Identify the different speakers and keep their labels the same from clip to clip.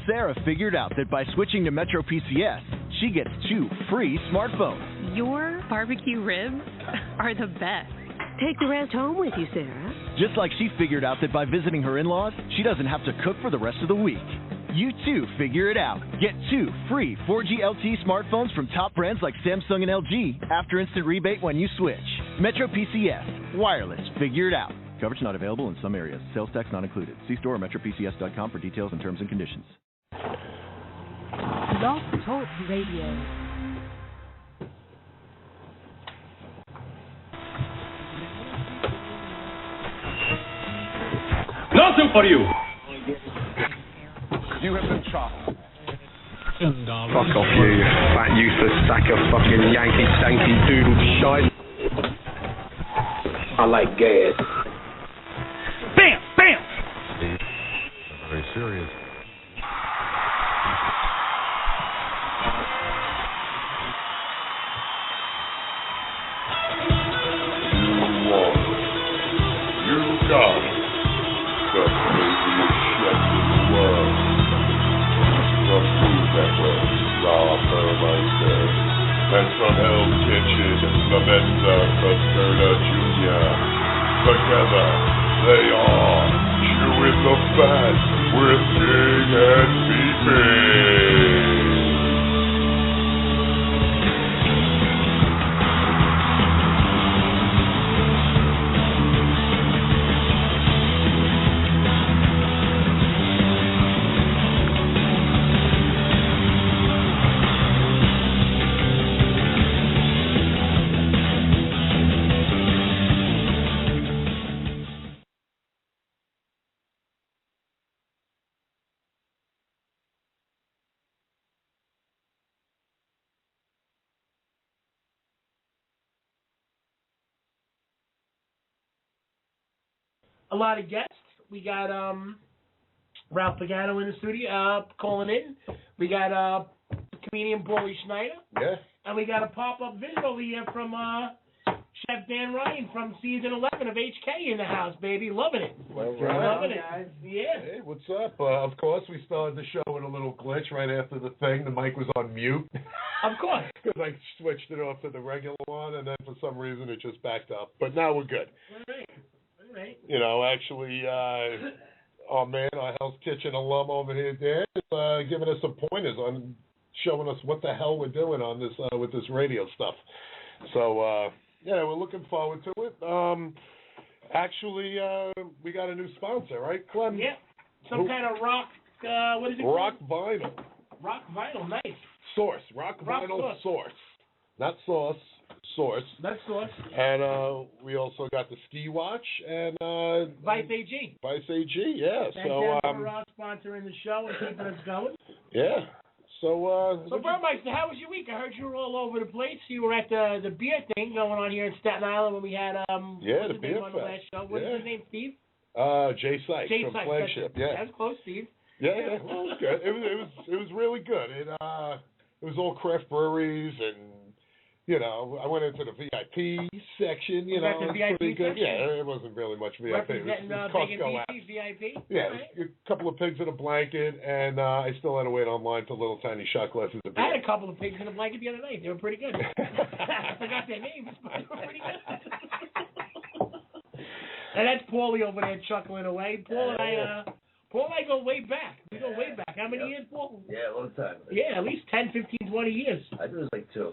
Speaker 1: Sarah figured out that by switching to Metro PCS, she gets 2 free smartphones.
Speaker 2: Your barbecue ribs are the best.
Speaker 3: Take the rest home with you, Sarah.
Speaker 1: Just like she figured out that by visiting her in-laws, she doesn't have to cook for the rest of the week. You too figure it out. Get 2 free 4G LTE smartphones from top brands like Samsung and LG after instant rebate when you switch. Metro PCS. Wireless. Figure it out. Coverage not available in some areas. Sales tax not included. See store or metropcs.com for details and terms and conditions.
Speaker 3: Blog Talk Radio.
Speaker 4: Nothing for you.
Speaker 5: You have been shot.
Speaker 6: Fuck off, you fat useless sack of fucking Yankee stanky doodle shite. I like gas.
Speaker 4: Bam! Bam!
Speaker 5: Very serious. You got it. The craziest chef in the world. From food network, Ralph Burmeister. And from Hell's Kitchen, Clemenza, Caserta Jr. Together, they are chewing the fat with Big and Beefy.
Speaker 7: A lot of guests. We got Ralph Pagano in the studio calling in. We got comedian Paulie Schneider.
Speaker 5: Yeah.
Speaker 7: And we got a pop-up visit over here from Chef Dan Ryan from season 11 of HK in the house, baby. Loving it.
Speaker 5: Well, right.
Speaker 7: Loving it. Guys. Yeah.
Speaker 5: Hey, what's up? Of course, we started the show with a little glitch right after the thing. The mic was on mute.
Speaker 7: Of course.
Speaker 5: Because I switched it off to the regular one, and then for some reason it just backed up. But now we're good.
Speaker 7: All right. Right.
Speaker 5: You know, actually, our man, our Hell's Kitchen alum over here, Dan, is giving us some pointers on showing us what the hell we're doing on this with this radio stuff. So, yeah, we're looking forward to it. Actually, we got a new sponsor, right, Clem?
Speaker 7: Yeah. Some kind of rock, what is it
Speaker 5: Rock
Speaker 7: called?
Speaker 5: Vinyl.
Speaker 7: Rock Vinyl, nice.
Speaker 5: Source. Rock Vinyl Source. Not sauce. Source.
Speaker 7: That's Source.
Speaker 5: And we also got the ski watch and
Speaker 7: Vice AG.
Speaker 5: Vice AG, yeah.
Speaker 7: Thanks
Speaker 5: so
Speaker 7: for sponsoring the show and keeping us going.
Speaker 5: Yeah. So
Speaker 7: Burmeister, how was your week? I heard you were all over the place. You were at the beer thing going on here in Staten Island when we had
Speaker 5: the beer
Speaker 7: on the last show. What is his name, Steve?
Speaker 5: Jay Sykes from Flagship. Yeah.
Speaker 7: That's close, Steve.
Speaker 5: Yeah. Well, it was good. It was really good. It was all craft breweries and. You know, I went into the VIP section, you know,
Speaker 7: the VIP
Speaker 5: pretty good.
Speaker 7: section?
Speaker 5: Yeah, it wasn't really much VIP.
Speaker 7: Representing
Speaker 5: it was
Speaker 7: Big
Speaker 5: Costco
Speaker 7: and Beefy, VIP?
Speaker 5: Yeah,
Speaker 7: right.
Speaker 5: A couple of pigs in a blanket, and I still had to wait online for little tiny shot glasses of beer.
Speaker 7: I had a couple of pigs in a blanket the other night. They were pretty good. I forgot their names, but they were pretty good. And that's Paulie over there chuckling away. Paul and I go way back. We go way back. How many years, Paul?
Speaker 8: Yeah, a long time.
Speaker 7: Yeah, at least 10, 15, 20 years.
Speaker 8: I think it was like 2.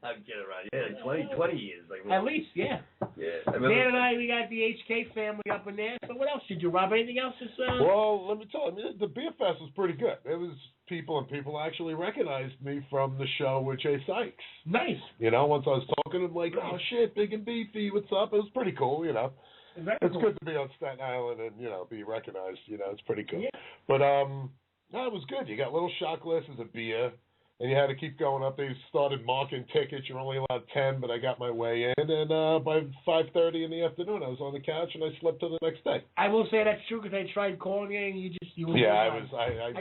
Speaker 8: I'm kidding around. Yeah, like 20 years. Like,
Speaker 7: at least, yeah.
Speaker 8: Yeah.
Speaker 7: Dan and I, we got the HK family up in there. So what else did you, Rob? Anything else?
Speaker 5: Well, let me tell you, the beer fest was pretty good. It was people actually recognized me from the show with Jay Sykes.
Speaker 7: Nice.
Speaker 5: You know, once I was talking, I'm like, oh, shit, Big and Beefy, what's up? It was pretty cool, you know. It's good to be on Staten Island and, you know, be recognized. You know, it's pretty cool. Yeah. But, no, it was good. You got little shot glasses of beer, and you had to keep going up. They started marking tickets. You're only allowed 10, but I got my way in. And by 5:30 in the afternoon, I was on the couch, and I slept till the next day.
Speaker 7: I will say that's true because I tried calling you, and you were
Speaker 5: I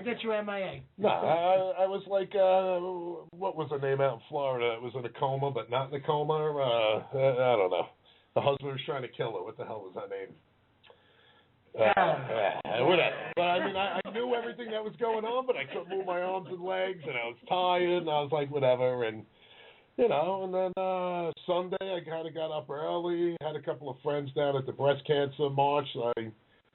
Speaker 7: thought you were MIA.
Speaker 5: No, I was like, what was her name out in Florida? It was in a coma, but not in a coma. I don't know. The husband was trying to kill her. What the hell was that name? Whatever. But I mean, that was going on, but I couldn't move my arms and legs, and I was tired, and I was like, whatever, and, you know, and then Sunday I kind of got up early, had a couple of friends down at the breast cancer march, so I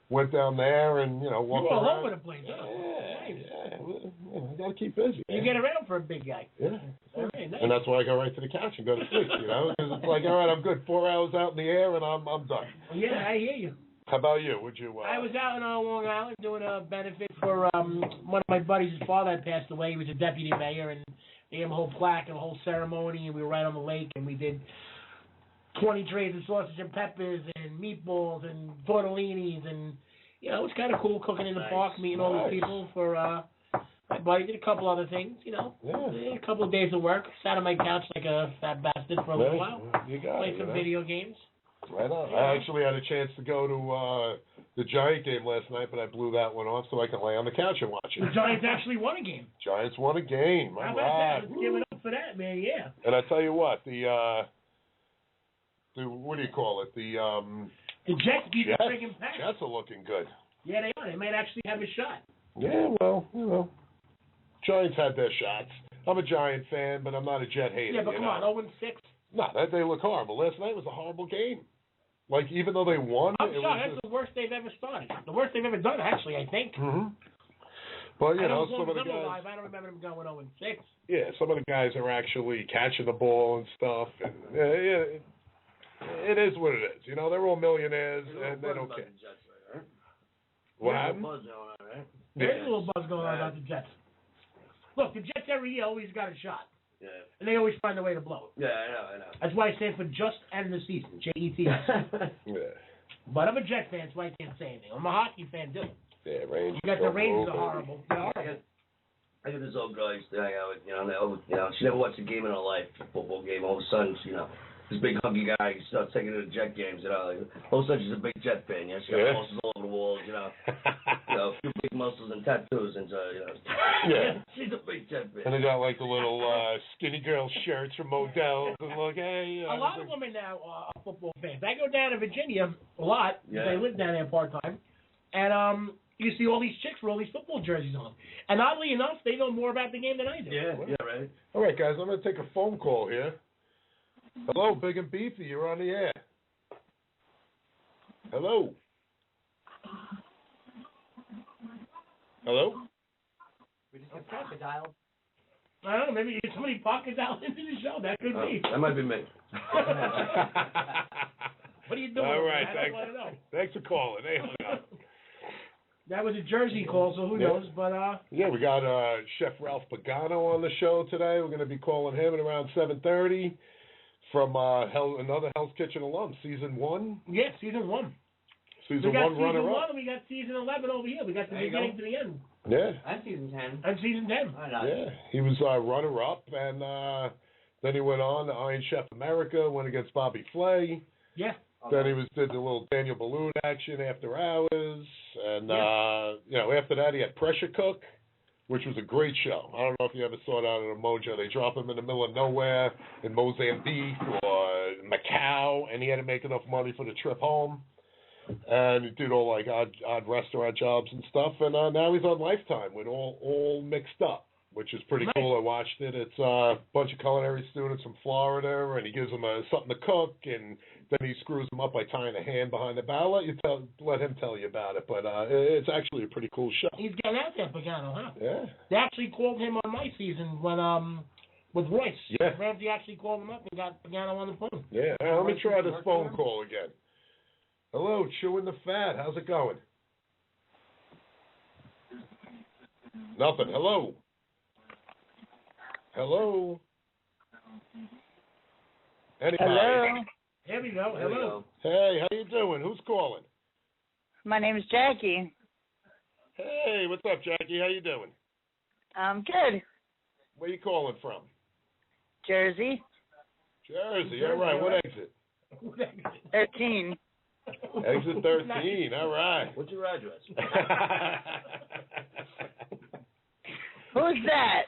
Speaker 5: went down there and, you know, walked around.
Speaker 7: You were all over the place, huh?
Speaker 5: Yeah. I got to keep busy.
Speaker 7: You get around for a big guy.
Speaker 5: Yeah.
Speaker 7: Okay, nice.
Speaker 5: And that's why I go right to the couch and go to sleep, you know, because it's like, all right, I'm good. 4 hours out in the air and I'm done.
Speaker 7: Yeah, I hear you.
Speaker 5: How about you? Would you?
Speaker 7: I was out in Long Island doing a benefit for one of my buddies. His father had passed away. He was a deputy mayor, and they gave him a whole plaque and a whole ceremony, and we were right on the lake, and we did 20 trays of sausage and peppers and meatballs and tortellinis, and, you know, it was kind of cool cooking in the park, meeting all these people for my buddy. Did a couple other things, you know. Did a couple of days of work. Sat on my couch like a fat bastard for a little while.
Speaker 5: You got
Speaker 7: Played some video games.
Speaker 5: Right on. I actually had a chance to go to the Giant game last night, but I blew that one off so I can lay on the couch and watch it.
Speaker 7: The Giants actually won a game.
Speaker 5: Giants won a game.
Speaker 7: How about that? Let's give it up for that, man. Yeah.
Speaker 5: And I tell you what, the what do you call it? The
Speaker 7: Jets beat the friggin' Pats.
Speaker 5: Jets are looking good.
Speaker 7: Yeah, they are. They might actually have a shot.
Speaker 5: Yeah, well, you know, Giants had their shots. I'm a Giant fan, but I'm not a Jet hater.
Speaker 7: Yeah, but come on, 0-6.
Speaker 5: No, they look horrible. Last night was a horrible game. Like, even though they won,
Speaker 7: I'm sorry, that's the worst they've ever started. The worst they've ever done, actually, I think.
Speaker 5: Mm-hmm. But, you know, some of the guys...
Speaker 7: Alive, I don't remember them going 0-6.
Speaker 5: Yeah, some of the guys are actually catching the ball and stuff. And, it is what it is. You know, they're all millionaires, and they don't care. What happened?
Speaker 7: There's a little buzz going on about the Jets. Look, the Jets every year always got a shot.
Speaker 8: Yeah.
Speaker 7: And they always find a way to blow it.
Speaker 8: Yeah, I know.
Speaker 7: That's why I stand for just end the season, Jets.
Speaker 5: Yeah.
Speaker 7: But I'm a Jet fan, so I can't say anything. I'm a hockey fan, too.
Speaker 5: Yeah, Rangers.
Speaker 7: You got the Rangers are horrible.
Speaker 8: I got this old girl I used to hang out with, you know, she never watched a game in her life, a football game. All of a sudden, you know, this big huggy guy, he starts taking her to Jet games, you know. Like, all of a sudden, she's a big Jet fan, you know. She got muscles all over the walls, you know. A few big muscles and tattoos, and you know.
Speaker 5: Yeah.
Speaker 8: She's a big Jet fan.
Speaker 5: And they got like the little skinny girl shirts from Modell's, and look, hey.
Speaker 7: A lot of women now are football fans. I go down to Virginia a lot because I live down there part time, and you see all these chicks with all these football jerseys on. And oddly enough, they know more about the game than I do.
Speaker 8: Yeah, right.
Speaker 5: All right, guys, I'm going to take a phone call here. Hello, Big and Beefy, you're on the air. Hello. Hello?
Speaker 7: We just got pocket dialed. I don't know, maybe somebody pocket dialed into the show. That could be.
Speaker 8: That might be me.
Speaker 7: What are you doing?
Speaker 5: All right,
Speaker 7: I don't want to know.
Speaker 5: Thanks for calling. Hey, hung up.
Speaker 7: That was a Jersey call, so who knows? But
Speaker 5: yeah, we got Chef Ralph Pagano on the show today. We're going to be calling him at around 7:30 from another Hell's Kitchen alum, Season 1.
Speaker 7: Yeah, Season 1.
Speaker 5: Season 1 runner-up.
Speaker 7: We got Season 1 and we got Season 11 over here. We got the beginning to the end.
Speaker 5: Yeah.
Speaker 8: I'm Season 10.
Speaker 7: I'm Season 10.
Speaker 5: Yeah, he was runner-up, and then he went on to Iron Chef America, went against Bobby Flay.
Speaker 7: Yeah.
Speaker 5: Then he did the little Daniel Balloon action after hours, and you know, after that he had Pressure Cook, which was a great show. I don't know if you ever saw it out on Mojo. They drop him in the middle of nowhere in Mozambique or Macau, and he had to make enough money for the trip home. And he did all like odd restaurant jobs and stuff, and now he's on Lifetime with all mixed up, which is pretty cool. I watched it. It's a bunch of culinary students from Florida, and he gives them something to cook, and then he screws them up by tying a hand behind the bow. Let him tell you about it, but it's actually a pretty cool show.
Speaker 7: He's getting out there, Pagano, huh?
Speaker 5: Yeah.
Speaker 7: They actually called him on my season when with Royce.
Speaker 5: Yeah.
Speaker 7: Ramsey actually called him up and got Pagano on the phone.
Speaker 5: Yeah. Let me try this phone call again. Hello, Chewing the Fat. How's it going? Nothing. Hello. Hello. Anybody?
Speaker 9: Hello.
Speaker 7: Here we go. Hello.
Speaker 5: Hey, how you doing? Who's calling?
Speaker 9: My name is Jackie.
Speaker 5: Hey, what's up, Jackie? How you doing?
Speaker 9: I'm good.
Speaker 5: Where you calling from?
Speaker 9: Jersey.
Speaker 5: Jersey. All right. What exit?
Speaker 9: 13.
Speaker 5: Exit 13. All right.
Speaker 8: What's your address?
Speaker 9: Who's that?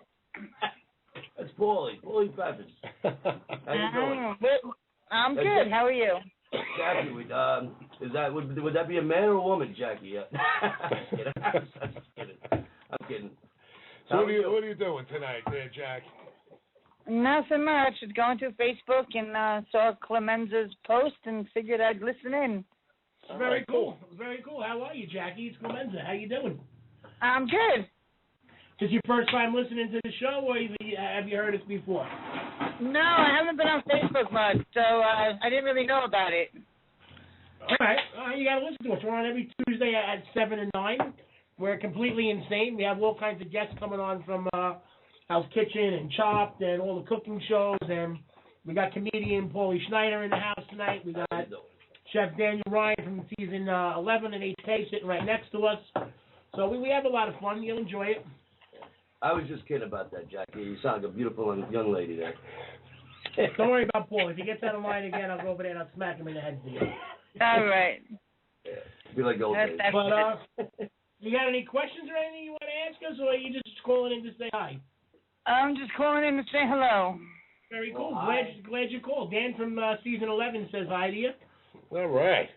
Speaker 8: That's Paulie. Paulie Peppers. How you doing?
Speaker 9: I'm good. How are you?
Speaker 8: Jackie, would that be a man or a woman, Jackie? I'm kidding.
Speaker 5: are you doing tonight, there, Jack?
Speaker 9: Nothing much. Just going through Facebook and saw Clemenza's post and figured I'd listen in.
Speaker 7: Very cool. Very cool. How are you, Jackie? It's Clemenza. How you doing?
Speaker 9: I'm good.
Speaker 7: Is this your first time listening to the show, or have you heard us before?
Speaker 9: No, I haven't been on Facebook much, so I didn't really know about it.
Speaker 7: All right. You got to listen to us. We're on every Tuesday at 7 and 9. We're completely insane. We have all kinds of guests coming on from Hell's Kitchen and Chopped and all the cooking shows. And we got comedian Paulie Schneider in the house tonight. We got Chef Daniel Ryan from season 11 and HK sitting right next to us. So we have a lot of fun. You'll enjoy it.
Speaker 8: I was just kidding about that, Jackie. You sound like a beautiful young lady there.
Speaker 7: Don't worry about Paul. If he gets out of line again, I'll go over there and I'll smack him in the head for you.
Speaker 9: All right.
Speaker 8: Yeah. Be like the old days.
Speaker 7: But you got any questions or anything you want to ask us, or are you just calling in to say hi?
Speaker 9: I'm just calling in to say hello.
Speaker 7: Very cool.
Speaker 8: Well,
Speaker 7: glad you called. Dan from season 11 says hi to you.
Speaker 5: All right.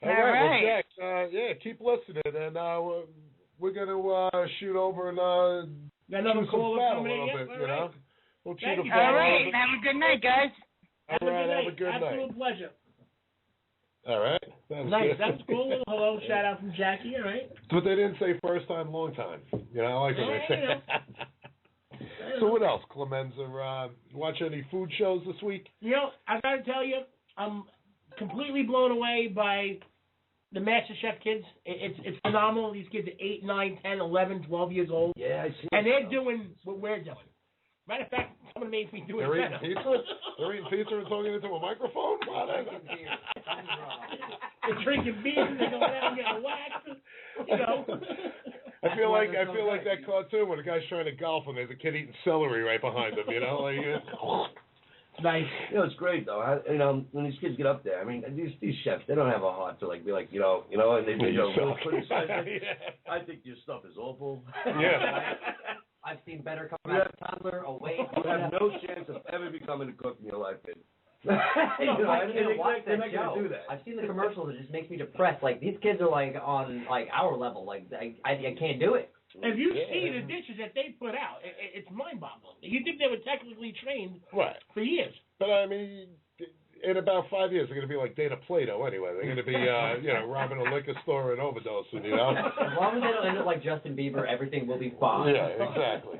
Speaker 9: All right.
Speaker 5: Well, Jack, keep listening, and we're going to shoot over and
Speaker 7: got another caller coming in.
Speaker 5: a little bit, you know? We'll shoot
Speaker 7: Thank you.
Speaker 9: All right. Have a good night, guys.
Speaker 5: All right, have a good night.
Speaker 7: Absolute pleasure.
Speaker 5: All right.
Speaker 7: Nice.
Speaker 5: Good.
Speaker 7: That's cool. Hello. Shout out from Jackie. All right.
Speaker 5: But they didn't say first time, long time. You know, I like when they say. So what else, Clemenza? Watch any food shows this week?
Speaker 7: You know, I got to tell you, I'm completely blown away by the Master Chef kids. It's phenomenal. These kids are 8, 9, 10, 11, 12 years old.
Speaker 8: Yeah, I see.
Speaker 7: And they're doing what we're doing. Matter of fact, someone made me do it
Speaker 5: They're
Speaker 7: better.
Speaker 5: eating pizza? They're eating pizza and talking into a microphone? Wow,
Speaker 7: They're drinking beer. They're going out and getting waxed. You know.
Speaker 5: I feel like that cartoon where the guy's trying to golf and there's a kid eating celery right behind him. You know, like.
Speaker 7: Nice.
Speaker 8: You know, it's great though. When these kids get up there, I mean, these chefs, they don't have a heart to like be like, you know, and they really criticize it. I think your stuff is awful.
Speaker 5: Yeah.
Speaker 10: I've seen better come out of a toddler away.
Speaker 8: You have no chance of ever becoming a cook in your life, kid.
Speaker 10: I can't watch that show.
Speaker 8: Do that.
Speaker 10: I've seen the commercials. It just makes me depressed. Like these kids are like on like our level. Like I can't do it.
Speaker 7: If you see the dishes that they put out, it's mind-boggling. You think they were technically trained for years.
Speaker 5: But I mean, in about 5 years, they're going to be like Dana Plato anyway. They're going to be, robbing a liquor store and overdosing, you know?
Speaker 10: As long as they don't end up like Justin Bieber, everything will be fine.
Speaker 5: Yeah, exactly.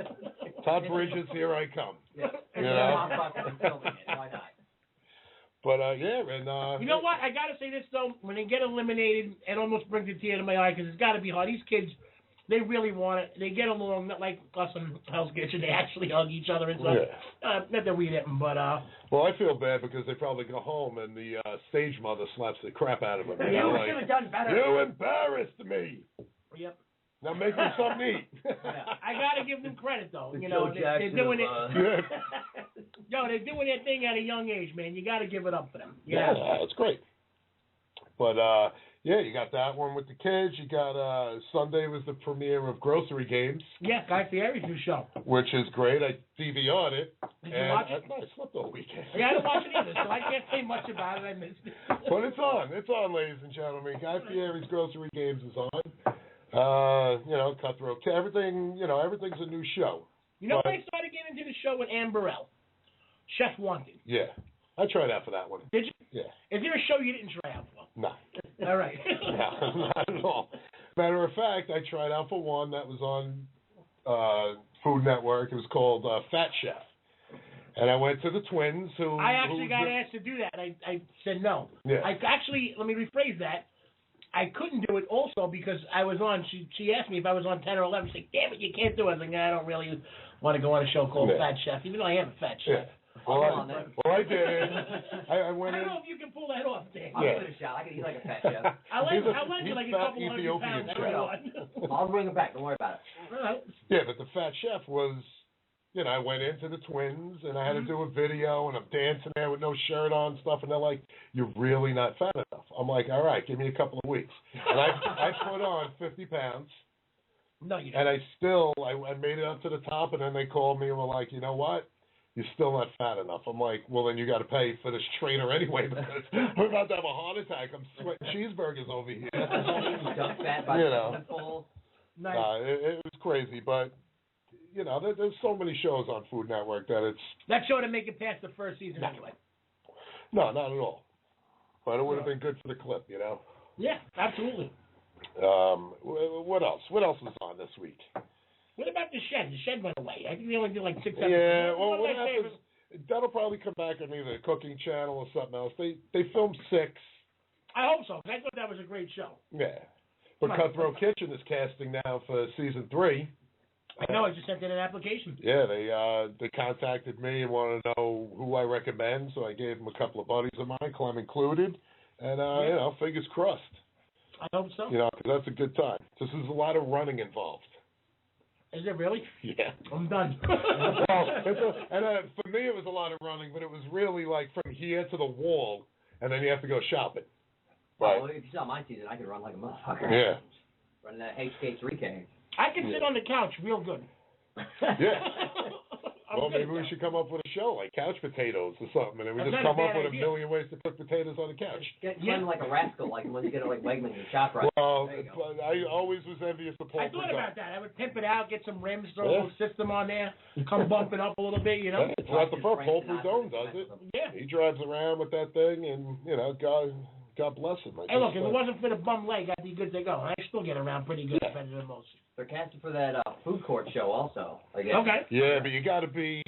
Speaker 5: Todd Bridges, here I come.
Speaker 10: Yeah.
Speaker 5: You know?
Speaker 10: Why not?
Speaker 5: But, and...
Speaker 7: you know what? I got to say this, though. When they get eliminated, it almost brings a tear to my eye because it's got to be hard. These kids... They really want it. They get along, not like us in Hell's Kitchen. They actually hug each other and stuff.
Speaker 5: Yeah.
Speaker 7: Not that we didn't, but...
Speaker 5: Well, I feel bad because they probably go home and the stage mother slaps the crap out of them.
Speaker 10: Yeah, we should have done better.
Speaker 5: You embarrassed me.
Speaker 7: Yep.
Speaker 5: Now make them something to eat.
Speaker 7: I got to give them credit, though. You
Speaker 8: Joe
Speaker 7: know,
Speaker 8: Jackson
Speaker 7: they're doing it...
Speaker 5: Yeah.
Speaker 7: they're doing their thing at a young age, man. You got to give it up for them.
Speaker 5: Yeah, that's great. But... you got that one with the kids. You got Sunday was the premiere of Grocery Games.
Speaker 7: Yeah, Guy Fieri's new show.
Speaker 5: Which is great. I DVR'd it.
Speaker 7: Did you watch it?
Speaker 5: No, I slept all weekend.
Speaker 7: Yeah, I didn't watch it either, so I can't say much about it. I missed it.
Speaker 5: But it's on. It's on, ladies and gentlemen. Guy Fieri's Grocery Games is on. Cutthroat. Everything, everything's a new show.
Speaker 7: You know when I started getting into the show with Ann Burrell? Chef Wanted.
Speaker 5: Yeah. I tried out for that one.
Speaker 7: Did you?
Speaker 5: Yeah.
Speaker 7: Is there a show you didn't try out for?
Speaker 5: No.
Speaker 7: All right.
Speaker 5: No, not at all. Matter of fact, I tried out for one that was on Food Network. It was called Fat Chef. And I went to the twins who...
Speaker 7: I actually got asked to do that. I said no.
Speaker 5: Yeah.
Speaker 7: Let me rephrase that. I couldn't do it also because I was on... She asked me if I was on 10 or 11. She said, damn it, you can't do it. I was like, I don't really want to go on a show called Fat Chef, even though I am a fat chef.
Speaker 5: Yeah. Well, I did. I went in.
Speaker 7: I don't know if you can pull that off, Dan.
Speaker 10: I'll give it a shot. I can eat like a fat chef.
Speaker 7: I like you like a couple
Speaker 5: Ethiopian
Speaker 7: $100.
Speaker 10: I'll bring it back. Don't worry about it.
Speaker 7: All right.
Speaker 5: Yeah, but the Fat Chef was, I went into the twins and I had to do a video and I'm dancing there with no shirt on and stuff, and they're like, "You're really not fat enough." I'm like, "All right, give me a couple of weeks." And I put on 50 pounds.
Speaker 7: No, you didn't.
Speaker 5: And I made it up to the top, and then they called me and were like, "You know what? You're still not fat enough." I'm like, "Well, then you got to pay for this trainer anyway because we're about to have a heart attack. I'm sweating cheeseburgers over here."
Speaker 10: Dump fat by
Speaker 5: you know.
Speaker 10: full.
Speaker 7: Nice.
Speaker 5: It was crazy, but you know, there's so many shows on Food Network that it's...
Speaker 7: That show didn't make it past the first season anyway.
Speaker 5: No, not at all. But it would have been good for the clip, you know?
Speaker 7: Yeah, absolutely.
Speaker 5: What else? What else was on this week?
Speaker 7: What about The Shed? The Shed went away. I think they only did like 6 episodes.
Speaker 5: Yeah, well, what happens... That'll probably come back on either the Cooking Channel or something else. They filmed 6.
Speaker 7: I hope so. I thought that was a great show.
Speaker 5: Yeah. But Cutthroat Kitchen is casting now for season 3.
Speaker 7: I know. I just sent in an application.
Speaker 5: Yeah, they contacted me and wanted to know who I recommend, so I gave them a couple of buddies of mine, Clem included, and you know, fingers crossed.
Speaker 7: I hope so.
Speaker 5: You know, because that's a good time. This is a lot of running involved.
Speaker 7: Is it really?
Speaker 5: Yeah.
Speaker 7: I'm done.
Speaker 5: For me, it was a lot of running, but it was really like from here to the wall, and then you have to go shopping.
Speaker 10: Right. Well, if you saw my season, I could run like a motherfucker.
Speaker 5: Yeah.
Speaker 10: Running that HK3K.
Speaker 7: I can sit on the couch real good.
Speaker 5: Yeah. Well, maybe we should come up with a show like Couch Potatoes or something, and then we just come up with a million ways to cook potatoes on the couch.
Speaker 10: Get like a rascal, like when you get it like Wegmans and ShopRite.
Speaker 5: Well, I always was envious of Paul.
Speaker 7: I thought about that. I would pimp it out, get some rims, throw a little system on there, come bump it up a little bit, you know.
Speaker 5: It's not the front. Paul Prudhomme does it.
Speaker 7: Yeah.
Speaker 5: He drives around with that thing, and you know, God bless him.
Speaker 7: Hey, look, if it wasn't for the bum leg, I'd be good to go. I still get around pretty good, better than most.
Speaker 10: They're casting for that food court show also.
Speaker 7: Okay.
Speaker 5: Yeah, but you got to be.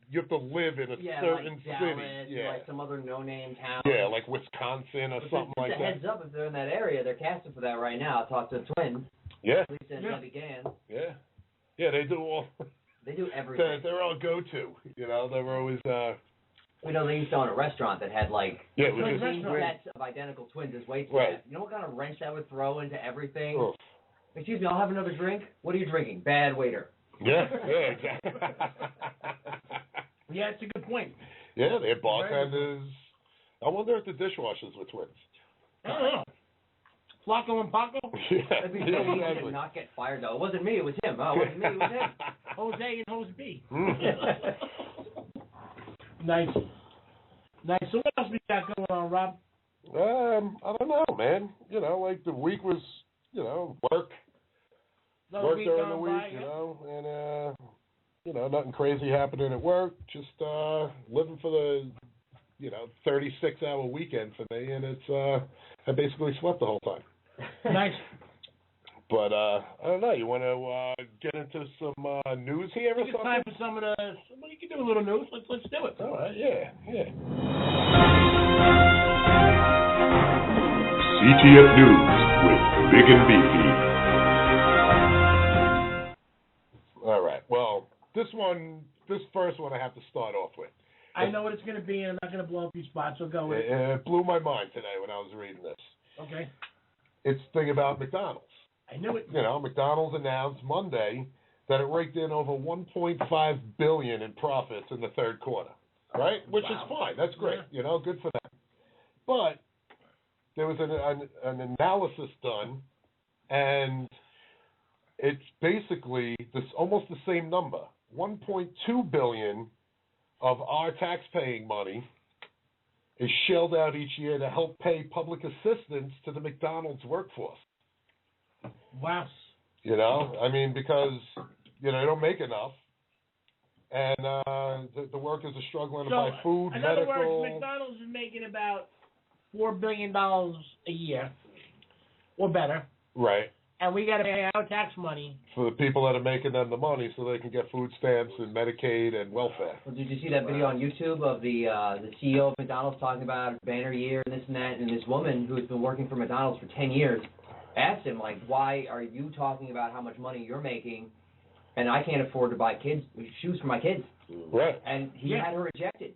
Speaker 5: You have to live in a certain
Speaker 10: like Dallas,
Speaker 5: city. Yeah.
Speaker 10: Like some other no-name town.
Speaker 5: Yeah, like Wisconsin or something like that.
Speaker 10: Heads up, if they're in that area, they're casting for that right now. I talked to the twins.
Speaker 5: Yeah.
Speaker 10: Lisa and Debbie Gann.
Speaker 5: Yeah. Yeah, they do all.
Speaker 10: They do everything.
Speaker 5: They're all go-to. You know, they were always.
Speaker 10: We know they used to own a restaurant that had like 15 sets of identical twins as wait staff.
Speaker 5: Right.
Speaker 10: You know what kind of wrench that would throw into everything?
Speaker 5: Oh.
Speaker 10: Excuse me, I'll have another drink. What are you drinking? Bad waiter.
Speaker 5: Yeah, exactly.
Speaker 7: Yeah, it's a good point.
Speaker 5: Yeah, they had bartenders. I wonder if the dishwashers were twins.
Speaker 7: I don't know. Flacco and Paco?
Speaker 5: Yeah,
Speaker 10: That'd be so easy to not get fired, though. It wasn't me, it was him. Oh, it wasn't me, it was him.
Speaker 7: Jose and Jose B. Nice. So what else we got going on, Rob?
Speaker 5: I don't know, man. You know, like the week was, you know, work during the week, you know, and you know, nothing crazy happening at work. Just living for the, you know, 36-hour weekend for me, and it's I basically slept the whole time.
Speaker 7: Nice.
Speaker 5: But I don't know. You want to get into some news here or something?
Speaker 7: It's time for some of the. Well, you can do a little news. Let's do it.
Speaker 5: All right. Yeah.
Speaker 11: CTF News with Big and Beefy.
Speaker 5: All right. Well, this first one I have to start off with.
Speaker 7: I know what it's going to be, and I'm not going to blow up your spot, so go with it.
Speaker 5: It blew my mind today when I was reading this.
Speaker 7: Okay.
Speaker 5: It's the thing about McDonald's.
Speaker 7: I knew it.
Speaker 5: You know, McDonald's announced Monday that it raked in over $1.5 billion in profits in the third quarter, right? Which is fine. That's great. You know, good for them. But there was an analysis done, and it's basically almost the same number. $1.2 billion of our tax-paying money is shelled out each year to help pay public assistance to the McDonald's workforce.
Speaker 7: Wow.
Speaker 5: You know, I mean, because, you know, they don't make enough, and the workers are struggling to buy food,
Speaker 7: in
Speaker 5: medical.
Speaker 7: other words, McDonald's is making about $4 billion a year, or better.
Speaker 5: Right.
Speaker 7: And we got to pay our tax money
Speaker 5: For the people that are making them the money so they can get food stamps and Medicaid and welfare.
Speaker 10: Well, did you see that video on YouTube of the CEO of McDonald's talking about his banner year and this and that, and this woman who has been working for McDonald's for 10 years asked him, like, why are you talking about how much money you're making and I can't afford to buy shoes for my kids?
Speaker 5: Right.
Speaker 10: And he had her rejected.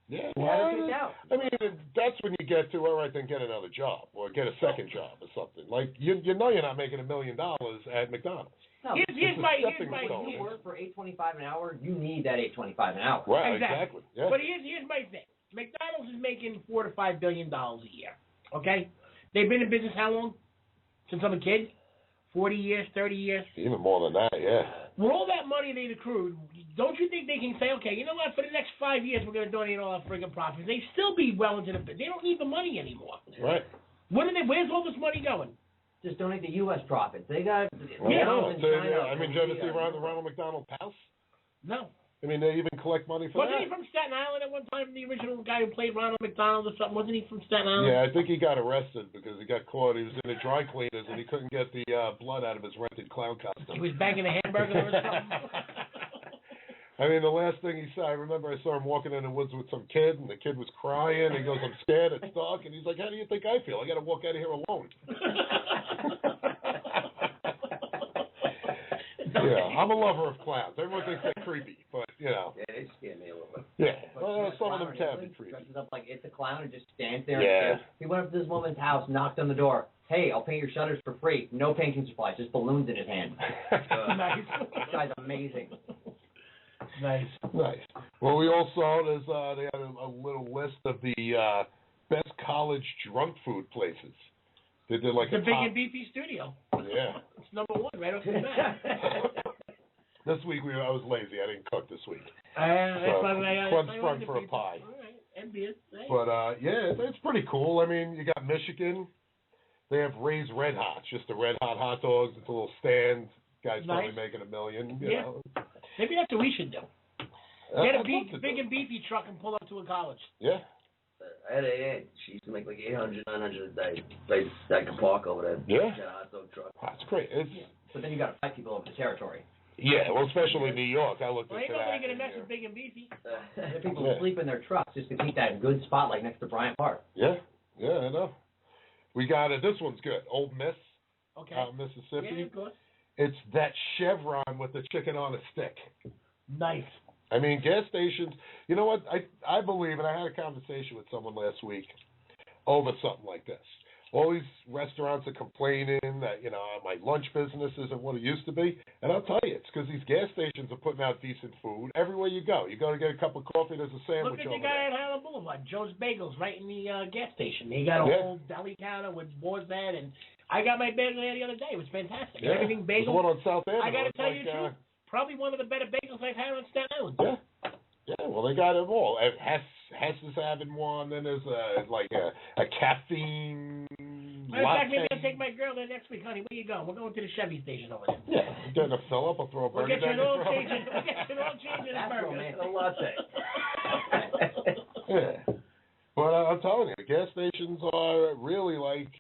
Speaker 5: Yeah,
Speaker 10: he had her kicked out.
Speaker 5: I mean, that's when you get to, all right, then get another job or get a second job or something. Like, you know you're not making $1 million at McDonald's.
Speaker 10: No,
Speaker 7: here's my
Speaker 10: when you work for $8.25 an hour, you need that $8.25 an hour.
Speaker 5: Right, exactly. Yeah.
Speaker 7: But here's my thing. McDonald's is making $4 to $5 billion a year. Okay? They've been in business how long? Since I'm a kid? 40 years, 30 years?
Speaker 5: Even more than that, yeah.
Speaker 7: With all that money they've accrued, don't you think they can say, okay, you know what, for the next 5 years we're going to donate all our friggin' profits? They still be well into they don't need the money anymore.
Speaker 5: Right.
Speaker 7: Where's all this money going?
Speaker 10: Just donate the U.S. profits. They got.
Speaker 5: I mean, did you ever see Ronald McDonald's house?
Speaker 7: No.
Speaker 5: I mean, they even collect money for
Speaker 7: Wasn't he from Staten Island at one time? The original guy who played Ronald McDonald or something. Wasn't he from Staten Island?
Speaker 5: Yeah, I think he got arrested because he got caught. He was in the dry cleaners and he couldn't get the blood out of his rented clown costume.
Speaker 7: He was banging a hamburger or something.
Speaker 5: I mean, the last thing he said, I remember I saw him walking in the woods with some kid, and the kid was crying. He goes, "I'm scared, it's dark." And he's like, "How do you think I feel? I got to walk out of here alone." Yeah, I'm a lover of clowns. Everyone thinks they're creepy, but, you know.
Speaker 8: Yeah, they scare me a little bit.
Speaker 5: Yeah, well, some of them can be creepy.
Speaker 10: Dresses up like it's a clown and just stands there.
Speaker 5: Yeah.
Speaker 10: And he went up to this woman's house, knocked on the door. Hey, I'll paint your shutters for free. No painting supplies, just balloons in his hand.
Speaker 7: Nice.
Speaker 10: This guy's amazing.
Speaker 7: Nice.
Speaker 5: Well, we also they had a little list of the best college drunk food places. They did like
Speaker 7: the
Speaker 5: a
Speaker 7: Big
Speaker 5: top.
Speaker 7: and Beefy studio.
Speaker 5: Yeah.
Speaker 7: It's number one right off the bat.
Speaker 5: This week I was lazy. I didn't cook this week.
Speaker 7: Club
Speaker 5: sprung for a pie.
Speaker 7: All right, envious. Hey.
Speaker 5: But yeah, it's pretty cool. I mean, you got Michigan. They have Ray's Red Hots, just the red hot hot dogs. It's a little stand. Guy's probably making $1 million. You know.
Speaker 7: Maybe that's what we should do. Get a Big and Beefy truck and pull up to a college.
Speaker 5: Yeah.
Speaker 8: I had an aunt. She used to make like 800, 900 a day. They could park over there.
Speaker 5: Yeah.
Speaker 8: Get a hot dog truck.
Speaker 5: That's great.
Speaker 10: But then you got to fight people over the territory.
Speaker 5: Yeah, well, especially New York. I looked
Speaker 7: Well,
Speaker 5: into
Speaker 7: ain't
Speaker 5: that.
Speaker 7: nobody gonna mess with Big and Beefy.
Speaker 10: There are people who sleep in their trucks just to keep that good spot like next to Bryant Park.
Speaker 5: Yeah, I know. We got it. This one's good. Old Miss.
Speaker 7: Okay.
Speaker 5: Out in Mississippi.
Speaker 7: Yeah, of course.
Speaker 5: It's that chevron with the chicken on a stick.
Speaker 7: Nice.
Speaker 5: I mean, gas stations, you know what? I believe, and I had a conversation with someone last week over something like this. All these restaurants are complaining that, you know, my lunch business isn't what it used to be. And I'll tell you, it's because these gas stations are putting out decent food everywhere you go. You go to get a cup of coffee, there's a sandwich
Speaker 7: Look at the
Speaker 5: over
Speaker 7: guy
Speaker 5: there.
Speaker 7: at Highland Boulevard, Joe's Bagels, right in the gas station. He got a whole deli counter with boards there, and I got my bagel there the other day. It was fantastic.
Speaker 5: Yeah.
Speaker 7: Everything bagel.
Speaker 5: There's one on South Avenue.
Speaker 7: I got to tell
Speaker 5: like,
Speaker 7: you the truth. Probably one of the better bagels I've had on Staten Island.
Speaker 5: Yeah, well, they got them all. Hess is having one. Then there's a caffeine
Speaker 7: Matter of fact, maybe
Speaker 5: latte.
Speaker 7: I'll take my girl there next week, honey. Where you going? We're going to the Chevy station over there.
Speaker 5: Yeah, getting a fill up. I'll throw a
Speaker 7: We'll
Speaker 5: burger
Speaker 7: get you an
Speaker 5: down your
Speaker 7: oil
Speaker 5: throat.
Speaker 7: change. We'll get you an oil change and a burger.
Speaker 10: A latte.
Speaker 5: Yeah, but I'm telling you, the gas stations are really like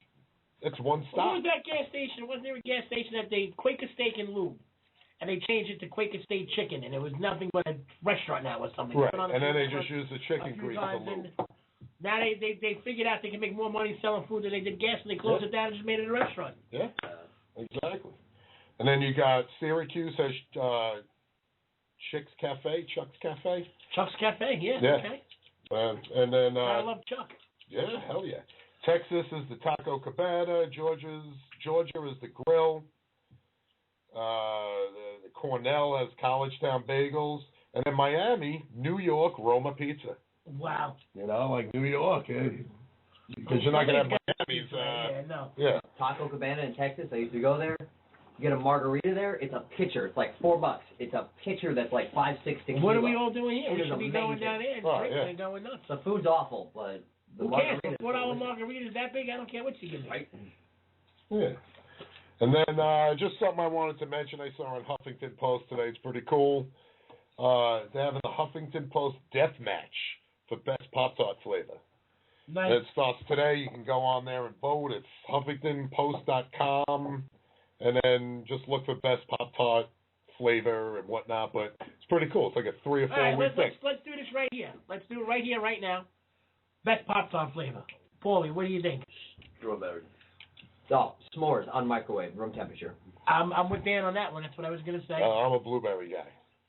Speaker 5: it's one
Speaker 7: What
Speaker 5: stop.
Speaker 7: was that gas station? Wasn't there a gas station that they Quaker Steak and Lube? And they changed it to Quaker State Chicken, and it was nothing but a restaurant now or something.
Speaker 5: Right, and then they just use the chicken grease as a lube.
Speaker 7: Now they figured out they can make more money selling food than they did gas, and they closed it down and just made it a restaurant.
Speaker 5: Yeah, exactly. And then you got Syracuse has Chuck's Cafe.
Speaker 7: Chuck's Cafe, yeah. Okay.
Speaker 5: And then
Speaker 7: I love Chuck.
Speaker 5: Yeah, hell yeah. Texas is the Taco Cabana. Georgia is the Grill. The Cornell has College Town Bagels, and then Miami, New York, Roma Pizza.
Speaker 7: Wow.
Speaker 5: You know, like New York, because you're not gonna have Miami's. Yeah.
Speaker 10: Taco Cabana in Texas. I used to go there. You get a margarita there. It's a pitcher. It's like $4. It's a pitcher that's like 5, 6 tequila.
Speaker 7: What are we all doing here?
Speaker 10: It
Speaker 7: We
Speaker 10: is
Speaker 7: should be going down there and drinking and going nuts.
Speaker 10: The food's awful, but the
Speaker 7: Who cares?
Speaker 10: margarita's
Speaker 7: $4
Speaker 10: delicious.
Speaker 7: margarita's that big? I don't care what you give me.
Speaker 10: Right.
Speaker 5: Yeah. And then just something I wanted to mention I saw on Huffington Post today. It's pretty cool. They're having the Huffington Post Death Match for Best Pop-Tart Flavor.
Speaker 7: Nice.
Speaker 5: And it starts today. You can go on there and vote. It's HuffingtonPost.com. And then just look for Best Pop-Tart Flavor and whatnot. But it's pretty cool. It's like a 3 or 4
Speaker 7: All right,
Speaker 5: week thing.
Speaker 7: let's do this right here. Let's do it right here, right now. Best Pop-Tart flavor. Paulie, what do you think?
Speaker 8: Strawberry.
Speaker 10: Oh, s'mores on microwave, room temperature.
Speaker 7: I'm with Dan on that one. That's what I was going to say.
Speaker 5: I'm a blueberry guy.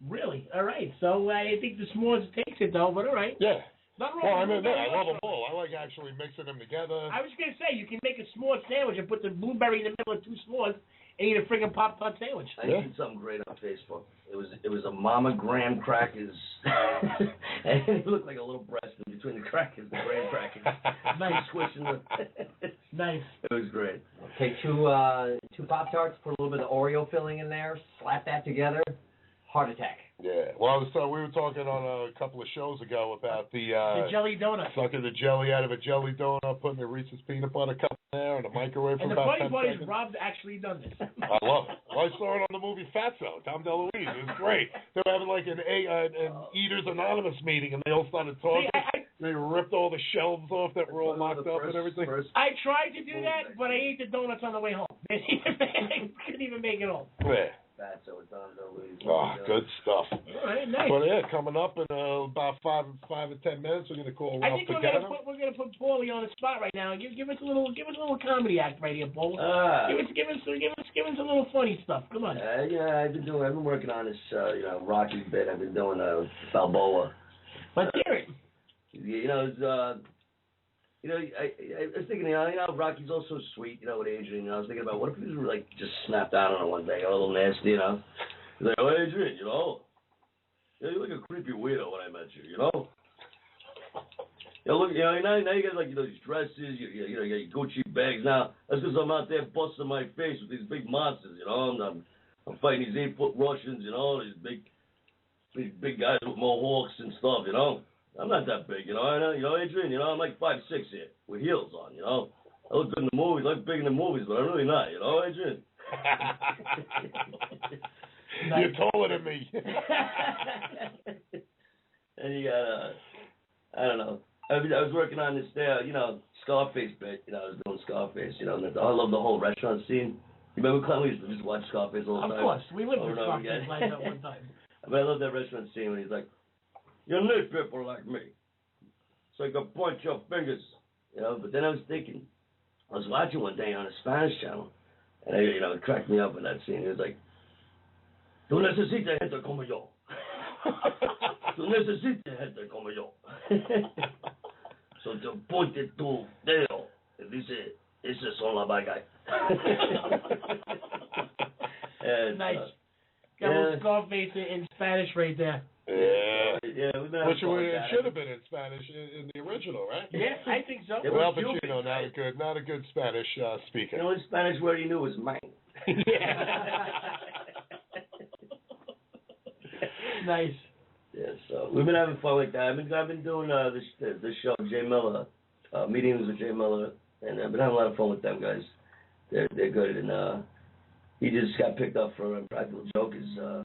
Speaker 7: Really? All right. So I think the s'mores takes it, though, but all right.
Speaker 5: Yeah.
Speaker 7: Nothing
Speaker 5: Well,
Speaker 7: wrong
Speaker 5: I
Speaker 7: with
Speaker 5: mean,
Speaker 7: blueberry
Speaker 5: I love
Speaker 7: or
Speaker 5: them all. I like actually mixing them together.
Speaker 7: I was going to say, you can make a s'more sandwich and put the blueberry in the middle of 2 s'mores and eat a friggin' Pop-Tart sandwich.
Speaker 8: I seen something great on Facebook. It was a Mama Graham crackers, and it looked like a little breast in between the crackers, the graham crackers.
Speaker 7: Nice.
Speaker 8: Squishing them.
Speaker 7: Nice.
Speaker 8: It was great.
Speaker 10: Take two Pop-Tarts, put a little bit of Oreo filling in there, slap that together, heart attack.
Speaker 5: Yeah. Well, we were talking on a couple of shows ago about the
Speaker 7: jelly donut.
Speaker 5: Sucking the jelly out of a jelly donut, putting the Reese's peanut butter cup in there in the microwave for about 10 seconds.
Speaker 7: And the funny part is Rob's actually done this.
Speaker 5: I love it. Well, I saw it on the movie Fatso, Tom DeLuise. It was great. They were having like an Eaters Anonymous meeting, and they all started talking. They ripped all the shelves off that were all locked up and everything.
Speaker 7: I tried to do that, but I ate the donuts on the way home. I couldn't even make it home.
Speaker 5: Yeah.
Speaker 8: Fatso with Tom DeLuise.
Speaker 5: Oh, good stuff.
Speaker 7: All right, nice.
Speaker 5: Well, yeah, coming up in about 5 or 10 minutes, we're going to call Ralph Pagano.
Speaker 7: We're gonna put Paulie on the spot right now. Give us a little comedy act right here, Paul. Give us a little funny stuff. Come on.
Speaker 8: Yeah, I've been working on this Rocky bit. I've been doing Balboa.
Speaker 7: Let's hear it.
Speaker 8: I was thinking, Rocky's also sweet, with Adrian. I was thinking about what if he was like just snapped out on her one day, a little nasty, He's like, oh, Adrian, you're like a creepy weirdo when I met you, look, now you got like these dresses, you got your Gucci bags. Now that's because I'm out there busting my face with these big monsters, I'm fighting these 8-foot Russians, these big guys with mohawks and stuff, I'm not that big, Adrian, I'm like 5'6" here with heels on, I look good in the movies, I look big in the movies, but I'm really not, Adrian.
Speaker 5: You're taller than me.
Speaker 8: And you got, I don't know. I was working on this there, Scarface bit. I was doing Scarface, I love the whole restaurant scene. You remember Clem? We used to just watch Scarface all the time.
Speaker 7: Of course. We lived with Scarface like that one time.
Speaker 8: But I love that restaurant scene when he's like, you need people like me, so you can point your fingers, But then I was thinking, I was watching one day on a Spanish channel, and it cracked me up in that scene. He was like, tú necesitas gente como yo. Tú necesitas gente como yo. So te ponte tu dedo y dice, ese son la bagay.
Speaker 7: Nice. Got a little Scarface in Spanish right there.
Speaker 5: Yeah.
Speaker 8: Which
Speaker 5: it should have been in Spanish in the original, right?
Speaker 7: Yeah, I think so.
Speaker 5: Yeah, Al Pacino, not a good Spanish speaker.
Speaker 8: The only Spanish word he knew was mine.
Speaker 7: Nice.
Speaker 8: Yeah, so we've been having fun like that. I've been doing the show Jay Miller, meetings with Jay Miller, and I've been having a lot of fun with them guys. They're good, and he just got picked up for Practical Jokers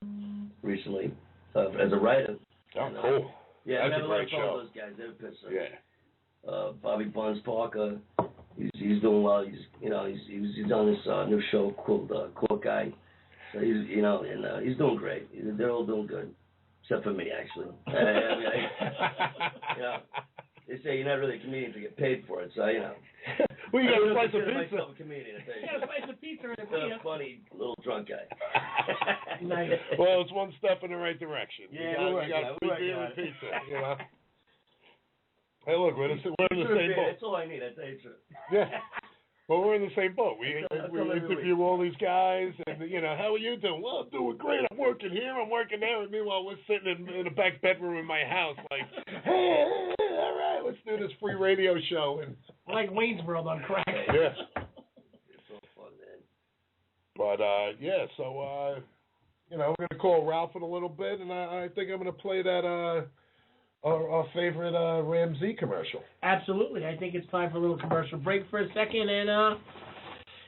Speaker 8: recently as a writer.
Speaker 5: Oh, cool.
Speaker 8: Yeah,
Speaker 5: that's a great show.
Speaker 8: Those guys, they're pissed.
Speaker 5: Yeah.
Speaker 8: Bobby Buns Parker, he's doing well. He's on this new show called Court Guy. So he's doing great. They're all doing good, except for me actually. They say you're not really a comedian to get paid for it, so
Speaker 5: Well, you got a slice of pizza.
Speaker 8: Myself a comedian, I tell you.
Speaker 7: You got a slice of pizza in
Speaker 8: a funny little drunk guy.
Speaker 7: Nice.
Speaker 5: Well, it's one step in the right direction.
Speaker 8: Yeah,
Speaker 5: we got free beer and pizza. Hey, look, we're in the same boat.
Speaker 8: That's all I need. I tell you the truth.
Speaker 5: Yeah. Well, we're in the same boat. We interview all these guys, and how are you doing? Well, I'm doing great. I'm working here. I'm working there. And meanwhile, we're sitting in the back bedroom in my house, like, hey, all right, let's do this free radio show. And
Speaker 7: like Wayne's World on crack.
Speaker 5: Yeah.
Speaker 8: It's so fun, man.
Speaker 5: But so we're gonna call Ralph in a little bit, and I think I'm gonna play that our favorite Ramsey commercial.
Speaker 7: Absolutely. I think it's time for a little commercial break for a second, and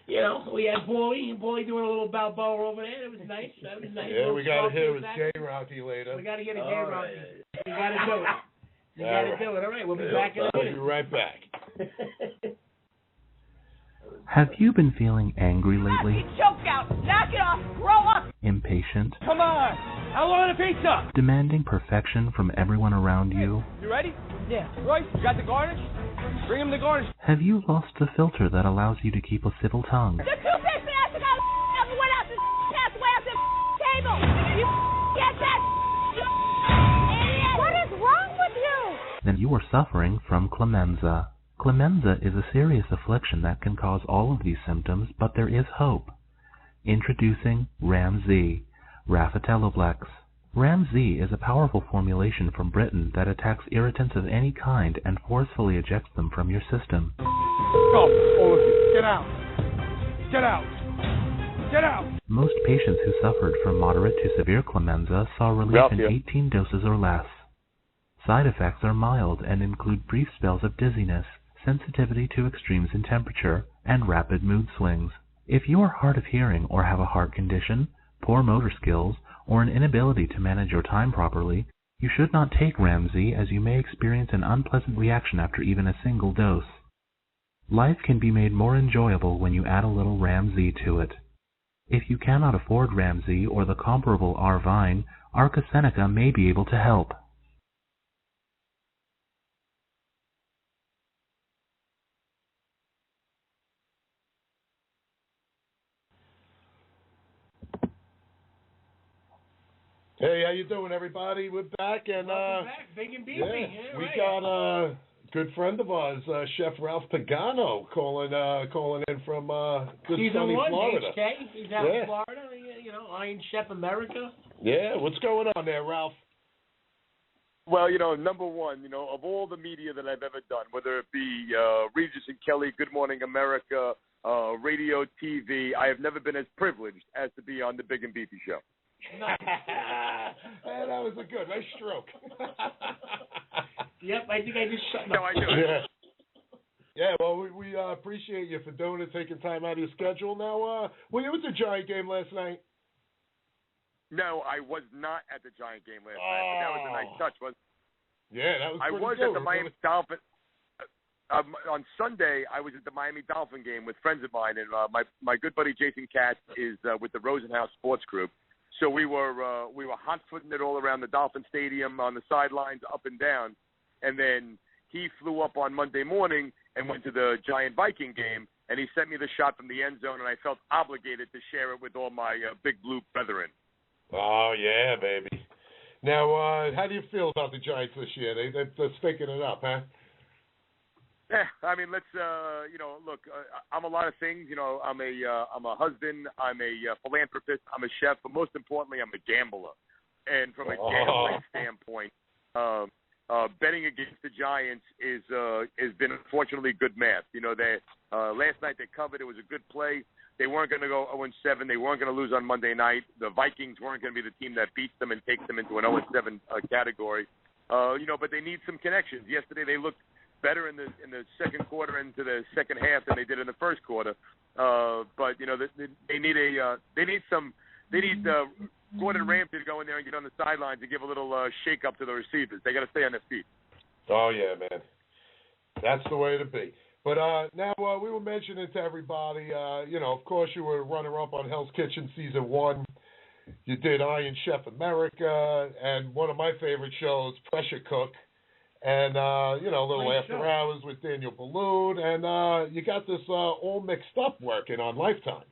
Speaker 7: we had Paulie doing a little Balboa over there. It was nice. That was nice.
Speaker 5: Yeah, we got to hear with Jay Rocky later.
Speaker 7: We got to get a Jay Rocky. We got to do it. You got to do it. All right, we'll be back in a minute.
Speaker 5: We'll be right back.
Speaker 12: Have you been feeling angry lately?
Speaker 13: Choked out. Knock it off. Grow up.
Speaker 12: Impatient?
Speaker 13: Come on. I want a pizza.
Speaker 12: Demanding perfection from everyone around you?
Speaker 13: You ready? Yeah. Royce, you got the garnish? Bring him the garnish.
Speaker 12: Have you lost the filter that allows you to keep a civil tongue?
Speaker 13: The toothpaste master never went out the way out the table. You get that? Idiot. What is wrong with you?
Speaker 12: Then you are suffering from Clemenza. Clemenza is a serious affliction that can cause all of these symptoms, but there is hope. Introducing Ramsey, Raffateloblex. Ramsey is a powerful formulation from Britain that attacks irritants of any kind and forcefully ejects them from your system.
Speaker 13: Go, all of you. Get out. Get out. Get out.
Speaker 12: Most patients who suffered from moderate to severe Clemenza saw relief in 18 doses or less. Side effects are mild and include brief spells of dizziness, sensitivity to extremes in temperature, and rapid mood swings. If you are hard of hearing or have a heart condition, poor motor skills, or an inability to manage your time properly, you should not take Ram-Z as you may experience an unpleasant reaction after even a single dose. Life can be made more enjoyable when you add a little Ram-Z to it. If you cannot afford Ram-Z or the comparable Arvine, Arca Seneca may be able to help.
Speaker 5: Hey, how you doing, everybody? We're back, and
Speaker 7: Welcome back, Big and Beefy.
Speaker 5: yeah, we
Speaker 7: right.
Speaker 5: got a good friend of ours, Chef Ralph Pagano, calling in from good
Speaker 7: Season
Speaker 5: sunny
Speaker 7: 1,
Speaker 5: Florida.
Speaker 7: HK. He's out in Florida. You know, Iron Chef America.
Speaker 5: Yeah, what's going on there, Ralph?
Speaker 14: Well, number one, of all the media that I've ever done, whether it be Regis and Kelly, Good Morning America, radio, TV, I have never been as privileged as to be on the Big and Beefy show.
Speaker 5: That was a good, nice stroke.
Speaker 7: Yep, I think I just shut
Speaker 14: No, I do.
Speaker 5: Yeah, well, we appreciate you for doing it, taking time out of your schedule. Now, were you at the Giant game last night?
Speaker 14: No, I was not at the Giant game last night, but that was a nice touch, wasn't it?
Speaker 5: Yeah, that was
Speaker 14: I
Speaker 5: pretty
Speaker 14: was
Speaker 5: good.
Speaker 14: at the Miami Dolphin. On Sunday, I was at the Miami Dolphin game with friends of mine, and my good buddy Jason Katz is with the Rosenhaus Sports Group. So we were hot-footing it all around the Dolphin Stadium, on the sidelines, up and down. And then he flew up on Monday morning and went to the Giant Viking game, and he sent me the shot from the end zone, and I felt obligated to share it with all my big blue brethren.
Speaker 5: Oh, yeah, baby. Now, how do you feel about the Giants this year? They're stinking it up, huh?
Speaker 14: Yeah, I mean, let's look. I'm a lot of things. I'm a husband. I'm a philanthropist. I'm a chef, but most importantly, I'm a gambler. And from a gambling standpoint, betting against the Giants has been unfortunately good math. They last night they covered. It was a good play. They weren't going to go 0-7. They weren't going to lose on Monday night. The Vikings weren't going to be the team that beats them and takes them into an 0-7 category. But they need some connections. Yesterday they looked better in the second quarter into the second half than they did in the first quarter. But they need Gordon Ramsay to go in there and get on the sidelines and give a little shake up to the receivers. They got to stay on their feet.
Speaker 5: Oh yeah, man, that's the way to be. But now we were mentioning to everybody, of course you were runner-up on Hell's Kitchen season 1. You did Iron Chef America, and one of my favorite shows, Pressure Cook. And, a little
Speaker 7: Great
Speaker 5: After
Speaker 7: show.
Speaker 5: Hours with Daniel Balloon. And you got this all mixed up working on Lifetime.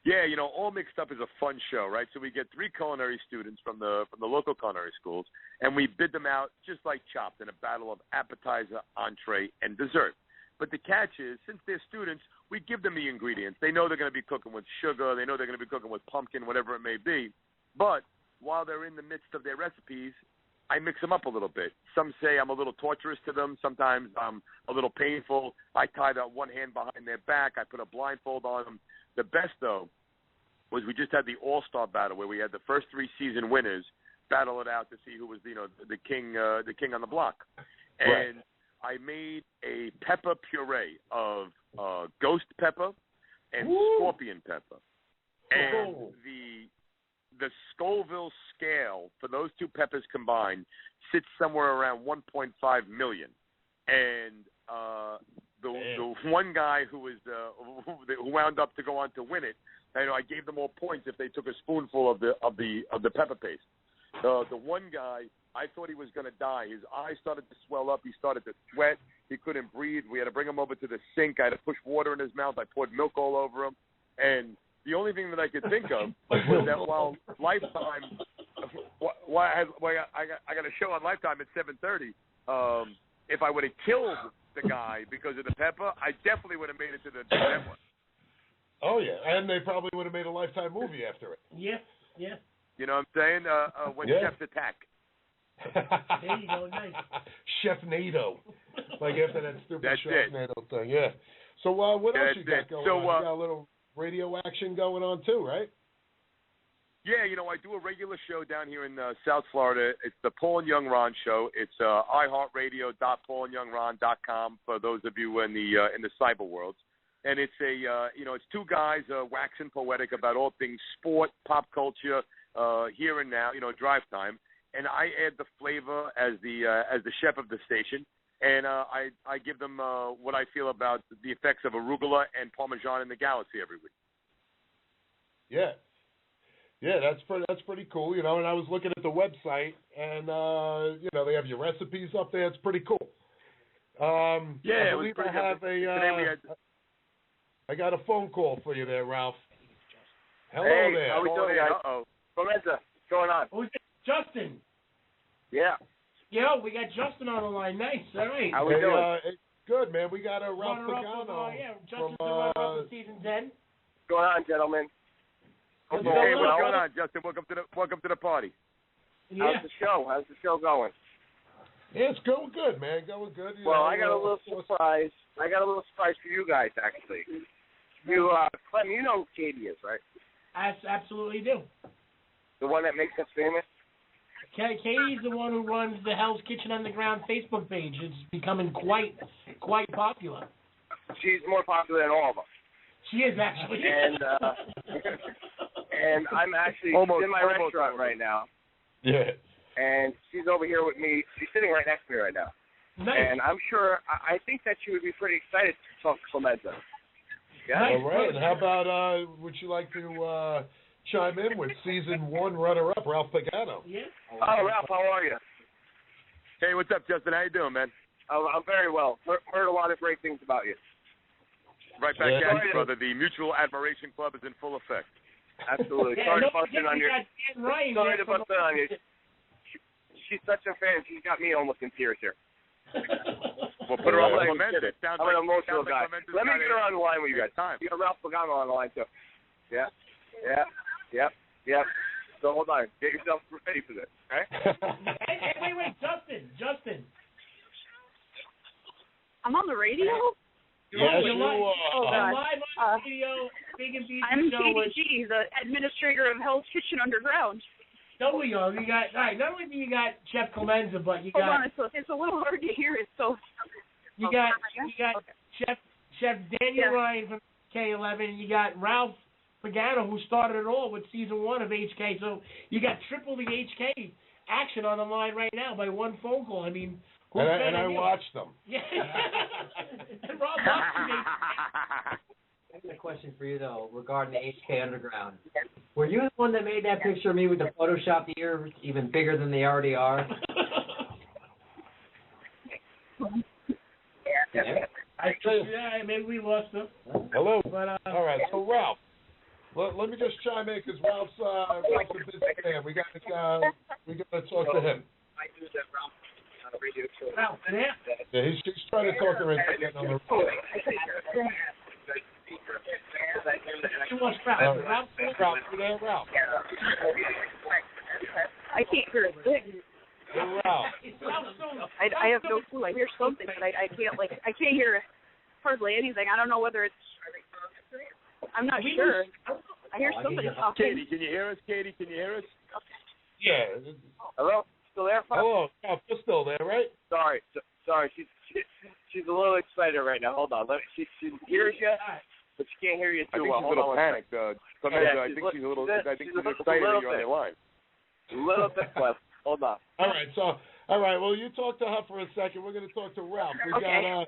Speaker 14: Yeah, All Mixed Up is a fun show, right? So we get 3 culinary students from the local culinary schools, and we bid them out just like Chopped in a battle of appetizer, entree, and dessert. But the catch is, since they're students, we give them the ingredients. They know they're going to be cooking with sugar. They know they're going to be cooking with pumpkin, whatever it may be. But while they're in the midst of their recipes, I mix them up a little bit. Some say I'm a little torturous to them. Sometimes I'm a little painful. I tie that one hand behind their back. I put a blindfold on them. The best, though, was we just had the all-star battle where we had the first 3 season winners battle it out to see who was the king on the block. And I made a pepper puree of ghost pepper and scorpion pepper. And the Scoville scale for those 2 peppers combined sits somewhere around 1.5 million. And the one guy who wound up to go on to win it, I gave them all points if they took a spoonful of the pepper paste. The one guy, I thought he was going to die. His eyes started to swell up. He started to sweat. He couldn't breathe. We had to bring him over to the sink. I had to push water in his mouth. I poured milk all over him. And the only thing that I could think of was that while Lifetime, I got a show on Lifetime at 7:30. If I would have killed the guy because of the pepper, I definitely would have made it to the network.
Speaker 5: Oh yeah, and they probably would have made a Lifetime movie after it.
Speaker 7: Yeah.
Speaker 14: You know what I'm saying? When Chefs attack.
Speaker 7: There you go, nice.
Speaker 5: Chef NATO, like after that stupid
Speaker 14: That's
Speaker 5: Chef
Speaker 14: it.
Speaker 5: NATO thing. Yeah. So what else you got going on? You got a little radio action going on too, right?
Speaker 14: Yeah, I do a regular show down here in South Florida. It's the Paul and Young Ron Show. It's iHeartRadio.paulandyoungron.com for those of you in the cyber world. And it's it's two guys waxing poetic about all things sport, pop culture, here and now, drive time. And I add the flavor as the chef of the station. And I give them what I feel about the effects of arugula and Parmesan in the galaxy every week.
Speaker 5: Yeah. Yeah, that's pretty cool, And I was looking at the website, and they have your recipes up there. It's pretty cool.
Speaker 14: Yeah,
Speaker 5: I believe I have I got a phone call for you there, Ralph. Hello there.
Speaker 15: How we doing? Uh-oh. Clemenza, what's going on?
Speaker 7: Who's it? Justin.
Speaker 15: Yeah.
Speaker 7: Yo, we got Justin on the line. Nice. All right.
Speaker 15: How we doing?
Speaker 5: Good, man. We got a Ralph Pagano.
Speaker 7: Justin's the runner-up of season 10.
Speaker 15: What's going on, gentlemen?
Speaker 14: Hey, what's going on, Justin? Welcome to the party.
Speaker 15: Yeah. How's the show? How's the show going?
Speaker 5: Yeah, it's going good, man. Going good.
Speaker 15: I got a little surprise. I got a little surprise for you guys, actually. You, Clem, you know who Katie is, right?
Speaker 7: I absolutely do.
Speaker 15: The one that makes us famous?
Speaker 7: Katie's the one who runs the Hell's Kitchen Underground Facebook page. It's becoming quite popular.
Speaker 15: She's more popular than all of us.
Speaker 7: She is, actually.
Speaker 15: And I'm actually in my restaurant right now.
Speaker 5: Yeah.
Speaker 15: And she's over here with me. She's sitting right next to me right now.
Speaker 7: Nice.
Speaker 15: And I'm sure, I think that she would be pretty excited to talk to Clemenza. Yeah?
Speaker 5: Nice. All right. And how about, would you like to chime in with season 1 runner-up, Ralph Pagano?
Speaker 7: Yeah.
Speaker 15: Oh, Ralph, how are you?
Speaker 14: Hey, what's up, Justin? How you doing, man?
Speaker 15: I'm very well. Heard a lot of great things about you.
Speaker 14: Right back at you, brother. The Mutual Admiration Club is in full effect.
Speaker 15: Absolutely. Sorry to bust in on you. Sorry to bust in on you. She's such a fan. She's got me almost in tears here.
Speaker 14: Well, put her on Clemenza.
Speaker 15: I'm an emotional guy. Let me get her on the line with you guys. You got Ralph Pagano on the line, too. Yeah. So hold on. Get yourself ready for this, okay?
Speaker 7: Hey, wait. Justin.
Speaker 16: I'm on the radio?
Speaker 5: Yes,
Speaker 7: you're
Speaker 5: you
Speaker 7: live.
Speaker 16: Oh, God.
Speaker 7: Live on radio, Big and Beefy
Speaker 16: I'm
Speaker 7: show.
Speaker 16: KDG, the administrator of Hell's Kitchen Underground.
Speaker 7: There we go. You got, all right, not only do you got Chef Clemenza, but you
Speaker 16: Hold
Speaker 7: got...
Speaker 16: on, it's a little hard to hear it, so...
Speaker 7: You got Chef Daniel Ryan from K11, and you got Ralph Pagano, who started it all with season 1 of HK. So you got triple the HK action on the line right now by one phone call. I mean...
Speaker 5: And I watched them.
Speaker 7: Yeah. And Rob watched them.
Speaker 10: I have a question for you, though, regarding the HK Underground. Were you the one that made that picture of me with the Photoshopped ears even bigger than they already are?
Speaker 7: Yeah, maybe we lost them.
Speaker 5: Hello.
Speaker 7: But,
Speaker 5: all right, so Ralph, let me just chime in because Ralph's a busy man. We got to talk to him.
Speaker 15: I do that, Ralph.
Speaker 7: Ralph,
Speaker 5: Yeah, he's trying to talk her into getting on the phone. Ralph, you there, Ralph?
Speaker 16: I can't hear a thing.
Speaker 5: Ralph.
Speaker 16: I have no clue. I hear something, but I can't hear hardly anything. I don't know whether it's... I'm not sure. I hear somebody talking.
Speaker 14: Katie, can you hear us?
Speaker 5: Yeah.
Speaker 15: Hello? Still there?
Speaker 5: Hello. Yeah, you're still there, right?
Speaker 15: Sorry. She's a little excited right now. Hold on. She hears you, but she can't hear you too well.
Speaker 14: I think she's a little panicked. I think she's a little excited that you're on the line.
Speaker 15: A little bit left. Hold on.
Speaker 5: All right. Well, you talk to her for a second. We're going to talk to Ralph. We got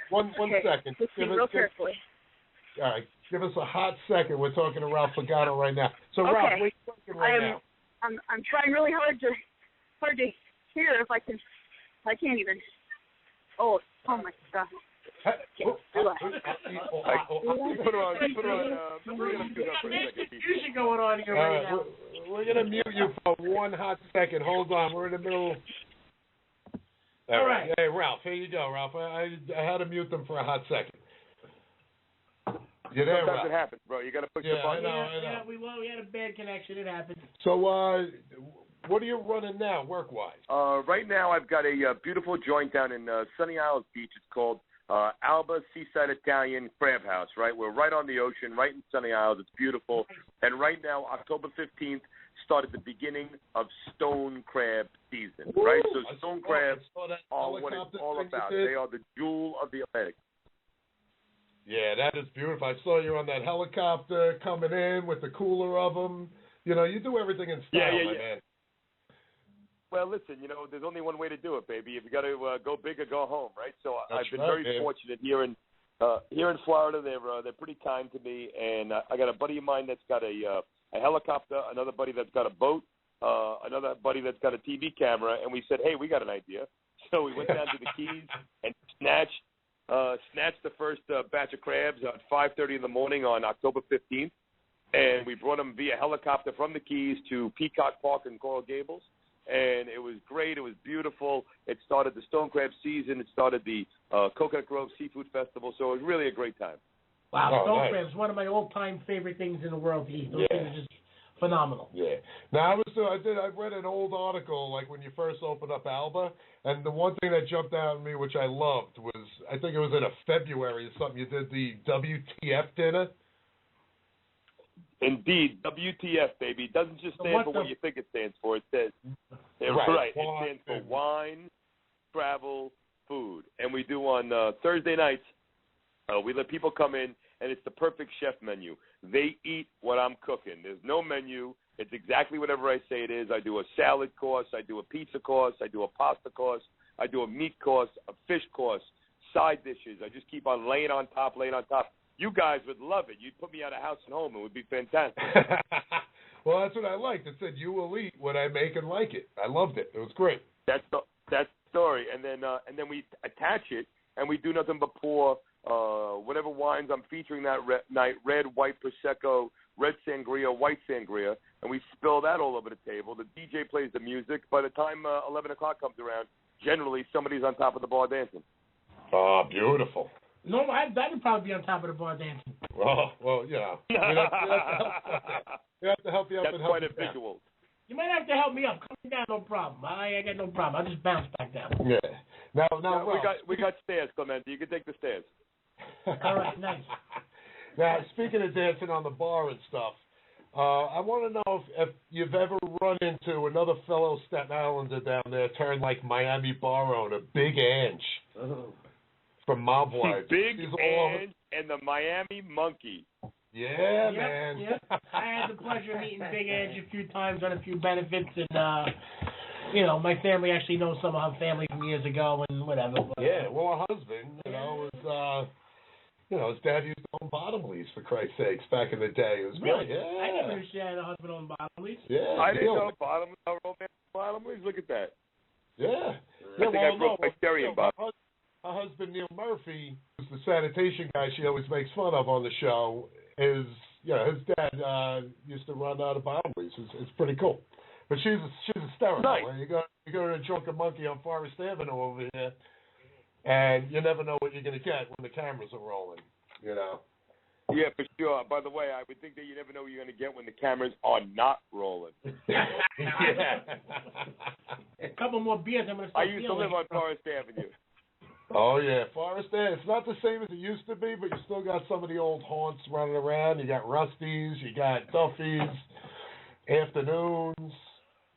Speaker 5: one second.
Speaker 16: Real carefully.
Speaker 5: All right. Give us a hot second. We're talking to Ralph Pagano right now. So, Ralph, what are you talking right now?
Speaker 16: I'm trying really hard to hear if I can. I can't even. Oh my God.
Speaker 14: Put her on.
Speaker 7: Confusion going on here right now.
Speaker 5: We're going to mute you for one hot second. Hold on. We're in the middle. All right. Hey, Ralph. Here you go, Ralph. I had to mute them for a hot second. You there,
Speaker 14: Sometimes
Speaker 5: Ralph?
Speaker 14: it happens, bro. You got to push the button.
Speaker 5: I know.
Speaker 7: Yeah, we had a bad connection. It happened.
Speaker 5: So, what are you running now, work-wise?
Speaker 14: Right now, I've got a beautiful joint down in Sunny Isles Beach. It's called Alba Seaside Italian Crab House, right? We're right on the ocean, right in Sunny Isles. It's beautiful. And right now, October 15th, started the beginning of stone crab season, right? So stone crabs are what it's all about. They are the jewel of the Atlantic.
Speaker 5: Yeah, that is beautiful. I saw you on that helicopter coming in with the cooler of them. You know, you do everything in style, my man.
Speaker 14: Well, listen, you know, there's only one way to do it, baby. If you got to go big or go home, right? So I've been very fortunate here in Florida. They're pretty kind to me, and I got a buddy of mine that's got a helicopter, another buddy that's got a boat, another buddy that's got a TV camera, and we said, hey, we got an idea. So we went down to the Keys and snatched the first batch of crabs at 5:30 in the morning on October 15th, and we brought them via helicopter from the Keys to Peacock Park in Coral Gables. And it was great. It was beautiful. It started the stone crab season. It started the Coconut Grove Seafood Festival. So it was really a great time.
Speaker 7: Wow, stone crabs, one of my all-time favorite things in the world to eat. Those things are just phenomenal.
Speaker 5: Yeah. Now I read an old article like when you first opened up Alba, and the one thing that jumped out at me, which I loved, was I think it was in February or something. You did the WTF dinner.
Speaker 14: Indeed, WTF, baby. It doesn't just stand for what you think it stands for. It says, right. It stands for wine, travel, food. And we do on Thursday nights, we let people come in, and it's the perfect chef menu. They eat what I'm cooking. There's no menu. It's exactly whatever I say it is. I do a salad course. I do a pizza course. I do a pasta course. I do a meat course, a fish course, side dishes. I just keep on laying on top. You guys would love it. You'd put me out of house and home. It would be fantastic.
Speaker 5: Well, that's what I liked. It said, you will eat what I make and like it. I loved it. It was great.
Speaker 14: That's the story. And then we attach it, and we do nothing but pour whatever wines I'm featuring that night, red, white Prosecco, red sangria, white sangria, and we spill that all over the table. The DJ plays the music. By the time 11 o'clock comes around, generally somebody's on top of the bar dancing.
Speaker 5: Oh, beautiful.
Speaker 7: No, that'd probably be on top of the bar dancing.
Speaker 5: Oh, well, you know. We have to help you up.
Speaker 14: That's quite a visual.
Speaker 7: You might have to help me up. Come down, no problem. I got no problem. I'll just bounce back down.
Speaker 5: Yeah. Now,
Speaker 14: we got stairs, Clemenza. You can take the stairs.
Speaker 7: All right, nice.
Speaker 5: Now, speaking of dancing on the bar and stuff, I want to know if you've ever run into another fellow Staten Islander down there turned like Miami bar owner, Big Ange. Oh. From Mob Wives.
Speaker 14: Big Ange and the Miami Monkey.
Speaker 5: Yeah, man.
Speaker 7: Yeah. I had the pleasure of meeting Big Ange a few times on a few benefits, and you know, my family actually knows some of her family from years ago and whatever. But,
Speaker 5: yeah, well, her husband, his dad used to own Bottomley's, for Christ's sakes, back in the day. It was
Speaker 7: really?
Speaker 5: great. Yeah.
Speaker 7: I never knew she had a husband on Bottomley's.
Speaker 5: Yeah.
Speaker 14: I didn't know Bottomley's. Look at that.
Speaker 5: Yeah.
Speaker 14: I think I broke my stereo in Bottomley's.
Speaker 5: Her husband, Neil Murphy, who's the sanitation guy she always makes fun of on the show, his dad used to run out of Bottomley's. It's pretty cool. But she's hysterical.
Speaker 14: Nice.
Speaker 5: You go to a Drunken Monkey on Forest Avenue over here, and you never know what you're going to get when the cameras are rolling, you know.
Speaker 14: Yeah, for sure. By the way, I would think that you never know what you're going to get when the cameras are not rolling.
Speaker 5: Yeah.
Speaker 7: A couple more beers, I'm going to start
Speaker 14: I used to live on Forest Avenue.
Speaker 5: Oh, yeah, Forest Avenue. It's not the same as it used to be, but you still got some of the old haunts running around. You got Rusty's, you got Duffy's, Afternoons,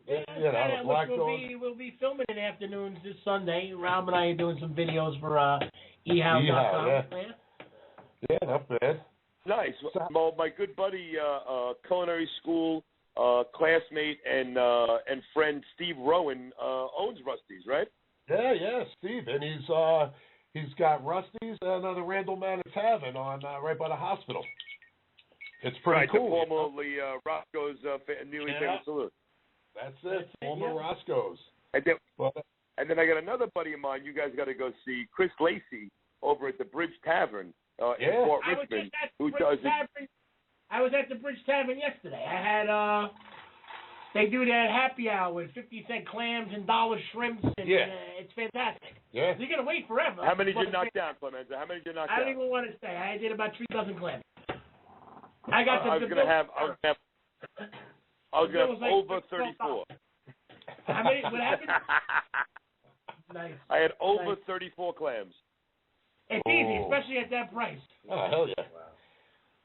Speaker 5: Black Dogs.
Speaker 7: We'll be filming in Afternoons this Sunday. Rob and I are doing some videos for eHow.com.
Speaker 5: Yeah, not bad.
Speaker 14: Nice. Well, my good buddy, culinary school classmate and friend Steve Rowan owns Rusty's, right?
Speaker 5: Yeah, Steve, and he's got Rusty's and the Randall Manor Tavern on right by the hospital. It's pretty cool.
Speaker 14: Right, formerly Roscoe's newly famous saloon.
Speaker 5: That's it, former Roscoe's.
Speaker 14: And then I got another buddy of mine. You guys got to go see Chris Lacey over at the Bridge Tavern in Fort Richmond.
Speaker 7: I was at the Bridge Tavern yesterday. I had they do that happy hour with 50-cent clams and $1 shrimps, and it's fantastic.
Speaker 5: Yeah.
Speaker 7: You're gonna wait forever.
Speaker 14: How many did you knock down, Clemenza? How many did you knock down?
Speaker 7: I don't even want to say. I did about 3 dozen clams. I got
Speaker 14: I was gonna have over 34.
Speaker 7: How many? What happened? Nice.
Speaker 14: I had over 34 clams.
Speaker 7: It's easy, especially at that price.
Speaker 5: Oh, hell yeah.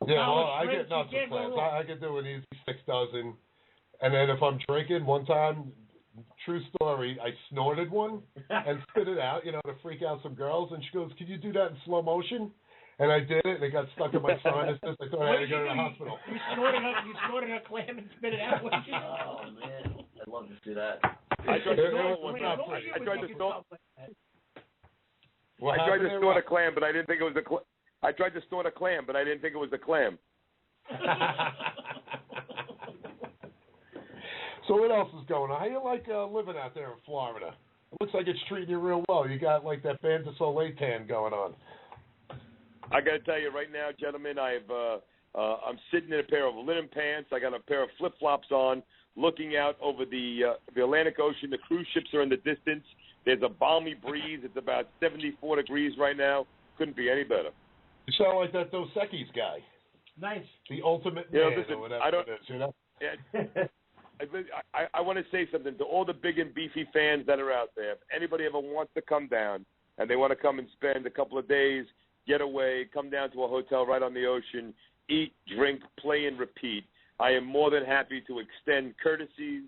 Speaker 5: Yeah, well, I get nuts with clams. I could do an easy 6 dozen. And then if I'm drinking, one time, true story, I snorted one and spit it out, to freak out some girls. And she goes, "Can you do that in slow motion?" And I did it, and it got stuck in my sinuses. I thought I had to go to the hospital.
Speaker 7: You snorted a clam and spit it out? What did you do?
Speaker 8: Oh, man. I'd love to see that.
Speaker 14: I tried to snort a clam, but I didn't think it was a clam. I tried to snort a clam, but I didn't think it was a clam.
Speaker 5: So what else is going on? How you like living out there in Florida? It looks like it's treating you real well. You got like that Band de Soleil tan going on.
Speaker 14: I got to tell you right now, gentlemen, I'm sitting in a pair of linen pants. I got a pair of flip-flops on, looking out over the Atlantic Ocean. The cruise ships are in the distance. There's a balmy breeze. It's about 74 degrees right now. Couldn't be any better.
Speaker 5: You sound like that Dos Equis guy.
Speaker 7: Nice.
Speaker 5: The ultimate man,
Speaker 14: listen,
Speaker 5: or whatever it is,
Speaker 14: Yeah, I want to say something to all the Big and Beefy fans that are out there. If anybody ever wants to come down and they want to come and spend a couple of days, get away, come down to a hotel right on the ocean, eat, drink, play, and repeat, I am more than happy to extend courtesies,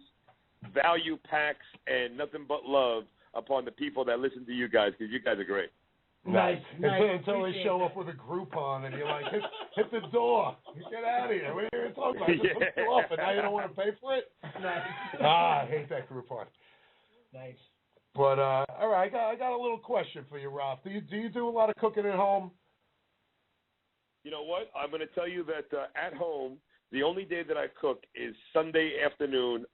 Speaker 14: value packs, and nothing but love upon the people that listen to you guys, because you guys are great.
Speaker 7: Nice.
Speaker 5: Until they show up with a Groupon and you're like, hit the door. Get out of here. What are you talking about? I just hooked you up and now you don't want to pay for it?
Speaker 7: Nice.
Speaker 5: I hate that Groupon.
Speaker 7: Nice.
Speaker 5: But, all right, I got a little question for you, Ralph. Do you do a lot of cooking at home?
Speaker 14: You know what? I'm going to tell you that at home, the only day that I cook is Sunday afternoon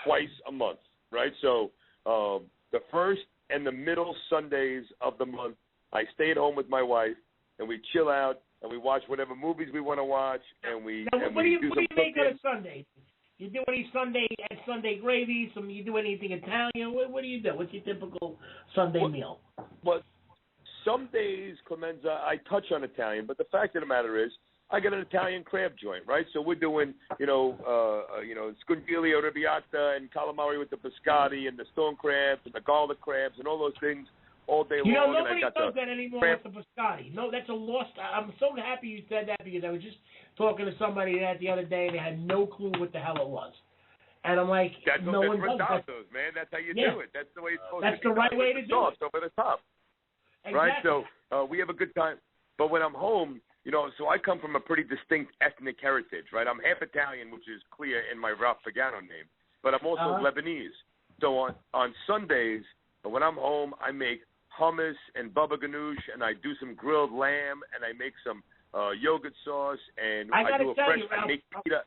Speaker 14: twice a month, right? So the first and the middle Sundays of the month, I stay at home with my wife, and we chill out, and we watch whatever movies we want to watch, and we
Speaker 7: now, what do you make on
Speaker 14: cooking.
Speaker 7: a Sunday? You do any Sunday gravy? You do anything Italian? What do you do? What's your typical Sunday meal?
Speaker 14: Well, some days, Clemenza, I touch on Italian, but the fact of the matter is, I got an Italian crab joint, right? So we're doing, scungilio arrabbiata and calamari with the biscotti and the stone crabs and the garlic crabs and all those things all day long.
Speaker 7: Nobody does that anymore with the biscotti. No, that's a lost. I'm so happy you said that because I was just talking to somebody that the other day and they had no clue what the hell it was. And I'm like,
Speaker 14: that's
Speaker 7: no one does that.
Speaker 14: Man. That's how you do it. That's the way it's supposed to be.
Speaker 7: That's the right way to do it.
Speaker 14: Over the top.
Speaker 7: Exactly.
Speaker 14: Right? So we have a good time. But when I'm home, so I come from a pretty distinct ethnic heritage, right? I'm half Italian, which is clear in my Ralph Pagano name, but I'm also Lebanese. So on Sundays, when I'm home, I make hummus and baba ganoush, and I do some grilled lamb, and I make some yogurt sauce, and I do a fresh. I make pita.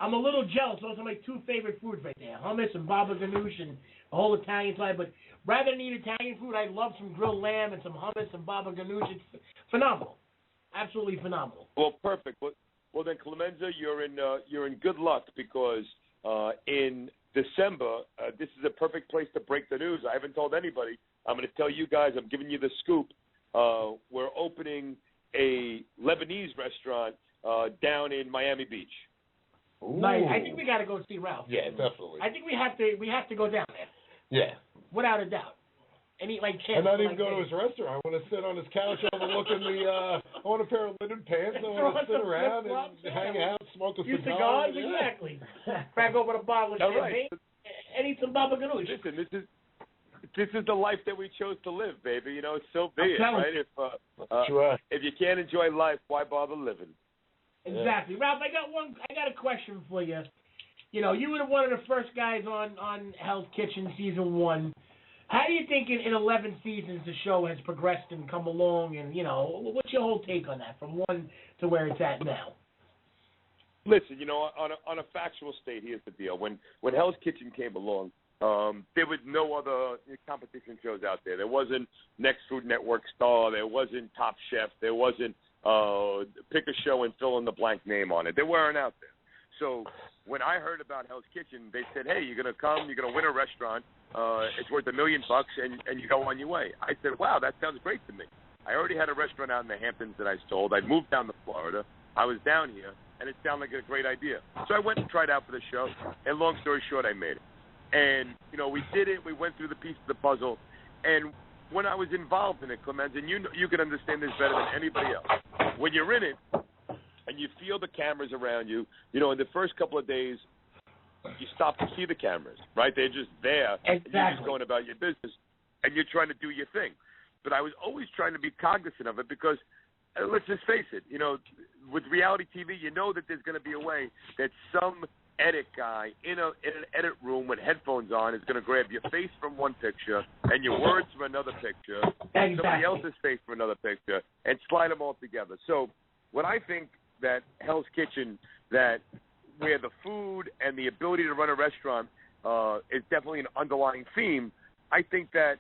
Speaker 7: I'm a little jealous. Those are my two favorite foods right there: hummus and baba ganoush, and the whole Italian side. But rather than eat Italian food, I love some grilled lamb and some hummus and baba ganoush. It's phenomenal. Absolutely phenomenal.
Speaker 14: Well, perfect. Well, then, Clemenza, you're in good luck because in December, this is a perfect place to break the news. I haven't told anybody. I'm going to tell you guys. I'm giving you the scoop. We're opening a Lebanese restaurant down in Miami Beach.
Speaker 7: Nice. I think we got to go see Ralph.
Speaker 5: Yeah, definitely.
Speaker 7: I think we have to go down there.
Speaker 5: Yeah.
Speaker 7: Without a doubt. And eat like chips.
Speaker 5: And not even go to his restaurant. I want to sit on his couch overlooking I want a pair of linen pants. I want to sit around and hang out, smoke a cigar.
Speaker 7: Cigars, exactly. Crack open a bottle of champagne and eat some baba ganoush.
Speaker 14: Listen, this is the life that we chose to live, baby. So be it, right? If you can't enjoy life, why bother living?
Speaker 7: Exactly. Yeah. Ralph, I got a question for you. You were one of the first guys on Hell's Kitchen season 1. How do you think in 11 seasons the show has progressed and come along? And, what's your whole take on that from 1 to where it's at now?
Speaker 14: Listen, on a factual state, here's the deal. When Hell's Kitchen came along, there was no other competition shows out there. There wasn't Next Food Network Star. There wasn't Top Chef. There wasn't pick a show and fill in the blank name on it. They weren't out there. So when I heard about Hell's Kitchen, they said, hey, you're going to come, you're going to win a restaurant. It's worth $1 million, and you go on your way. I said, wow, that sounds great to me. I already had a restaurant out in the Hamptons that I sold. I moved down to Florida. I was down here, and it sounded like a great idea. So I went and tried out for the show, and long story short, I made it. And, we did it. We went through the piece of the puzzle, and when I was involved in it, Clemenza, and you can understand this better than anybody else. When you're in it and you feel the cameras around you, in the first couple of days, you stop to see the cameras, right? They're just there.
Speaker 7: Exactly.
Speaker 14: And you're just going about your business, and you're trying to do your thing. But I was always trying to be cognizant of it because, let's just face it, with reality TV, you know that there's going to be a way that some edit guy in an edit room with headphones on is going to grab your face from one picture and your words from another picture, and somebody else's face from another picture, and slide them all together. So when I think that Hell's Kitchen, where the food and the ability to run a restaurant is definitely an underlying theme, I think that,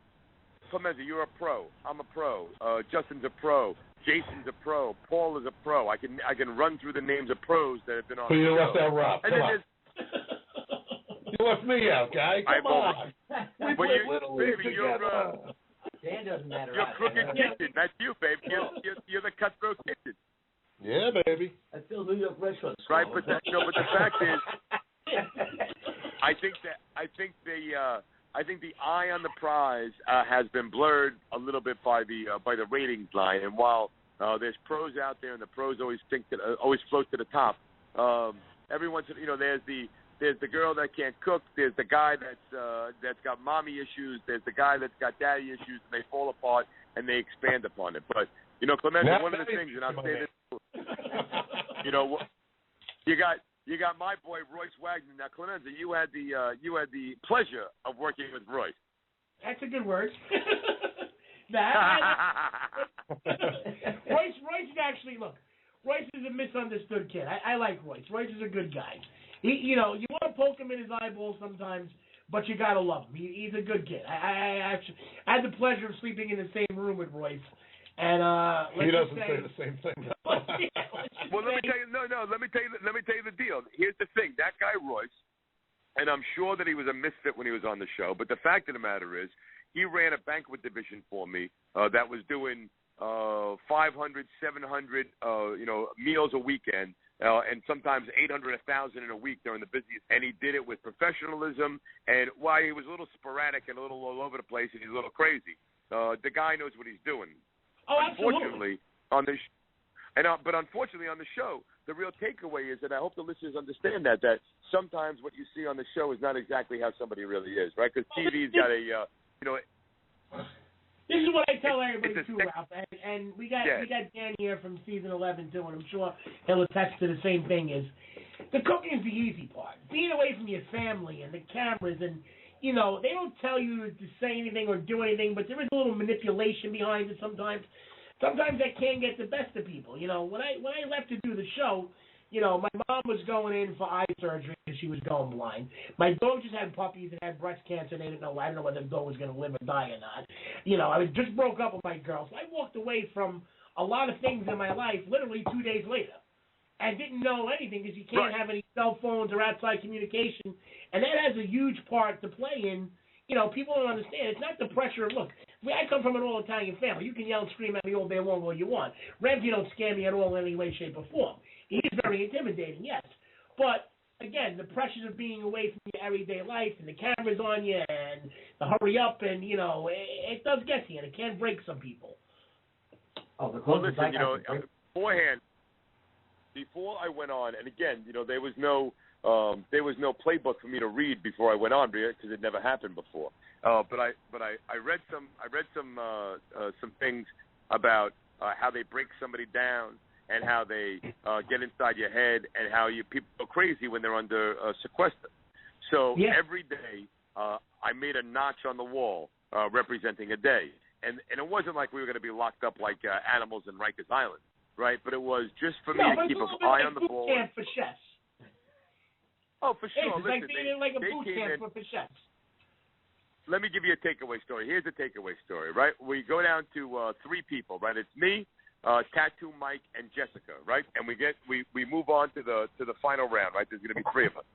Speaker 14: Clemenza, you're a pro. I'm a pro. Justin's a pro. Jason's a pro. Paul is a pro. I can run through the names of pros that have been on the show.
Speaker 5: You left out Rob.
Speaker 14: And
Speaker 5: Come
Speaker 14: then
Speaker 5: on. You left me out, guy. Come on. We played Little League together.
Speaker 10: Dan doesn't matter.
Speaker 14: You're Crooked Kitchen. That's you, baby. You're the Cutthroat Kitchen.
Speaker 5: Yeah, baby.
Speaker 8: I feel New York restaurants.
Speaker 14: Right, but the fact is, I think the eye on the prize has been blurred a little bit by the ratings line. And while there's pros out there, and the pros always float to the top, every once in there's the girl that can't cook. There's the guy that's got mommy issues. There's the guy that's got daddy issues, and they fall apart and they expand upon it. But Clemenza, one of the things, and I'll say this, you got my boy Royce Wagner. Now, Clemenza, you had the pleasure of working with Royce.
Speaker 7: That's a good word. Royce is actually, look, Royce is a misunderstood kid. I like Royce. Royce is a good guy. You want to poke him in his eyeball sometimes, but you gotta love him. He's a good kid. I had the pleasure of sleeping in the same room with Royce, and
Speaker 5: he doesn't say the same thing.
Speaker 14: Well, let me tell you. Let me tell you the deal. Here's the thing. That guy Royce, and I'm sure that he was a misfit when he was on the show. But the fact of the matter is, he ran a banquet division for me that was doing 500, 700, meals a weekend. And sometimes 800, 1,000 in a week during the busiest. And he did it with professionalism. And while he was a little sporadic and a little all over the place and he's a little crazy, the guy knows what he's doing.
Speaker 7: Oh,
Speaker 14: unfortunately, but unfortunately on the show, the real takeaway is that I hope the listeners understand that sometimes what you see on the show is not exactly how somebody really is, right? Because TV's got a,
Speaker 7: This is what I tell everybody too, Ralph, and we got Dan here from season 11 too, and I'm sure he'll attest to the same thing. Is the cooking is the easy part. Being away from your family and the cameras, and they don't tell you to say anything or do anything, but there is a little manipulation behind it sometimes. Sometimes that can get the best of people. When I left to do the show, my mom was going in for eye surgery because she was going blind. My dog just had puppies and had breast cancer. And they didn't know. I don't know whether the dog was going to live or die or not. I just broke up with my girl, so I walked away from a lot of things in my life literally 2 days later, and didn't know anything because you can't have any cell phones or outside communication, and that has a huge part to play in. People don't understand. It's not the pressure of, look, I come from an all-Italian family. You can yell and scream at me all day long all you want. Ramsey don't scare me at all in any way, shape, or form. He is very intimidating, yes. But, again, the pressures of being away from your everyday life and the cameras on you and the hurry up and, it does get to you and it can break some people.
Speaker 10: Oh, the
Speaker 14: well, listen, beforehand, before I went on, and again, there was no playbook for me to read before I went on because it never happened before. But I read some things about how they break somebody down and how they get inside your head and how people go crazy when they're under sequester. So every day I made a notch on the wall representing a day, and it wasn't like we were going to be locked up like animals in Rikers Island, right? But it was just for me to keep an eye on the ball.
Speaker 7: Camp for chefs.
Speaker 14: Oh, for sure.
Speaker 7: It's like a boot camp for chefs.
Speaker 14: Let me give you a takeaway story. Here's a takeaway story, right? We go down to 3 people, right? It's me, Tattoo Mike, and Jessica, right? And we move on to the final round, right? There's going to be 3 of us.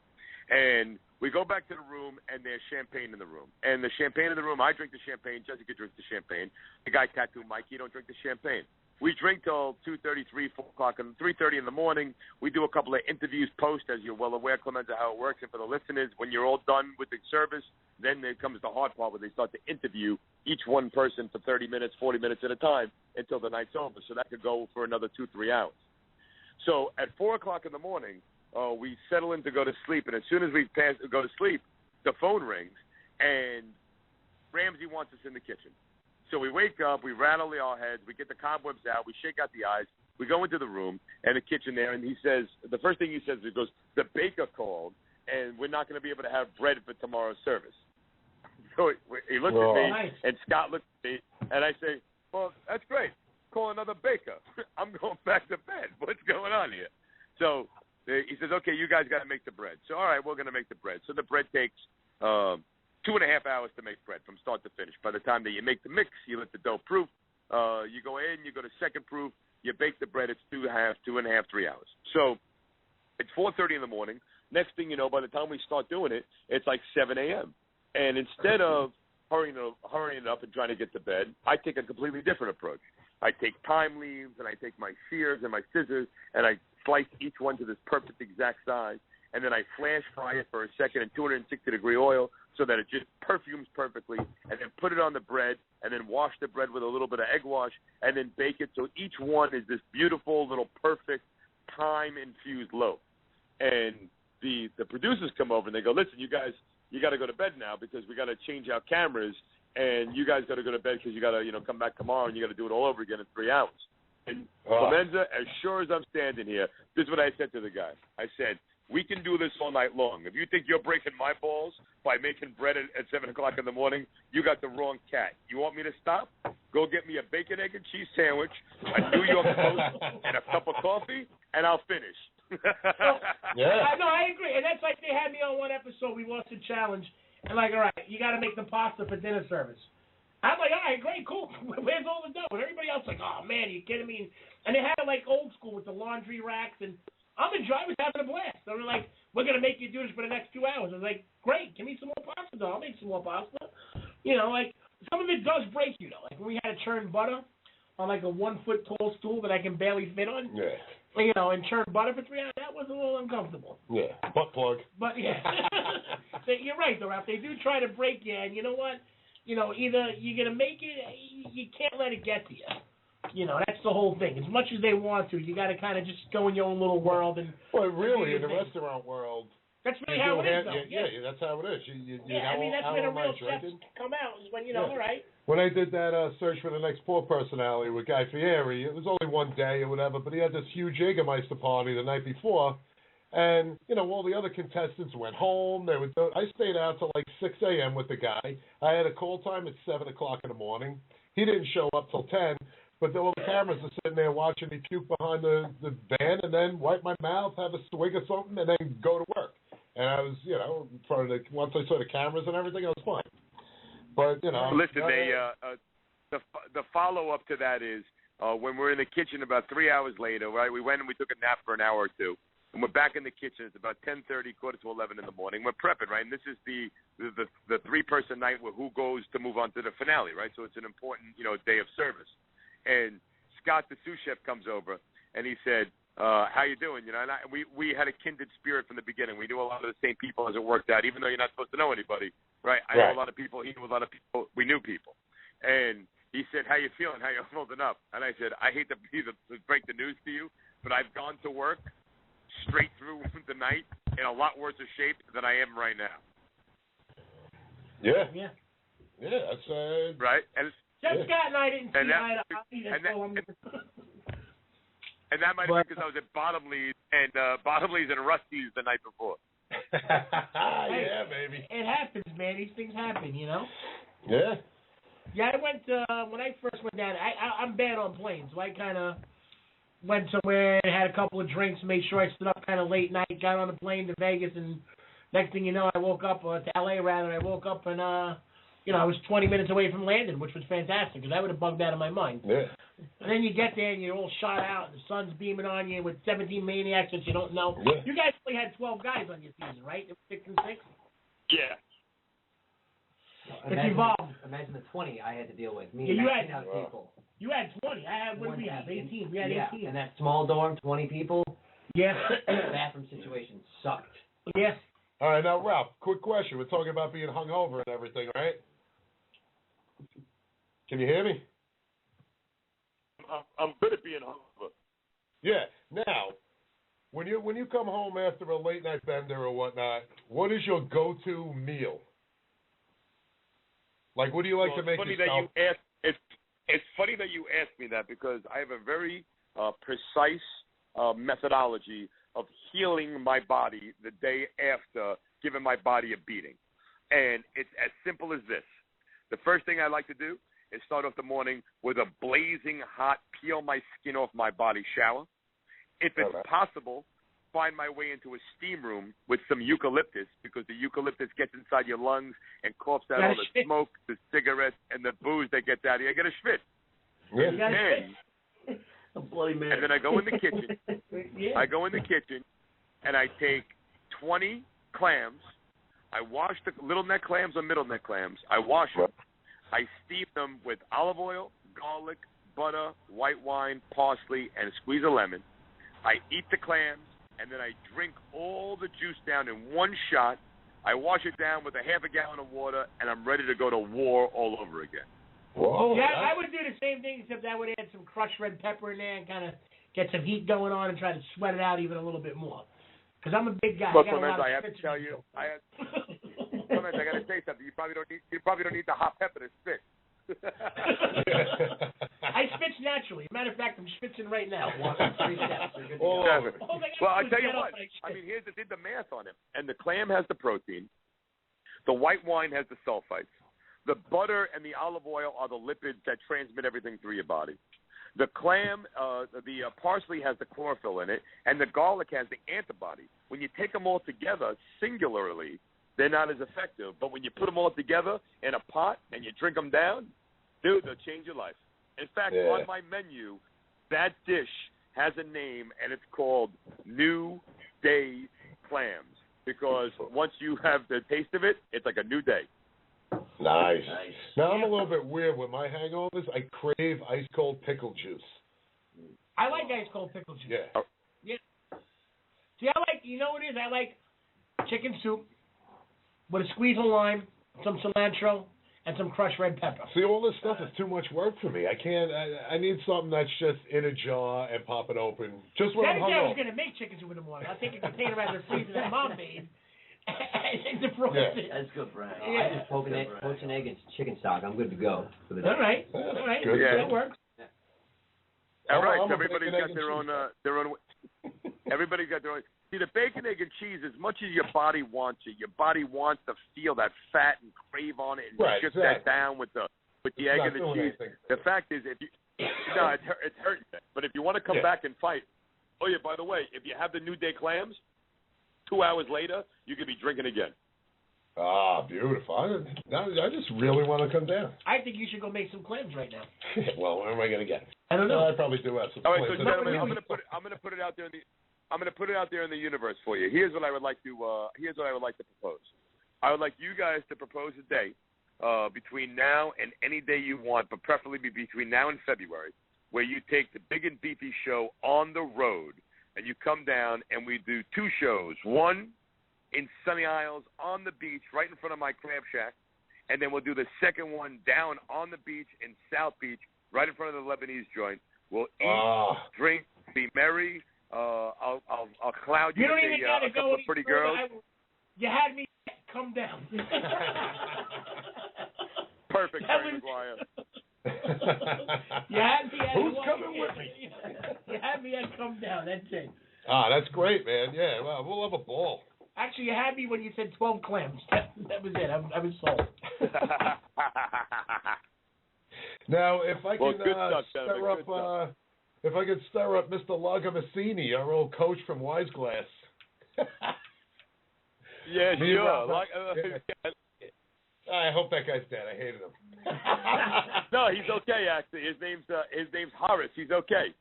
Speaker 14: And we go back to the room, and there's champagne in the room. And the champagne in the room, I drink the champagne, Jessica drinks the champagne. The guy, Tattoo Mike, he don't drink the champagne. We drink till 2:30, 4 o'clock, and 3:30 in the morning. We do a couple of interviews post, as you're well aware, Clemenza, how it works. And for the listeners, when you're all done with the service, then there comes the hard part where they start to interview each one person for 30 minutes, 40 minutes at a time until the night's over. So that could go for another 2-3 hours. So at 4 o'clock in the morning, we settle in to go to sleep, and as soon as we go to sleep, the phone rings, and Ramsey wants us in the kitchen. So we wake up, we rattle our heads, we get the cobwebs out, we shake out the eyes, we go into the room and the kitchen there, and he says, the first thing he says, he goes, the baker called, and we're not going to be able to have bread for tomorrow's service. So he looks at me, and Scott looks at me, and I say, well, that's great. Call another baker. I'm going back to bed. What's going on here? So he says, okay, you guys got to make the bread. So, all right, we're going to make the bread. So the bread takes 2.5 hours to make bread from start to finish. By the time that you make the mix, you let the dough proof. You go in, you go to second proof, you bake the bread. It's 2.5, 3 hours. So it's 4:30 in the morning. Next thing you know, by the time we start doing it, it's like 7 a.m. And instead of hurrying it up and trying to get to bed, I take a completely different approach. I take thyme leaves, and I take my shears and my scissors, and I slice each one to this perfect exact size, and then I flash fry it for a second in 260-degree oil so that it just perfumes perfectly, and then put it on the bread, and then wash the bread with a little bit of egg wash, and then bake it so each one is this beautiful little perfect thyme-infused loaf. And the producers come over, and they go, listen, you guys, you got to go to bed now because we got to change our cameras, and you guys got to go to bed because you got to, come back tomorrow, and you got to do it all over again in 3 hours. And Clemenza, as sure as I'm standing here, this is what I said to the guy. I said, we can do this all night long. If you think you're breaking my balls by making bread at 7 o'clock in the morning, you got the wrong cat. You want me to stop? Go get me a bacon, egg, and cheese sandwich, a New York Post, and a cup of coffee, and I'll finish.
Speaker 7: No, I agree. And that's like they had me on one episode. We lost a challenge. And like, all right, you got to make the pasta for dinner service. I'm like, all right, great, cool. Where's all the dough? And everybody else like, oh, man, are you kidding me? And they had it like old school with the laundry racks. And I was having a blast. They were like, we're going to make you do this for the next 2 hours. I was like, great, give me some more pasta, though. I'll make some more pasta. Like, some of it does break you, though. Like, when we had to churn butter on like a 1-foot tall stool that I can barely fit on. Yeah. And churn butter for 3 hours, that was a little uncomfortable.
Speaker 5: Yeah, butt plug.
Speaker 7: But, yeah. You're right, though, Ralph. They do try to break you, and you know what? Either you're going to make it, you can't let it get to you. That's the whole thing. As much as they want to, you got to kind of just go in your own little world.
Speaker 5: Well, really, in the restaurant world,
Speaker 7: that's really how it is, though.
Speaker 5: Yeah, that's how it is.
Speaker 7: That's where the real chefs come out, is when, all right.
Speaker 5: When I did that search for the next poor personality with Guy Fieri, it was only one day or whatever, but he had this huge Jägermeister party the night before, and, all the other contestants went home. I stayed out till like 6 a.m. with the guy. I had a call time at 7 o'clock in the morning. He didn't show up till 10, but all the cameras are sitting there watching me puke behind the van and then wipe my mouth, have a swig of something, and then go to work. And I was, once I saw the cameras and everything, I was fine. But,
Speaker 14: Listen, the follow-up to that is when we're in the kitchen about 3 hours later, right, we went and we took a nap for an hour or two, and we're back in the kitchen. It's about 10:30, quarter to 11 in the morning. We're prepping, right, and this is the three-person night where who goes to move on to the finale, right, so it's an important, day of service. And Scott, the sous chef, comes over, and he said, how you doing? And we had a kindred spirit from the beginning. We knew a lot of the same people as it worked out, even though you're not supposed to know anybody, right? I know a lot of people. He knew a lot of people. We knew people. And he said, how you feeling? How you holding up? And I said, I hate to break the news to you, but I've gone to work straight through the night in a lot worse of shape than I am right now.
Speaker 5: Yeah.
Speaker 7: Yeah.
Speaker 5: Yeah, that's
Speaker 14: right. And
Speaker 7: Jeff Scott and I didn't see eye to eye. And that might have been because I was at Bottomley's and Rusty's the night before.
Speaker 5: Yeah, baby.
Speaker 7: It happens, man. These things happen,
Speaker 5: Yeah.
Speaker 7: Yeah, I went when I first went down. I'm bad on planes, so I kind of went somewhere and had a couple of drinks, made sure I stood up kind of late night, got on the plane to Vegas, and next thing you know, I woke up to LA rather. I woke up and I was 20 minutes away from landing, which was fantastic because I would have bugged out of my mind.
Speaker 5: Yeah.
Speaker 7: And then you get there and you're all shot out, and the sun's beaming on you with 17 maniacs that you don't know.
Speaker 5: Yeah.
Speaker 7: You guys only had 12 guys on your season, right? It was 6 and 6.
Speaker 14: Yeah.
Speaker 7: It's evolved.
Speaker 10: Imagine the 20 I had to deal with.
Speaker 7: You had people. You had 20. What did we have? 18. We had 18.
Speaker 10: And that small dorm, 20 people.
Speaker 7: Yes.
Speaker 10: Bathroom situation sucked.
Speaker 7: Yes.
Speaker 5: All right, now Ralph, quick question. We're talking about being hungover and everything, right? Can you hear me?
Speaker 14: I'm good at being hungover.
Speaker 5: Yeah. Now, when you come home after a late night bender or whatnot, what is your go-to meal? Like, what do you like to make yourself?
Speaker 14: It's funny that you asked me that because I have a very precise methodology of healing my body the day after giving my body a beating. And it's as simple as this. The first thing I like to do is start off the morning with a blazing hot, peel my skin off my body shower. If it's possible, find my way into a steam room with some eucalyptus because the eucalyptus gets inside your lungs and coughs out all the smoke, the cigarettes, and the booze that gets out of you. I get a schwitz.
Speaker 5: Yeah.
Speaker 8: A bloody man.
Speaker 14: And then I go in the kitchen.
Speaker 7: Yeah.
Speaker 14: I go in the kitchen, and I take 20 clams. I wash the little neck clams or middle neck clams. I wash them. I steam them with olive oil, garlic, butter, white wine, parsley, and a squeeze of lemon. I eat the clams, and then I drink all the juice down in one shot. I wash it down with a half a gallon of water, and I'm ready to go to war all over again.
Speaker 5: Whoa,
Speaker 7: yeah, I would do the same thing, except I would add some crushed red pepper in there and kind of get some heat going on and try to sweat it out even a little bit more. Because I'm a big guy.
Speaker 14: But Clemenza, I have to tell you, Clemenza, I got to say something. You probably don't need the hot pepper to spit.
Speaker 7: I spitz naturally. Matter of fact, I'm spitzing right now. 1, 3 steps.
Speaker 14: Well, I'll tell you what. I mean, did the math on it. And the clam has the protein. The white wine has the sulfites. The butter and the olive oil are the lipids that transmit everything through your body. The clam, the parsley has the chlorophyll in it, and the garlic has the antibody. When you take them all together singularly, they're not as effective. But when you put them all together in a pot and you drink them down, dude, they'll change your life. In fact, on my menu, that dish has a name, and it's called New Day Clams. Because once you have the taste of it, it's like a new day.
Speaker 5: Nice. Now, I'm a little bit weird with my hangovers. I crave ice-cold pickle juice.
Speaker 7: I like ice-cold pickle juice.
Speaker 5: Yeah.
Speaker 7: Yeah. See, you know what it is? I like chicken soup with a squeeze of lime, some cilantro, and some crushed red pepper.
Speaker 5: See, all this stuff is too much work for me. I can't. I need something that's just in a jar and pop it open. Just when I'm hungover.
Speaker 7: I was going to make chicken soup in the morning. I'll take a container out of the freezer that Mom made. And defrost it.
Speaker 8: That's good, Brian.
Speaker 10: I just poach an egg and chicken stock. I'm good to go for the day.
Speaker 7: All right.
Speaker 5: Good.
Speaker 7: That works.
Speaker 14: All right. So everybody's got their own. Everybody's got their own. See, the bacon, egg, and cheese, as much as your body wants it, your body wants to feel that fat and crave on it and shift that down with the egg and the cheese. Anything. The fact is, it's hurting. But if you want to come back and fight, oh yeah, by the way, if you have the New Day clams, 2 hours later, you could be drinking again.
Speaker 5: Ah, beautiful. I just really want to come down.
Speaker 7: I think you should go make some clams right now.
Speaker 5: Well, where am I going to get it?
Speaker 7: I don't know.
Speaker 5: I probably do have some.
Speaker 14: All right,
Speaker 5: clams.
Speaker 14: so gentlemen, I'm going to put it out there. I'm going to put it out there in the universe for you. Here's what I would like to. Propose. I would like you guys to propose a day between now and any day you want, but preferably between now and February, where you take the Big and Beefy show on the road, and you come down and we do 2 shows. One in Sunny Isles on the beach, right in front of my crab shack, and then we'll do the second one down on the beach in South Beach, right in front of the Lebanese joint. We'll eat, drink, be merry. I'll cloud you with a couple of pretty girls.
Speaker 7: You had me come down.
Speaker 14: Perfect, Frank McGuire.
Speaker 7: You had me at
Speaker 5: Who's coming with me?
Speaker 7: You had me at come down. That's it.
Speaker 5: Ah, that's great, man. Yeah, well, we'll have a ball.
Speaker 7: Actually, you had me when you said 12 clams. That was it. I was sold.
Speaker 5: Now, if I can stir up Mr. Lagamassini, our old coach from Wiseglass.
Speaker 14: Yeah, sure.
Speaker 5: I hope that guy's dead. I hated him.
Speaker 14: No, he's okay. Actually, his name's Horace. He's okay.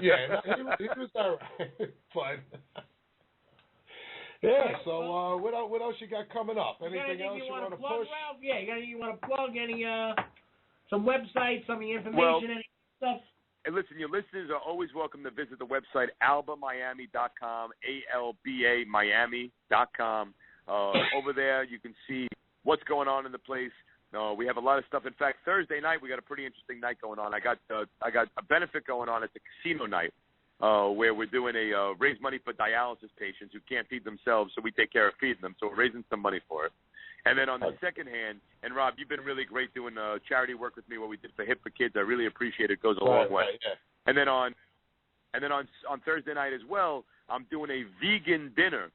Speaker 5: Yeah, he was all right. Fine. Yeah. So, what else you got coming up? Anything else you want to push?
Speaker 7: Ralph? Yeah, you want to plug any some websites, some of the information, any stuff?
Speaker 14: And listen, your listeners are always welcome to visit the website albamiami.com, ALBA Miami.com. Over there, you can see what's going on in the place, We have a lot of stuff. In fact, Thursday night we got a pretty interesting night going on. I got a benefit going on at the casino night where we're doing a raise money for dialysis patients who can't feed themselves, so we take care of feeding them. So we're raising some money for it. And then on the second hand, and Rob, you've been really great doing charity work with me. What we did for Hip for Kids, I really appreciate it. It goes a long way.
Speaker 5: Yeah.
Speaker 14: And then on Thursday night as well, I'm doing a vegan dinner.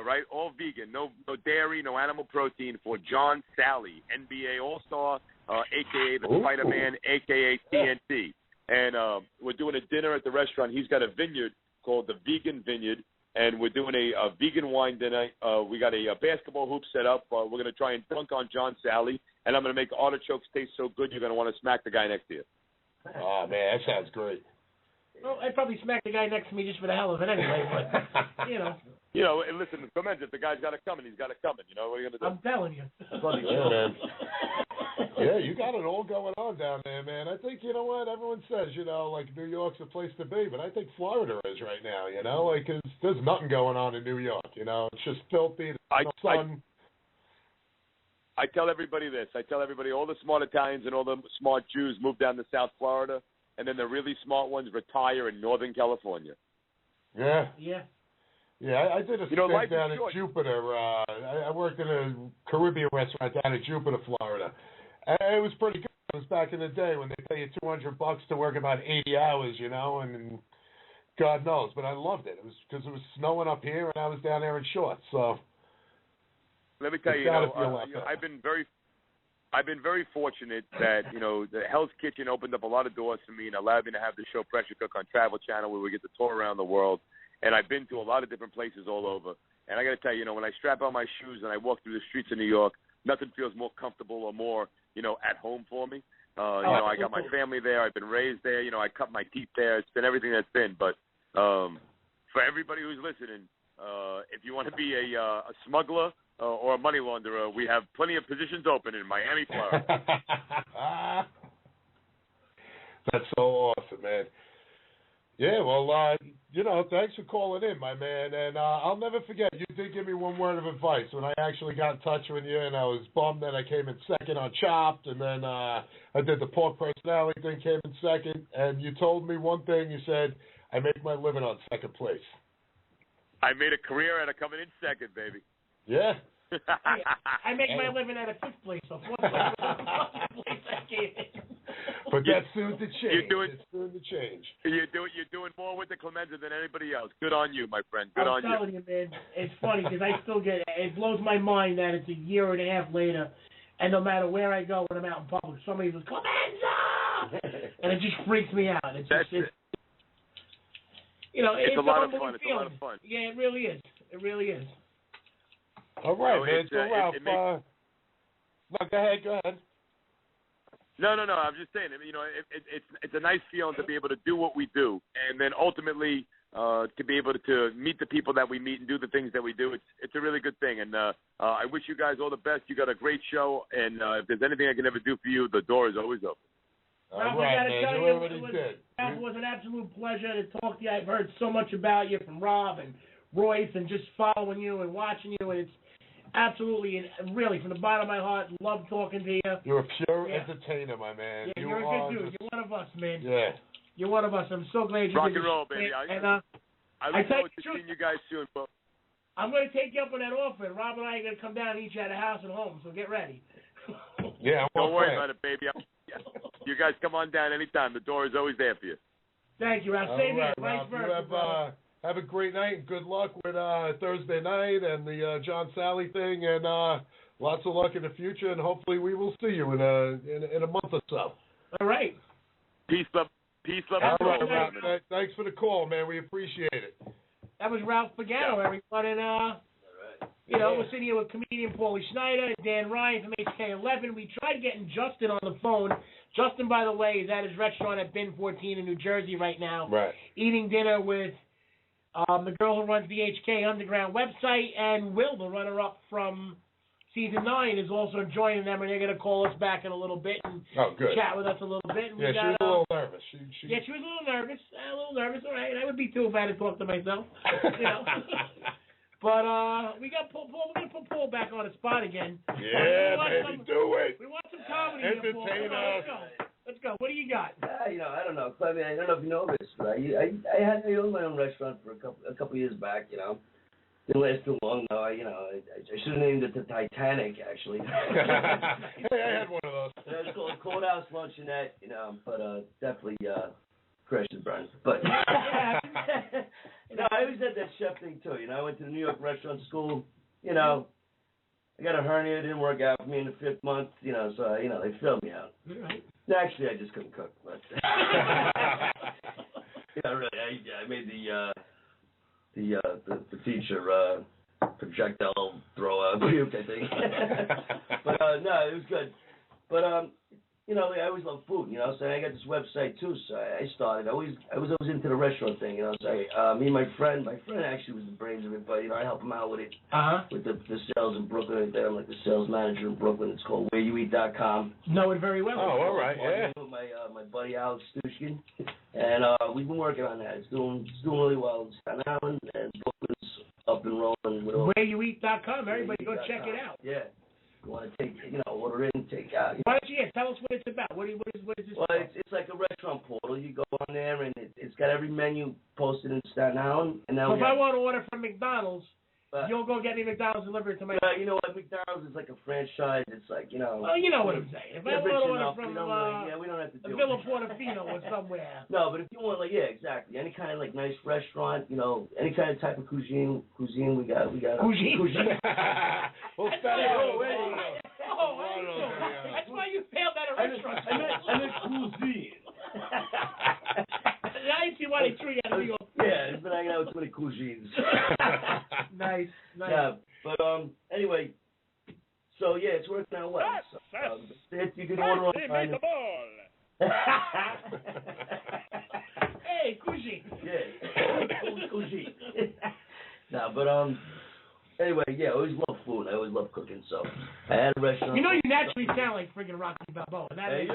Speaker 14: Right, all vegan, no dairy, no animal protein for John Sally, NBA All-Star, a.k.a. the Spider-Man, a.k.a. TNT. And we're doing a dinner at the restaurant. He's got a vineyard called the Vegan Vineyard, and we're doing a vegan wine dinner. We got a basketball hoop set up. We're going to try and dunk on John Sally, and I'm going to make artichokes taste so good you're going to want to smack the guy next to you.
Speaker 5: Oh, man, that sounds great.
Speaker 7: Well, I'd probably smack the guy next to me just for the hell of it anyway, but, you know.
Speaker 14: You know, and listen, Clemenza, if the guy's got it coming, he's got it coming. You know, what are you going to do?
Speaker 7: I'm telling you.
Speaker 5: Yeah, man. Yeah, you got it all going on down there, man. I think, you know what, everyone says, you know, like New York's the place to be, but I think Florida is right now, you know, like there's nothing going on in New York, you know. It's just filthy, there's no sun.
Speaker 14: I tell everybody this. I tell everybody all the smart Italians and all the smart Jews move down to South Florida, and then the really smart ones retire in Northern California.
Speaker 5: Yeah.
Speaker 7: Yeah.
Speaker 5: Yeah, I did a stint down in Jupiter. I worked in a Caribbean restaurant down in Jupiter, Florida. And it was pretty good. It was back in the day when they pay you $200 to work about 80 hours, you know, and God knows. But I loved it. It was because it was snowing up here, and I was down there in shorts. So
Speaker 14: let me tell you, I've been very fortunate that, you know, the Hell's Kitchen opened up a lot of doors for me and allowed me to have the show Pressure Cook on Travel Channel, where we get to tour around the world. And I've been to a lot of different places all over. And I got to tell you, you know, when I strap on my shoes and I walk through the streets of New York, nothing feels more comfortable or more, you know, at home for me. You know, I got my family there. I've been raised there. You know, I cut my teeth there. It's been everything that's been. But for everybody who's listening, if you want to be a smuggler or a money launderer, we have plenty of positions open in Miami, Florida.
Speaker 5: That's so awesome, man. Yeah, well, you know, thanks for calling in, my man. And I'll never forget, you did give me one word of advice when I actually got in touch with you, and I was bummed that I came in second on Chopped, and then I did the pork personality thing, came in second, and you told me one thing. You said, I make my living on second place.
Speaker 14: I made a career out of coming in second, baby.
Speaker 5: Yeah.
Speaker 7: I make my living out of fifth place, so fourth place was the place I came in.
Speaker 5: But that's soon to change. It's soon to change.
Speaker 14: You're doing more with the Clemenza than anybody else. Good on you, my friend. Good on you.
Speaker 7: I'm telling you, man. It's funny because I still get it blows my mind that it's a year and a half later, and no matter where I go when I'm out in public, somebody says Clemenza, and it just freaks me out. It's you know, it's
Speaker 14: a lot of fun. It's a lot of fun.
Speaker 7: Yeah, it really is. It really is.
Speaker 5: All right, man. So Ralph, no, go ahead.
Speaker 14: No. I'm just saying. You know, it's a nice feeling to be able to do what we do, and then ultimately to be able to meet the people that we meet and do the things that we do. It's a really good thing, and I wish you guys all the best. You got a great show, and if there's anything I can ever do for you, the door is always open.
Speaker 7: Ralph, I gotta tell you, it was an absolute pleasure to talk to you. I've heard so much about you from Rob and Royce, and just following you and watching you, and it's absolutely and really from the bottom of my heart, love talking to you.
Speaker 5: You're a pure entertainer, my man.
Speaker 7: Yeah, you're a good dude. You're one of us, man.
Speaker 5: Yeah.
Speaker 7: You're one of us. I'm so glad you
Speaker 14: rock
Speaker 7: did
Speaker 14: and roll,
Speaker 7: this.
Speaker 14: baby.
Speaker 7: I
Speaker 14: look forward to seeing you guys soon. But
Speaker 7: I'm going to take you up on that offer, and Rob and I are going to come down and each at a house and home, so get ready.
Speaker 5: Yeah,
Speaker 14: don't worry about it, baby. You guys come on down anytime. The door is always there for you.
Speaker 7: Thank you, Ralph. Same here. Vice versa.
Speaker 5: Have a great night and good luck with Thursday night and the John Sally thing, and lots of luck in the future, and hopefully we will see you in a month or so.
Speaker 7: All right.
Speaker 14: Peace, love.
Speaker 5: All right, Ralph. Thanks for the call, man. We appreciate it.
Speaker 7: That was Ralph Pagano, everyone, and you know, we're sitting here with comedian Paulie Schneider, Dan Ryan from HK11. We tried getting Justin on the phone. Justin, by the way, is at his restaurant at Bin 14 in New Jersey right now, eating dinner with the girl who runs the HK Underground website, and Will, the runner-up from Season 9, is also joining them, and they're going to call us back in a little bit and chat with us a little bit. And
Speaker 5: yeah, she was a little nervous.
Speaker 7: Yeah, she was a little nervous. All right, I would be too if I had to talk to myself. You know. But we got Paul. We're gonna put Paul back on the spot again.
Speaker 5: Yeah, baby, do it.
Speaker 7: We want some comedy.
Speaker 5: Entertain us.
Speaker 7: Let's go. What do you got?
Speaker 8: I don't know. I mean, I don't know if you know this, but I owned my own restaurant for a couple years back. Didn't last too long though. I should have named it the Titanic actually.
Speaker 5: Hey, I had one of those.
Speaker 8: It was called Courthouse Luncheonette, but definitely crashed and burned. But I always had that chef thing too. I went to the New York restaurant school. I got a hernia. It didn't work out for me in the 5th month. So they failed me out.
Speaker 7: Right.
Speaker 8: Actually, I just couldn't cook. But really, I made the teacher projectile throw out puke, I think. But no, it was good. But I always love food. So I got this website too. So I started. I was always into the restaurant thing. So me and my friend actually was the brains of it, but I help him out with it. With the sales in Brooklyn. I'm like the sales manager in Brooklyn. It's called WhereYouEat.com.
Speaker 7: Know it very well.
Speaker 5: Oh, all right, yeah.
Speaker 8: With my buddy Alex Stushkin, and we've been working on that. It's doing really well. It's Staten Island and Brooklyn's up and rolling.
Speaker 7: WhereYouEat.com. Everybody go check it out.
Speaker 8: Yeah. You want to take, order in, take out.
Speaker 7: Why don't you tell us what it's about? What is this?
Speaker 8: Well, it's like a restaurant portal. You go on there and it's got every menu posted in Staten Island. And now
Speaker 7: so if I want to order from McDonald's, you'll go get me McDonald's delivered to my house.
Speaker 8: You know what? McDonald's is like a franchise. It's like,
Speaker 7: Well, you know what I'm saying. If I want to order from
Speaker 8: we don't have to do
Speaker 7: Villa Portofino or somewhere.
Speaker 8: No, but if you want, exactly. Any kind of nice restaurant, any kind of type of cuisine we got.
Speaker 7: Cuisine.
Speaker 5: Well,
Speaker 7: that's why you failed at a restaurant.
Speaker 8: I meant cuisine.
Speaker 7: Now you see why they threw you out of New York.
Speaker 8: Yeah, it's been hanging out with too many cuisines.
Speaker 7: Nice.
Speaker 8: Yeah, but anyway, so it's working out well. You can order online.
Speaker 7: Hey, cuisine.
Speaker 8: Yeah, cuisine. No, but anyway, I always love food. I always love cooking. So I had a restaurant.
Speaker 7: You naturally sound like friggin' Rocky Balboa.
Speaker 8: Hey,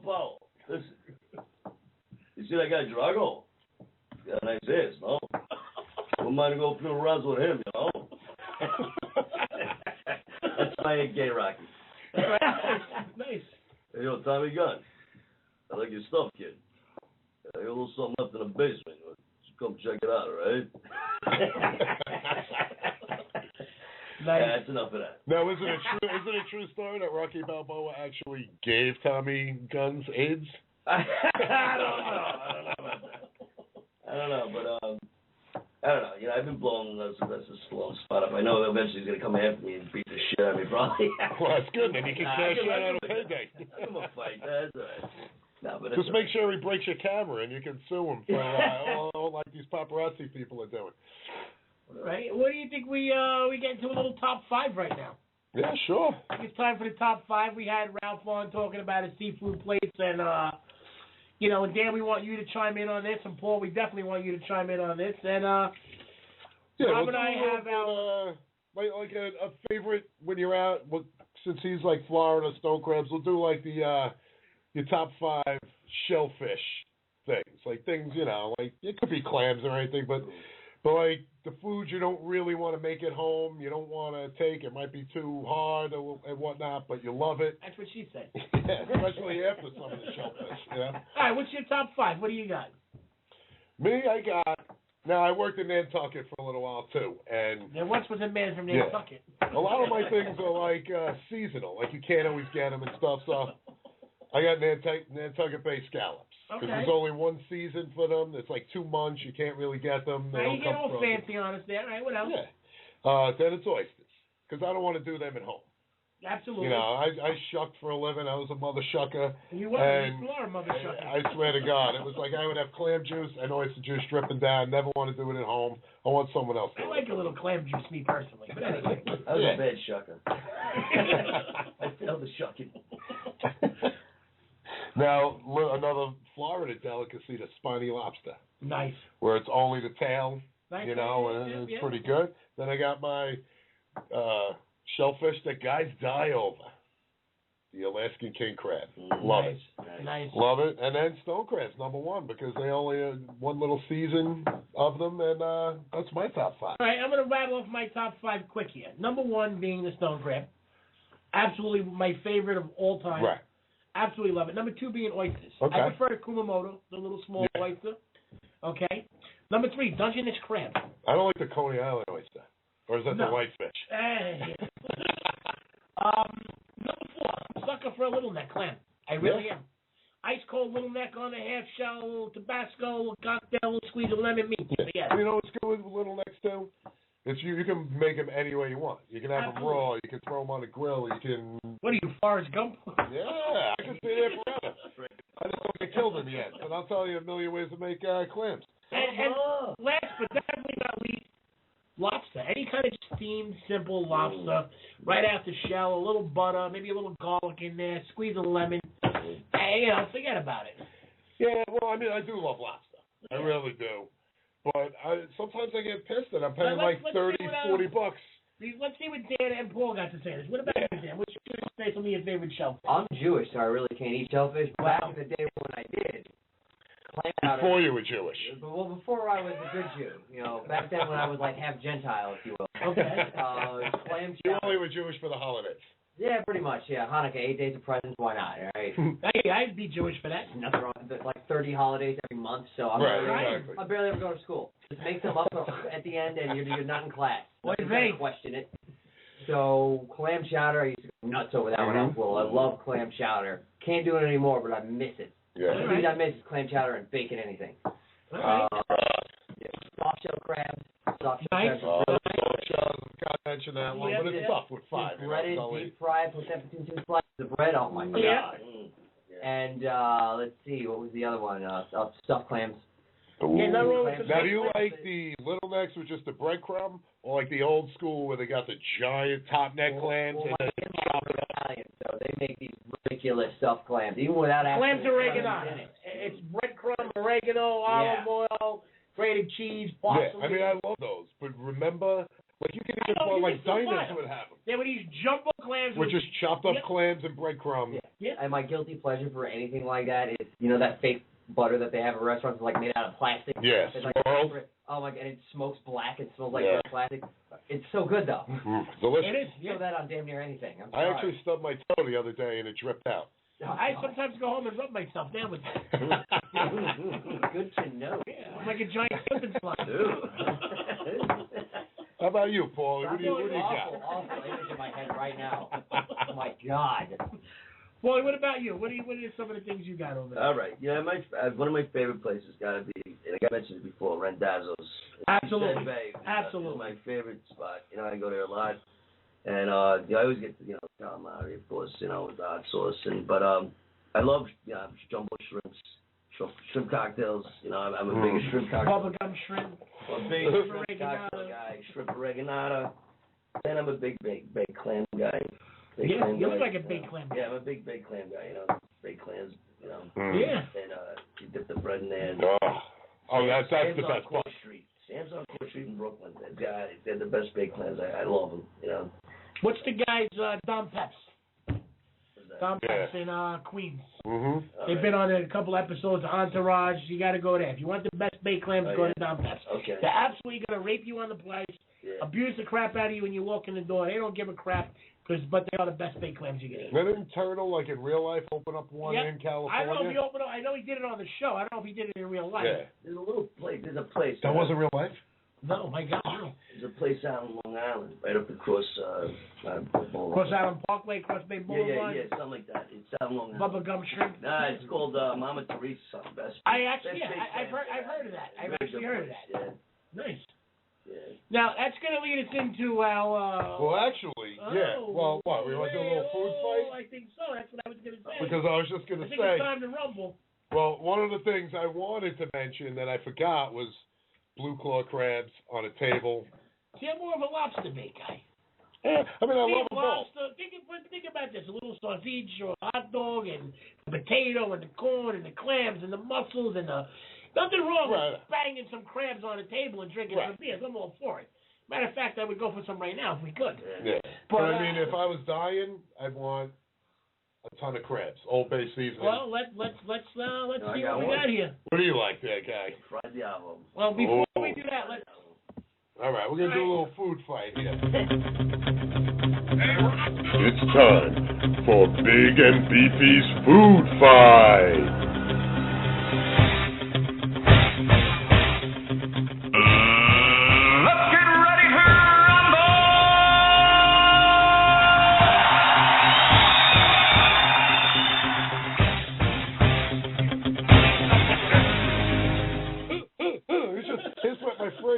Speaker 8: Paul. Listen. You see that guy Drago? He's got a nice ass, no? Wouldn't mind to go through runs with him, That's my gay Rocky.
Speaker 7: Nice.
Speaker 8: Hey, Tommy Gunn. I like your stuff, kid. I got a little something left in the basement. Come check it out, all right?
Speaker 7: Nice.
Speaker 8: Yeah, that's enough of that.
Speaker 5: Now, is it a true story that Rocky Balboa actually gave Tommy Gunn's AIDS?
Speaker 8: I don't know, but I don't know. I've been blowing that's a slow spot up. I know eventually he's gonna come after me and beat the shit out of me, probably.
Speaker 5: Well, that's good. Then you can cash that out of payday.
Speaker 8: Give him a fight. That's all right. No, but
Speaker 5: just make sure he breaks your camera and you can sue him for all like these paparazzi people are doing.
Speaker 7: All right. What do you think we get into a little top 5 right now?
Speaker 5: Yeah, sure.
Speaker 7: It's time for the top 5. We had Ralph on talking about his seafood plates, and and Dan, we want you to chime in on this, and Paul, we definitely want you to chime in on this, and Rob and I have our
Speaker 5: like a favorite when you're out. Since he's like Florida stone crabs, we'll do like the your top 5 shellfish things, like things like it could be clams or anything, but like the foods you don't really want to make at home, you don't want to take. It might be too hard and whatnot, but you love it.
Speaker 7: That's what she said.
Speaker 5: Yeah, especially after some of the shellfish.
Speaker 7: All right, what's your top 5? What do you got?
Speaker 5: Me, now I worked in Nantucket for a little while too, and
Speaker 7: what's with the man from Nantucket?
Speaker 5: A lot of my things are like seasonal, like you can't always get them and stuff. So I got Nantucket Bay scallops. Because there's only one season for them. It's like 2 months. You can't really get them. They don't
Speaker 7: you get all fancy on us there, right? What else?
Speaker 5: Yeah. Then it's oysters. Because I don't want to do them at home.
Speaker 7: Absolutely.
Speaker 5: I shucked for a living. I was a mother shucker.
Speaker 7: You are a mother shucker.
Speaker 5: I swear to God. It was like I would have clam juice and oyster juice dripping down. Never want to do it at home. I want someone else to do it.
Speaker 7: I like a little clam juice, me personally. But anyway.
Speaker 8: I was a bad shucker. I failed the shucking.
Speaker 5: Now, another Florida delicacy, the spiny lobster.
Speaker 7: Nice.
Speaker 5: Where it's only the tail,
Speaker 7: nice.
Speaker 5: And it's pretty good. Then I got my shellfish that guys die over. the Alaskan king crab. Love it.
Speaker 7: Nice.
Speaker 5: Love it. And then stone crab's number one because they only have one little season of them, and that's my top 5.
Speaker 7: All right, I'm going to rattle off my top 5 quick here. Number 1 being the stone crab. Absolutely my favorite of all time.
Speaker 5: Right.
Speaker 7: Absolutely love it. Number 2 being oysters.
Speaker 5: Okay.
Speaker 7: I prefer the Kumamoto, the little small oyster. Okay. Number 3, Dungeness crab.
Speaker 5: I don't like the Coney Island oyster. Or is that the whitefish?
Speaker 7: Number 4, sucker for a little neck clam. I really am. Ice cold little neck on a half shell, Tabasco, cocktail, squeeze of lemon meat. Yeah.
Speaker 5: You know what's good with little necks too? It's you can make them any way you want. You can have them raw. You can throw them on a grill. You can.
Speaker 7: What are you, Forrest Gump?
Speaker 5: Yeah, I can stay there forever. I just don't get killed in the end. And I'll tell you a million ways to make clams.
Speaker 7: And last but definitely not least, lobster. Any kind of steamed, simple lobster, right out the shell, a little butter, maybe a little garlic in there, squeeze a lemon. Hey, forget about it.
Speaker 5: Yeah, well, I mean, I do love lobster. I really do. But sometimes I get pissed that I'm paying like $30, $40.
Speaker 7: Let's see what Dan and Paul got to say. What about you, Dan? What's your say some of your favorite shellfish?
Speaker 10: I'm Jewish, so I really can't eat shellfish. Back in the day when I did, clam chowder.
Speaker 5: Before you were Jewish.
Speaker 10: Well, before I was a good Jew. You know, back then when I was like half Gentile, if you will.
Speaker 7: Okay.
Speaker 10: Clam
Speaker 5: You
Speaker 10: chowder.
Speaker 5: only were Jewish for the holidays.
Speaker 10: Yeah, pretty much. Yeah, Hanukkah, 8 days of presents. Why not? Right?
Speaker 7: Hey, I'd be Jewish for that.
Speaker 10: Nothing wrong with it. Like 30 holidays every month, so I'm I barely ever go to school. Just make them up at the end, and you're not in class.
Speaker 7: What
Speaker 10: do you question it? So clam chowder, I used to go nuts over that when I was little. I love clam chowder. Can't do it anymore, but I miss it.
Speaker 5: Yeah.
Speaker 10: The thing I miss is clam chowder and bacon anything. Soft shell crabs. Soft shell crabs.
Speaker 5: Soft shells. Got to mention that one, but it's tough with 5.
Speaker 10: Breaded, deep fried, put that between 2 slices of bread. Oh my god. And let's see, what was the other one? Stuffed clams.
Speaker 5: Now, do you like the little necks with just the breadcrumb, or like the old school where they got the giant top neck clams?
Speaker 10: Well, my in-laws are Italian, so they make these ridiculous stuffed clams, even without
Speaker 7: clams oregano.
Speaker 10: In it.
Speaker 7: It's breadcrumb, oregano, olive oil, grated cheese, parsley.
Speaker 5: Yeah, I mean, I love those. But remember, like you can even call like diners would have them.
Speaker 7: They would use jumbo clams.
Speaker 5: With just chopped up clams and breadcrumbs.
Speaker 10: Yeah. And my guilty pleasure for anything like that is, you know, that fake butter that they have at restaurants, like made out of plastic.
Speaker 5: Yes.
Speaker 10: Like, oh my god, and it smokes black. It smells like plastic. It's so good though.
Speaker 5: Delicious.
Speaker 10: It is. Throw that on damn near anything.
Speaker 5: I actually stubbed my toe the other day and it dripped out.
Speaker 7: I sometimes go home and rub myself down with it.
Speaker 10: Good to know.
Speaker 7: Yeah, I'm like a giant slip and slide.
Speaker 5: How about you, Paul? What do you got?
Speaker 10: Awful image in my head right now. Oh my god.
Speaker 7: Boy, what about you? What are some of the things you got over there?
Speaker 8: All right. Yeah, one of my favorite places got to be, and I mentioned it before, Rendazzo's.
Speaker 7: Absolutely.
Speaker 8: Bay,
Speaker 7: Absolutely.
Speaker 8: It's my favorite spot. You know, I go there a lot. And I always get, calamari, of course, with the hot sauce. But I love, jumbo shrimp cocktails. I'm a big shrimp cocktail.
Speaker 7: Bubblegum shrimp.
Speaker 8: I'm a big shrimp cocktail guy. Shrimp oreganata. And I'm a big clam guy.
Speaker 7: You look like a big clam guy.
Speaker 8: Yeah, I'm a big clam guy, Big clams,
Speaker 7: Yeah.
Speaker 8: And you dip the bread in there. And
Speaker 5: that's the best part.
Speaker 8: Sam's on Court Street in Brooklyn. They're the best baked clams. I love them,
Speaker 7: What's the guy's Dom Peps? Dom Peps in Queens.
Speaker 5: Mm-hmm.
Speaker 7: They've been on a couple episodes of Entourage. You got to go there. If you want the best baked clams, go to Dom Peps.
Speaker 8: Okay.
Speaker 7: They're absolutely going to rape you on the place, abuse the crap out of you when you walk in the door. They don't give a crap. But they are the best baked clams you can eat.
Speaker 5: Didn't Turtle, like in real life, open up one in California?
Speaker 7: I don't know if he opened up. I know he did it on the show. I don't know if he did it in real life.
Speaker 5: Yeah.
Speaker 8: There's a little place. There's a place.
Speaker 5: That wasn't real life?
Speaker 7: No, my God.
Speaker 8: There's a place out on Long Island, right up across
Speaker 7: Cross Island Parkway, Cross Bay Boulevard.
Speaker 8: Yeah, something like that. It's out on Long Island.
Speaker 7: Bubblegum shrimp.
Speaker 8: Nah, it's called Mama Teresa. Best.
Speaker 7: I've heard of that. I've actually heard of that.
Speaker 8: Yeah.
Speaker 7: Nice.
Speaker 8: Yeah.
Speaker 7: Now, that's going to lead us into our...
Speaker 5: Well, actually, yeah. Well, what? We want to do a little food fight?
Speaker 7: I think so. That's what I was going to say.
Speaker 5: Because I was just going to say...
Speaker 7: I think it's time to rumble.
Speaker 5: Well, one of the things I wanted to mention that I forgot was blue claw crabs on a table.
Speaker 7: See, I'm more of a lobster bait guy.
Speaker 5: Yeah, I mean, I love them both.
Speaker 7: Think about this. A little sausage or a hot dog and the potato and the corn and the clams and the mussels and the... Nothing wrong with banging some crabs on a table and drinking some beers. I'm all for it. Matter of fact, I would go for some right now if we could.
Speaker 5: Yeah. But I mean, if I was dying, I'd want a ton of crabs, Old Bay seasoning.
Speaker 7: Well, let's see what we got here.
Speaker 5: What do you like there, guy?
Speaker 8: Fried the alum.
Speaker 7: Well, before we do that, let's.
Speaker 5: All right, we're gonna do a little food fight here.
Speaker 11: It's time for Big and Beefy's Food Fight.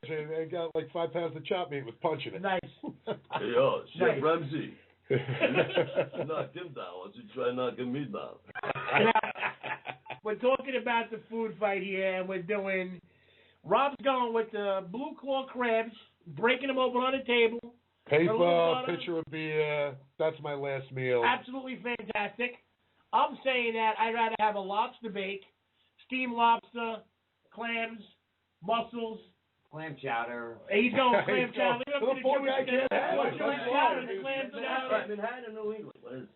Speaker 5: And got like 5 pounds of chopped meat with punching it.
Speaker 7: Nice.
Speaker 8: Hey, yo, Chef Ramsey. Knocked him down. Why don't you try knocking me down?
Speaker 7: We're talking about the food fight here, and we're doing. Rob's going with the blue claw crabs, breaking them open on the table.
Speaker 5: Paper, pitcher of beer. That's my last meal.
Speaker 7: Absolutely fantastic. I'm saying that I'd rather have a lobster bake, steamed lobster, clams, mussels.
Speaker 10: Clam chowder.
Speaker 7: He's going clam chowder.
Speaker 5: The poor guy can't have it.
Speaker 7: Clam chowder.
Speaker 8: Manhattan, New England. What is?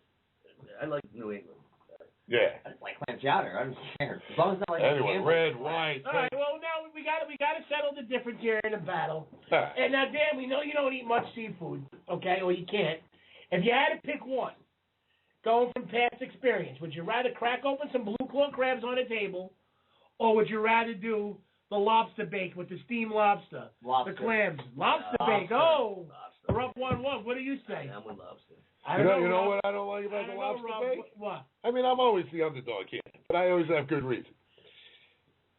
Speaker 8: I like New England.
Speaker 5: Yeah.
Speaker 10: I like clam chowder. I don't care. As long as it's not like
Speaker 5: anyway, red, white.
Speaker 7: All right. Well, now we got to settle the difference here in the battle.
Speaker 5: Right.
Speaker 7: And now, Dan, we know you don't eat much seafood, okay, or you can't. If you had to pick one, going from past experience, would you rather crack open some blue claw crabs on a table, or would you rather do the lobster bake with the steamed lobster, the clams, lobster bake? Oh, we're up 1-1. What do you say?
Speaker 8: I'm with lobster.
Speaker 5: You know what I don't like about the lobster bake?
Speaker 7: What?
Speaker 5: I mean, I'm always the underdog here, but I always have good reason.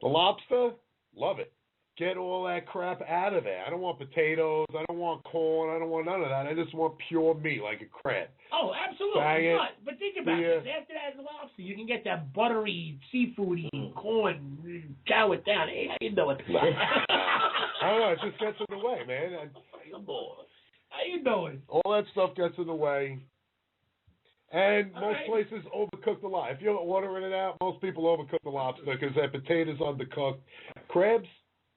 Speaker 5: The lobster, love it. Get all that crap out of there. I don't want potatoes. I don't want corn. I don't want none of that. I just want pure meat like a crab.
Speaker 7: Oh, absolutely. But think about this. After that lobster, you can get that buttery, seafoody corn, chow it down. Hey, how you doing?
Speaker 5: I don't know. It just gets in the way, man.
Speaker 7: How you doing?
Speaker 5: All that stuff gets in the way. And most places overcook the lobster. If you're ordering it out, most people overcook the lobster because that potato's undercooked. Crabs,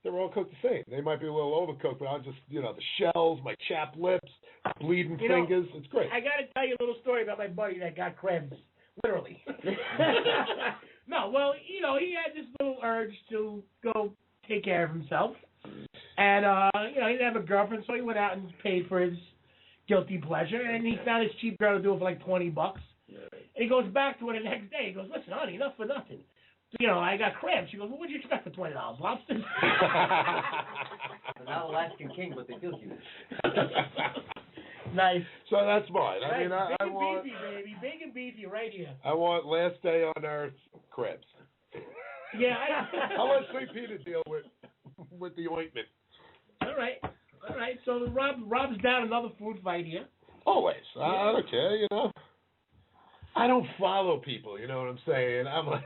Speaker 5: they're all cooked the same. They might be a little overcooked, but I'll just, the shells, my chapped lips, bleeding fingers. It's great.
Speaker 7: I got to tell you a little story about my buddy that got crabs, literally. No, well, he had this little urge to go take care of himself. And, he didn't have a girlfriend, so he went out and paid for his guilty pleasure, and he found his cheap girl to do it for like $20. And he goes back to her the next day. He goes, listen, honey, enough for nothing. I got crabs. She goes, well, what'd you expect for $20? Lobsters?
Speaker 10: Not Alaskan king, but they feel cute.
Speaker 7: Nice.
Speaker 5: So that's mine. I mean,
Speaker 7: Big
Speaker 5: I
Speaker 7: and
Speaker 5: want...
Speaker 7: Beefy, baby. Big and Beefy right here.
Speaker 5: I want last day on earth crabs.
Speaker 7: Yeah.
Speaker 5: I'll let Sweet Peter deal with the ointment.
Speaker 7: All right. So Rob's down another food fight here.
Speaker 5: Always. I don't care, I don't follow people, you know what I'm saying? I'm like...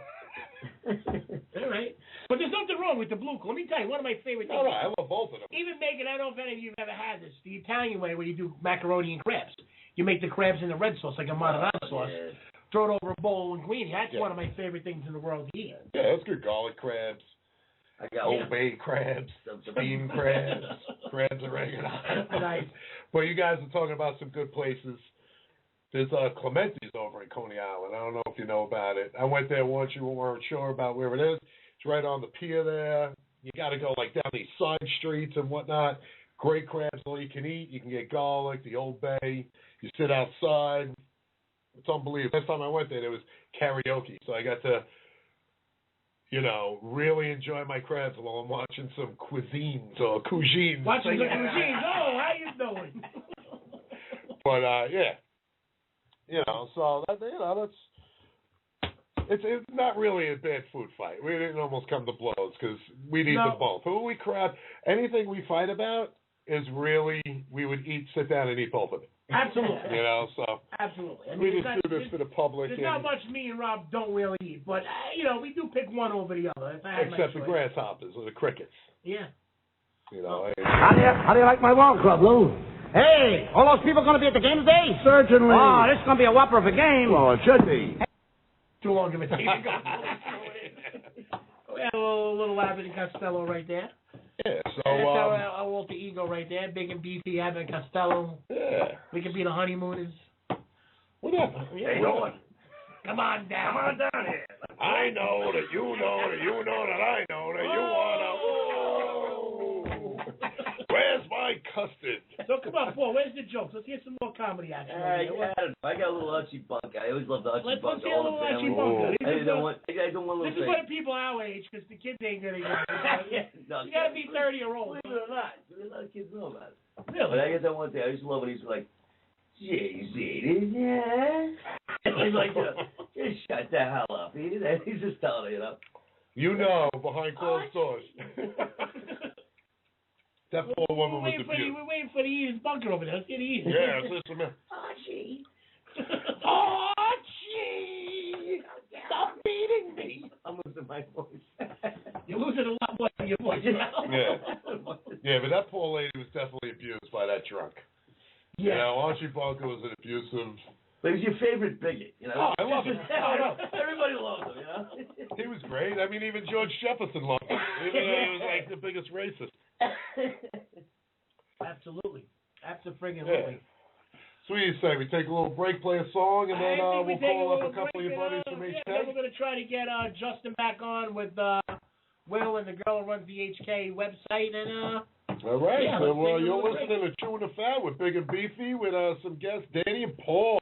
Speaker 7: All right. But there's nothing wrong with the blue claw. Let me tell you, one of my favorite things.
Speaker 5: No, I love both of them.
Speaker 7: Even making, I don't know if any of you have ever had this, the Italian way where you do macaroni and crabs. You make the crabs in the red sauce, like a marinara sauce. Yeah. Throw it over a bowl of linguine. That's one of my favorite things in the world to eat.
Speaker 5: Yeah, that's good. Garlic crabs. I got Old Bay crabs, steamed crabs, crabs oregano.
Speaker 7: Nice.
Speaker 5: Well, you guys are talking about some good places. There's Clemenza's over in Coney Island. I don't know if you know about it. I went there once. You weren't sure about where it is. It's right on the pier there. You got to go like down these side streets and whatnot. Great crabs, all you can eat. You can get garlic, the Old Bay. You sit outside. It's unbelievable. Last time I went there was karaoke, so I got to, really enjoy my crabs while I'm watching some cuisines or cuisines.
Speaker 7: Watching the cuisines. Oh, how you doing?
Speaker 5: But yeah. So that's it's not really a bad food fight. We didn't almost come to blows because we'd eat them both. Who we crap, anything we fight about is really we would sit down and eat both of it.
Speaker 7: Absolutely.
Speaker 5: So
Speaker 7: absolutely.
Speaker 5: We just do this for the public.
Speaker 7: There's not much me and Rob don't really eat, but we do pick one over the other. If I had
Speaker 5: except the grasshoppers or the crickets.
Speaker 7: Yeah.
Speaker 17: How do you like my lawn club, Lou? Hey, all those people going to be at the game today? Certainly. Oh, this is going to be a whopper of a game. Well, it should be.
Speaker 7: Too long of a day to go. We have a little Abbott and Costello right there.
Speaker 5: Yeah, so...
Speaker 7: That's our alter ego right there. Big and Beefy, Abbott and Costello.
Speaker 5: Yeah.
Speaker 7: We could be the honeymooners.
Speaker 5: Whatever.
Speaker 7: Yeah, Come on down.
Speaker 15: Come on down here.
Speaker 5: I know that you know that you know that I know that you wanna. Whoa. Where's my custard?
Speaker 7: So come on, Paul. Where's the jokes? Let's hear some more comedy action.
Speaker 8: I got a little Archie Bunk. I always loved the Archie Bunk.
Speaker 7: Let's hear a little Archie Bunk.
Speaker 8: I don't want
Speaker 7: This is for the people our age, because the kids ain't gonna get it.
Speaker 8: No,
Speaker 7: you gotta be 30 or old.
Speaker 8: Believe it or not, a lot of kids know about it.
Speaker 7: Really?
Speaker 8: But I guess that one thing I used to love when he's like, Jay-Z, yeah. He's like, just shut the hell up. He's just telling it,
Speaker 5: You know, behind closed doors. That poor woman was abused.
Speaker 7: We're waiting for the Eden's bunker over there. Let's get the Eden.
Speaker 5: Yeah, listen, man.
Speaker 7: Archie. Archie! Stop beating me.
Speaker 8: I'm losing my voice.
Speaker 7: You're losing a lot more than your voice now.
Speaker 5: Yeah, but that poor lady was definitely abused by that drunk.
Speaker 7: Yeah.
Speaker 5: You know, Archie Bunker was an abusive.
Speaker 8: But he's your favorite bigot, you know?
Speaker 5: Oh, I love him.
Speaker 8: Everybody loves him, you know?
Speaker 5: He was great. I mean, even George Jefferson loved him. Even though he was like the biggest racist.
Speaker 7: Absolutely. Absolutely.
Speaker 5: So what do you say? We take a little break, play a song, and then we'll call up a couple of your buddies from HK?
Speaker 7: Then we're going to try to get Justin back on with Will and the girl who runs the HK website. And
Speaker 5: all right.
Speaker 7: Yeah,
Speaker 5: so
Speaker 7: break.
Speaker 5: you're listening to Chewing the Fat with Big and Beefy with some guests, Danny and Paul.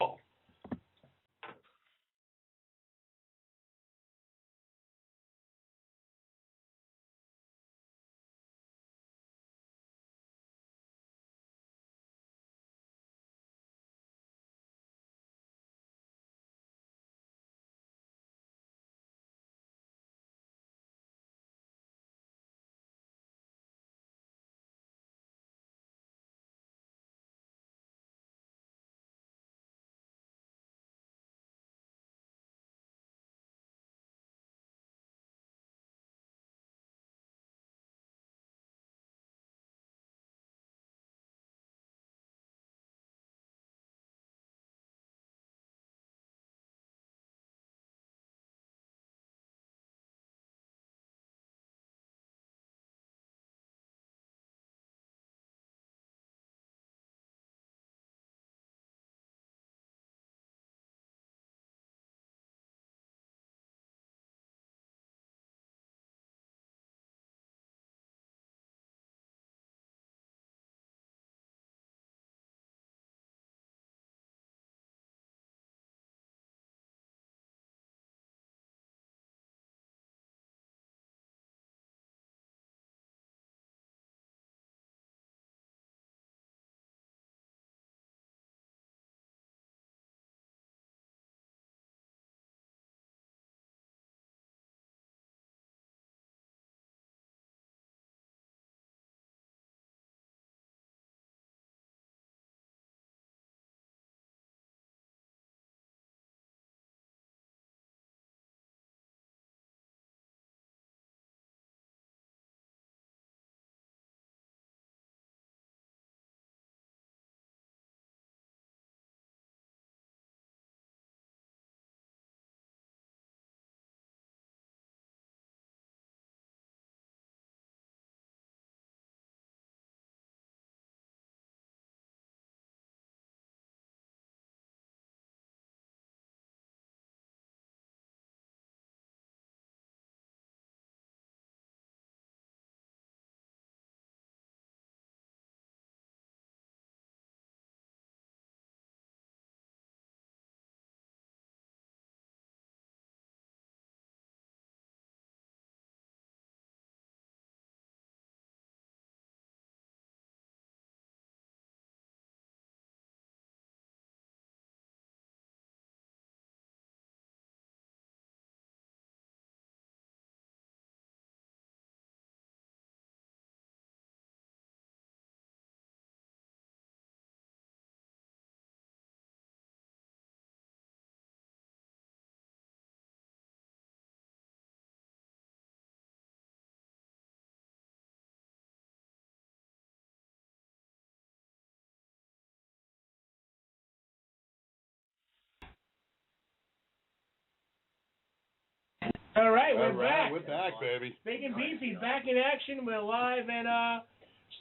Speaker 7: All right, we're back.
Speaker 5: We're back, baby.
Speaker 7: Big and Beefy, back in action. We're live, and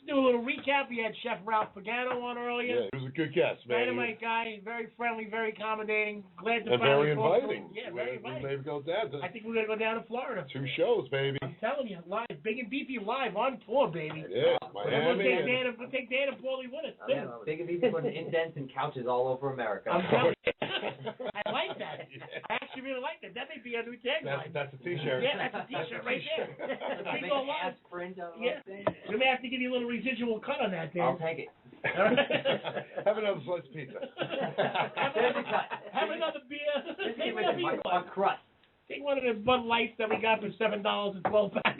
Speaker 7: to do a little recap. We had Chef Ralph Pagano on earlier.
Speaker 5: Yeah, he was a good guest, man.
Speaker 7: Dynamite guy, very friendly, very accommodating. Glad to
Speaker 5: And
Speaker 7: finally
Speaker 5: very
Speaker 7: talk to
Speaker 5: inviting.
Speaker 7: him. Yeah, very inviting.
Speaker 5: We may go down to
Speaker 7: I think we're going to go down to Florida.
Speaker 5: 2 shows, baby.
Speaker 7: I'm telling you, live. Big and Beefy live on tour, baby.
Speaker 5: Yeah, Miami.
Speaker 7: We'll take Dan and Paulie with us, too.
Speaker 10: Big and Beefy putting indents and couches all over America.
Speaker 7: I'm telling you. I like that. I actually really like that. That may be a new tagline.
Speaker 5: That's a T-shirt.
Speaker 7: Yeah, that's a T-shirt right there. If we go live, yeah. We may have to give you a little residual cut on that, Dan.
Speaker 10: I'll take it.
Speaker 5: Have another slice of pizza.
Speaker 7: Have another beer. Take another beer.
Speaker 10: A crust.
Speaker 7: Take one of the Bud Lights that we got for $7 a 12 pack.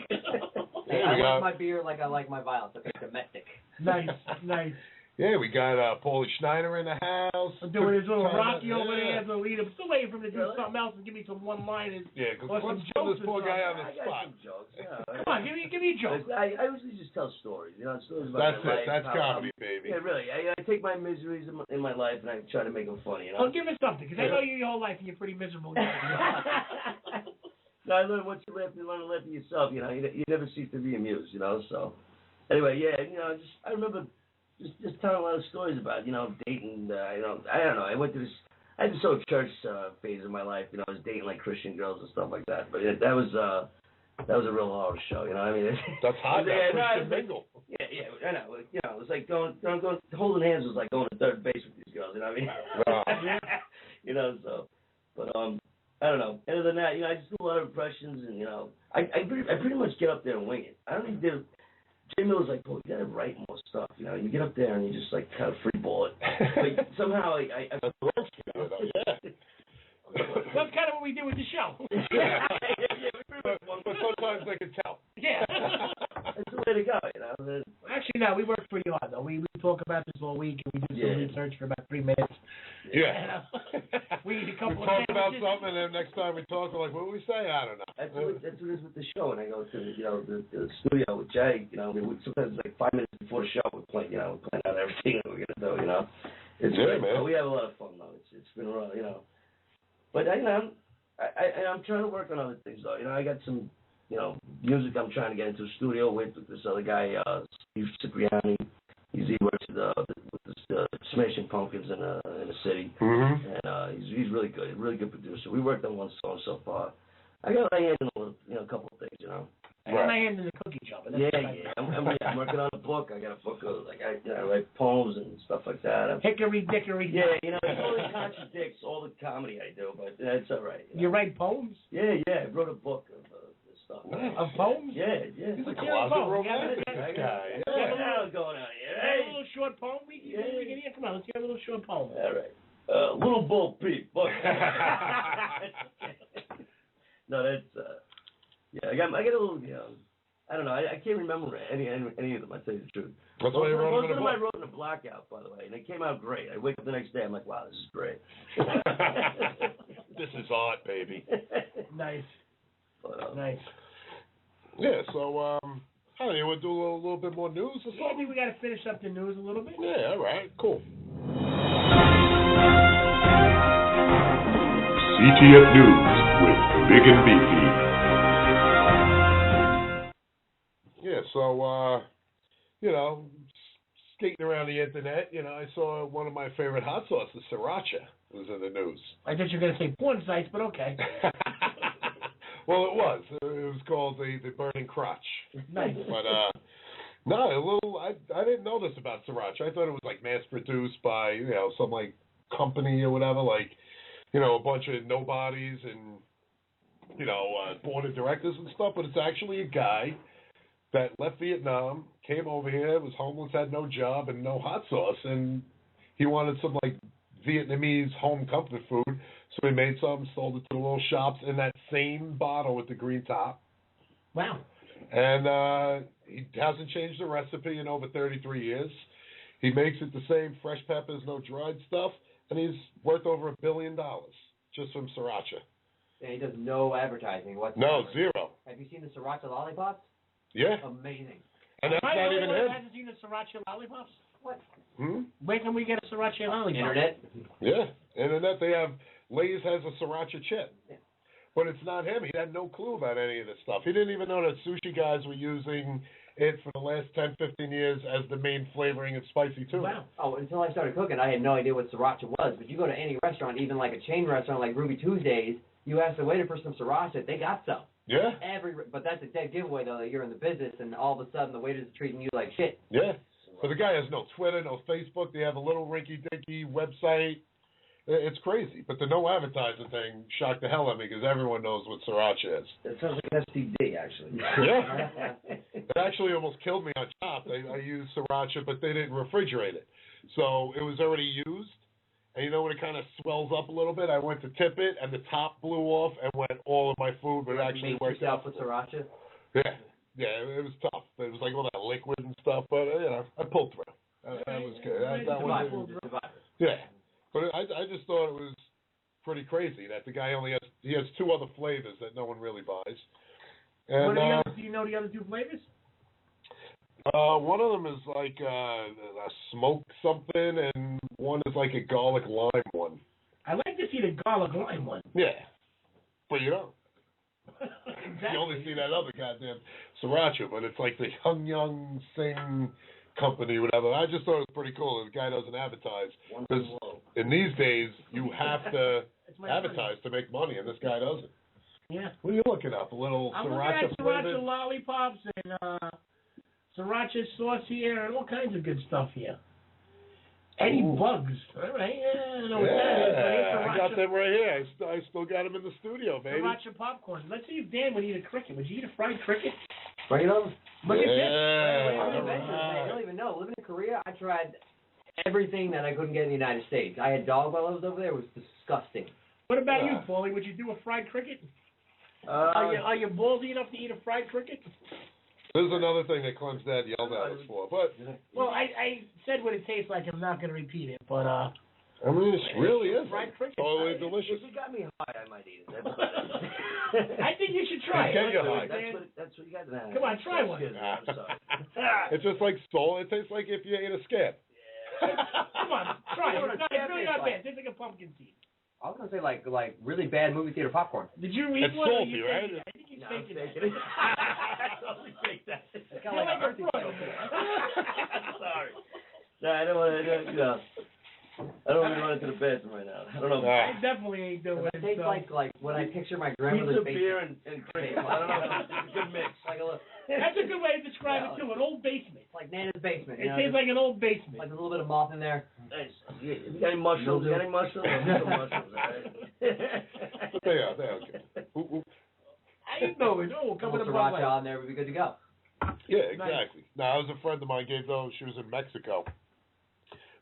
Speaker 10: Hey, I like my beer like I like my violets. Okay, domestic.
Speaker 7: Nice, nice.
Speaker 5: Yeah, we got Paulie Schneider in the house.
Speaker 7: I'm doing his little Rocky over there as a lead. I'm still waiting for him to do something else and give me some one-liners.
Speaker 5: Yeah, because
Speaker 7: some
Speaker 5: let's put
Speaker 7: jokes
Speaker 5: this poor guy on the
Speaker 8: I got
Speaker 5: spot.
Speaker 8: some jokes.
Speaker 7: Come on, give me a joke.
Speaker 8: I usually just tell stories, stories about my life.
Speaker 5: That's comedy, baby.
Speaker 8: Yeah, really. I take my miseries in my life and I try to make them funny,
Speaker 7: Well, give us something, because I know you your whole life and you're pretty miserable.
Speaker 8: No, I learned once you learn to laugh at yourself, you never cease to be amused, so. Anyway, yeah, I remember just telling a lot of stories about, dating, I don't know, I went to this, I had this whole church phase in my life, I was dating like Christian girls and stuff like that, but that was a real horror show, I mean.
Speaker 5: That's hot, Christian mingle.
Speaker 8: Yeah, I know, it was like going, holding hands was like going to third base with these girls, what I mean?
Speaker 5: Wow.
Speaker 8: So, but, I don't know. Other than that, I just do a lot of impressions, and I pretty much get up there and wing it. I don't even do. Jay Miller's like, "Boy, you gotta write more stuff." You get up there and you just like kind of free ball it. But somehow I
Speaker 7: That's kind of what we do with the show.
Speaker 5: But sometimes they can tell.
Speaker 8: Yeah. That's the way to go,
Speaker 7: Actually, no, we work pretty hard, though. We talk about this all week, and we do some research for about 3 minutes.
Speaker 5: Yeah.
Speaker 7: We eat a couple
Speaker 5: we
Speaker 7: of
Speaker 5: talk about
Speaker 7: sandwiches.
Speaker 5: something, and then next time we talk, we're like, what did we say? I don't know.
Speaker 8: That's what it is with the show. And I go to the studio with Jay. Sometimes like 5 minutes before the show, we're playing out everything that we're gonna do. It's great, man. We have a lot of fun though. It's been real, But I'm trying to work on other things though. I got some music I'm trying to get into a studio with this other guy, Steve Cipriani. He works with the Smashing Pumpkins in the city, and he's really good, producer. We worked on one song so far. I got my hand in a couple of things,
Speaker 7: I got my hand in the cookie jar.
Speaker 8: I'm working on a book. I got a book of I write poems and stuff like that.
Speaker 7: Hickory dickory.
Speaker 8: Yeah, it totally contradicts all the comedy I do, but that's all right.
Speaker 7: You write poems?
Speaker 8: Yeah. I wrote a book of stuff.
Speaker 7: Of poems?
Speaker 8: Yeah.
Speaker 5: He's a closet romantic guy.
Speaker 8: Yeah. Going on here.
Speaker 7: Hey, a little short poem we can hear. Come on, let's hear a little short poem.
Speaker 8: All right. Little Bo Peep. No, that's I got a little, I don't know. I can't remember any of them. I tell you the truth.
Speaker 5: That's why you wrote them in a book.
Speaker 8: Most of them I wrote in a blackout, by the way, and they came out great. I wake up the next day, I'm like, wow, this is great.
Speaker 5: This is art, baby.
Speaker 7: Nice.
Speaker 8: But,
Speaker 7: nice.
Speaker 5: Yeah. So, you want to do a little bit more news or something?
Speaker 7: Yeah, I think we got to finish up the news a little bit.
Speaker 5: Yeah. All right. Cool.
Speaker 11: CTF News with Big and Beefy.
Speaker 5: Yeah, so, skating around the internet, I saw one of my favorite hot sauces, Sriracha, was in the news.
Speaker 7: I thought you were going to say porn sites, but okay.
Speaker 5: Well, it was. It was called the Burning Crotch.
Speaker 7: Nice.
Speaker 5: But, no, I didn't know this about Sriracha. I thought it was, like, mass-produced by, some, like, company or whatever, like, a bunch of nobodies and, board of directors and stuff, but it's actually a guy that left Vietnam, came over here, was homeless, had no job and no hot sauce, and he wanted some, like, Vietnamese home comfort food, so he made some, sold it to the little shops in that same bottle with the green top.
Speaker 7: Wow.
Speaker 5: And he hasn't changed the recipe in over 33 years. He makes it the same, fresh peppers, no dried stuff, and he's worth over $1 billion just from Sriracha.
Speaker 10: And he does no advertising whatsoever.
Speaker 5: No, zero.
Speaker 10: Have you seen the Sriracha lollipops?
Speaker 5: Yeah.
Speaker 10: Amazing.
Speaker 5: And that's not even him.
Speaker 7: Hasn't seen the Sriracha lollipops?
Speaker 10: What?
Speaker 5: Where
Speaker 7: can we get a Sriracha lollipop?
Speaker 10: Internet?
Speaker 5: Yeah. Internet, they have, Lay's has a Sriracha chip. Yeah. But it's not him. He had no clue about any of this stuff. He didn't even know that sushi guys were using it for the last 10, 15 years as the main flavoring of spicy tuna.
Speaker 7: Wow.
Speaker 10: Oh, until I started cooking, I had no idea what sriracha was. But you go to any restaurant, even like a chain restaurant like Ruby Tuesdays, you ask the waiter for some sriracha, they got some.
Speaker 5: Yeah.
Speaker 10: But that's a dead giveaway, though, that you're in the business and all of a sudden the waiter's treating you like shit.
Speaker 5: Yeah. But the guy has no Twitter, no Facebook. They have a little rinky-dinky website. It's crazy. But the no advertising thing shocked the hell out of me because everyone knows what sriracha is.
Speaker 8: It sounds like STD, actually.
Speaker 5: Yeah. It actually almost killed me on Chopped. I used sriracha, but they didn't refrigerate it. So it was already used. And you know when it kind of swells up a little bit, I went to tip it, and the top blew off and went all of my food, but it actually worked out.
Speaker 10: With sriracha?
Speaker 5: Yeah. Yeah, it was tough. It was like all that liquid and stuff, but, I pulled through. That was good. Yeah. But I just thought it was pretty crazy that the guy he has two other flavors that no one really buys. And,
Speaker 7: do you know the other two flavors?
Speaker 5: One of them is like a smoked something, and one is like a garlic lime one.
Speaker 7: I like to see the garlic lime one.
Speaker 5: Yeah. But you don't.
Speaker 7: Exactly.
Speaker 5: You only see that other goddamn sriracha, but it's like the Young Sing company, whatever. I just thought it was pretty cool. The guy doesn't advertise. Because in these days, you have to advertise to make money, and this guy doesn't.
Speaker 7: Yeah.
Speaker 5: What are you looking up? A little
Speaker 7: I'm
Speaker 5: sriracha
Speaker 7: looking at
Speaker 5: flavored?
Speaker 7: sriracha lollipops and sriracha sauce here and all kinds of good stuff here. Eddie Bugs. All right, I don't know what that is. But
Speaker 5: I got them right here. I still got them in the studio, baby.
Speaker 7: Sriracha popcorn. Let's see if Dan would eat a cricket. Would you eat a fried cricket?
Speaker 10: Bring it on.
Speaker 7: Look at this.
Speaker 10: I don't even know. Living in Korea, I tried everything that I couldn't get in the United States. I had dog while I was over there. It was disgusting.
Speaker 7: What about you, Paulie? Would you do a fried cricket? Are you ballsy enough to eat a fried cricket?
Speaker 5: This is another thing that Clem's dad yelled at us for. But
Speaker 7: Well, I said what it tastes like. I'm not going to repeat it, but
Speaker 5: I mean, it really is
Speaker 7: fried cricket.
Speaker 5: totally delicious.
Speaker 8: If you got me high, I might eat it.
Speaker 7: I think you should try
Speaker 5: Get
Speaker 7: it.
Speaker 5: you high.
Speaker 8: That's what you got to have.
Speaker 7: Come on, try one.
Speaker 8: I'm sorry.
Speaker 5: It's just like soul. It tastes like if you ate a scab.
Speaker 7: Come on, try it. It's really not bad. It tastes like a pumpkin seed.
Speaker 10: I was gonna say like really bad movie theater popcorn.
Speaker 7: Did you read
Speaker 5: It's
Speaker 7: one?
Speaker 5: salty, right?
Speaker 7: I think he's faking it.
Speaker 8: I totally fake that.
Speaker 10: It's kind of like a
Speaker 7: fraud over there.
Speaker 8: Sorry. No, I don't want to. I don't want to run into the bathroom right now. I don't know.
Speaker 7: I definitely ain't doing it.
Speaker 10: It tastes like when I picture my
Speaker 8: Pizza,
Speaker 10: grandmother's
Speaker 8: beer, and cricket. I don't know. It's a good mix.
Speaker 10: Like a little,
Speaker 7: That's a good way to describe it too. An old basement.
Speaker 10: It's like Nana's basement.
Speaker 7: It tastes like an old basement.
Speaker 10: Like a little bit of moth in there.
Speaker 8: Nice. You got any mushrooms? You got any mushrooms? Some mushrooms, all right?
Speaker 5: They are good.
Speaker 7: How you doing? Oh, coming
Speaker 10: Little
Speaker 7: to
Speaker 10: sriracha on there, we'd be good to go.
Speaker 5: Yeah, exactly. Now, I was a friend of mine gave those. She was in Mexico.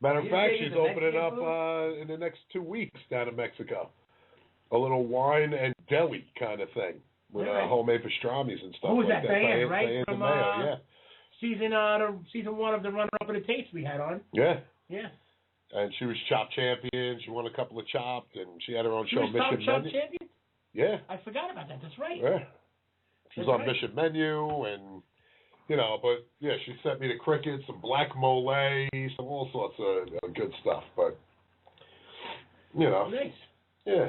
Speaker 5: Matter of
Speaker 10: You
Speaker 5: fact,
Speaker 10: gave
Speaker 5: she's
Speaker 10: the
Speaker 5: opening
Speaker 10: Mexican
Speaker 5: up in the next 2 weeks down in Mexico. A little wine and deli kind of thing with homemade pastrami's and stuff.
Speaker 7: Who was
Speaker 5: like
Speaker 7: that? Diane, right?
Speaker 5: Diane
Speaker 7: From
Speaker 5: DeMayo,
Speaker 7: season 1 of the runner-up of the Taste we had on.
Speaker 5: yeah.
Speaker 7: Yeah.
Speaker 5: And she was Chopped champion. She won a couple of Chopped, and she had her own
Speaker 7: She
Speaker 5: show,
Speaker 7: was
Speaker 5: Mission
Speaker 7: Chopped
Speaker 5: Menu.
Speaker 7: champion?
Speaker 5: Yeah.
Speaker 7: I forgot about that. That's right.
Speaker 5: Yeah. She was
Speaker 7: That's
Speaker 5: on
Speaker 7: right.
Speaker 5: Mission Menu, and but yeah, she sent me the cricket, some black mole, some all sorts of good stuff. But
Speaker 7: Nice.
Speaker 5: yeah.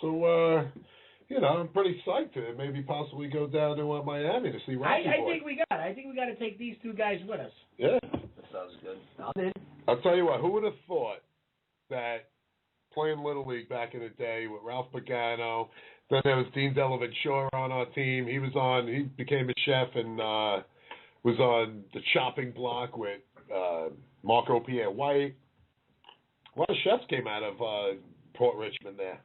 Speaker 5: So I'm pretty psyched to maybe possibly go down to Miami to see Rocky
Speaker 7: I
Speaker 5: Boy.
Speaker 7: think we got to take these two guys with us.
Speaker 5: Yeah.
Speaker 8: That sounds good.
Speaker 10: I'm in.
Speaker 5: I'll tell you what. Who would have thought that playing Little League back in the day with Ralph Pagano, then there was Dean Delaventura on our team. He became a chef and was on the chopping block with Marco Pierre White. A lot of chefs came out of Port Richmond there.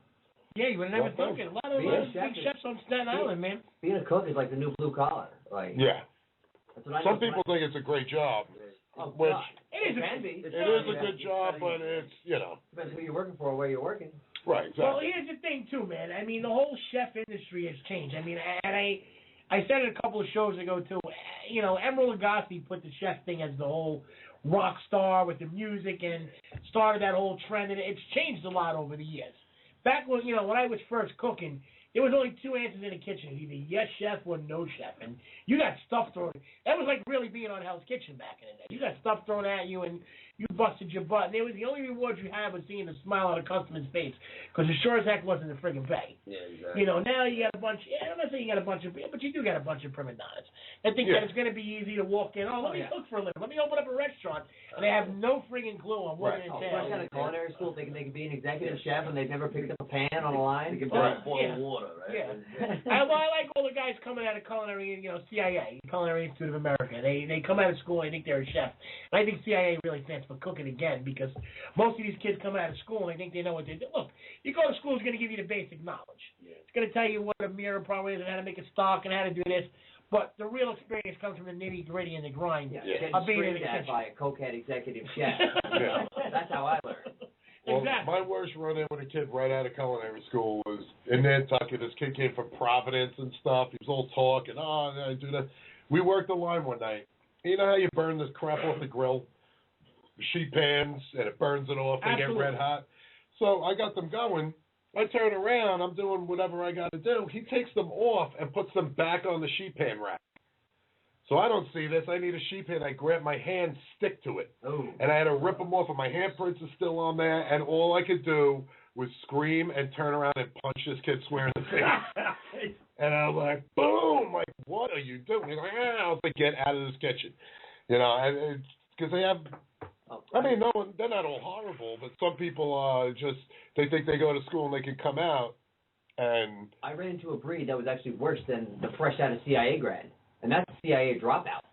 Speaker 7: Yeah, you would have never thought it. A lot of big chefs on Staten Island, man.
Speaker 10: Being a cook is like the new blue collar. Like
Speaker 5: Yeah.
Speaker 10: that's what I
Speaker 5: Some people think it's a great job,
Speaker 10: Oh,
Speaker 5: which
Speaker 10: God.
Speaker 7: It is
Speaker 10: It can be.
Speaker 5: it is a good job, but it's
Speaker 10: Depends who you're working for or where you're working.
Speaker 5: right. Exactly.
Speaker 7: Well, here's the thing, too, man. I mean, the whole chef industry has changed. I mean, and I said it a couple of shows ago, too. Emeril Lagasse put the chef thing as the whole rock star with the music and started that whole trend, and it's changed a lot over the years. Back when, when I was first cooking, there was only two answers in the kitchen, either yes chef or no chef, and you got stuff thrown. That was like really being on Hell's Kitchen back in the day. You got stuff thrown at you, and you busted your butt. And it was the only reward you had was seeing the smile on a customer's face, because it sure as heck wasn't a friggin' pay.
Speaker 8: Yeah, exactly.
Speaker 7: You know, now you got a bunch. I'm not saying you got a bunch of, but you do got a bunch of prima donnas. I think that it's going to be easy to walk in. Let me cook for a living. Let me open up a restaurant, and they have no friggin' clue on what it entails.
Speaker 10: Fresh out of culinary school, thinking they could be an executive chef, and they've never picked up a pan on a line.
Speaker 8: They can boil water, right?
Speaker 7: Yeah. I like all the guys coming out of culinary, CIA, Culinary Institute of America. They come out of school, and they think they're a chef. And I think CIA really stands for cooking again, because most of these kids come out of school and they think they know what they do. Look, you go to school, it's going to give you the basic knowledge. Yeah. It's going to tell you what a mirror problem is and how to make a stock and how to do this. But the real experience comes from the nitty-gritty and the grind of being in the kitchen.
Speaker 10: By a cokehead executive chef. That's how I learned.
Speaker 5: Well,
Speaker 7: exactly.
Speaker 5: My worst run-in with a kid right out of culinary school was in Nantucket. This kid came from Providence and stuff. He was all talking, I do that. We worked the line one night. You know how you burn this crap off the grill? The sheet pans, and it burns it off and get red hot. So I got them going. I turn around. I'm doing whatever I got to do. He takes them off and puts them back on the sheet pan rack. So I don't see this. I need a sheet pan. I grab my hand, stick to it.
Speaker 10: Ooh.
Speaker 5: And I had to rip them off, and my handprints are still on there. And all I could do was scream and turn around and punch this kid square in the face. And I was like, boom! Like, what are you doing? He's like, I was like, get out of this kitchen. You know, because they have, I mean, no, they're not all horrible, but some people just, they think they go to school and they can come out and... I
Speaker 10: ran into a breed that was actually worse than the fresh out of CIA grad, and that's the CIA dropout.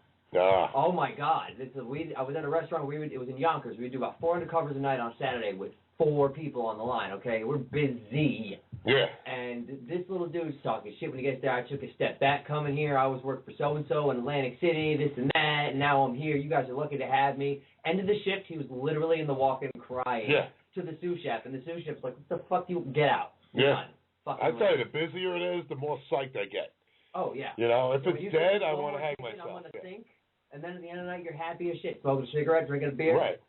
Speaker 10: Oh, my God. I was at a restaurant, it was in Yonkers. We would do about 400 covers a night on Saturday with 4 people on the line, okay? We're busy.
Speaker 5: Yeah.
Speaker 10: And this little dude's talking shit when he gets there. I took a step back coming here. I was working for so-and-so in Atlantic City, this and that, and now I'm here. You guys are lucky to have me. End of the shift, he was literally in the walk-in crying to the sous chef, and the sous chef's like, what the fuck do you get out?
Speaker 5: Yeah. I tell you, the busier it is, the more psyched I get.
Speaker 10: Oh, yeah.
Speaker 5: You know, if it's dead, I want to hang myself.
Speaker 10: I'm on the sink, and then at the end of the night, you're happy as shit. Smoking a cigarette, drinking a beer.
Speaker 5: Right.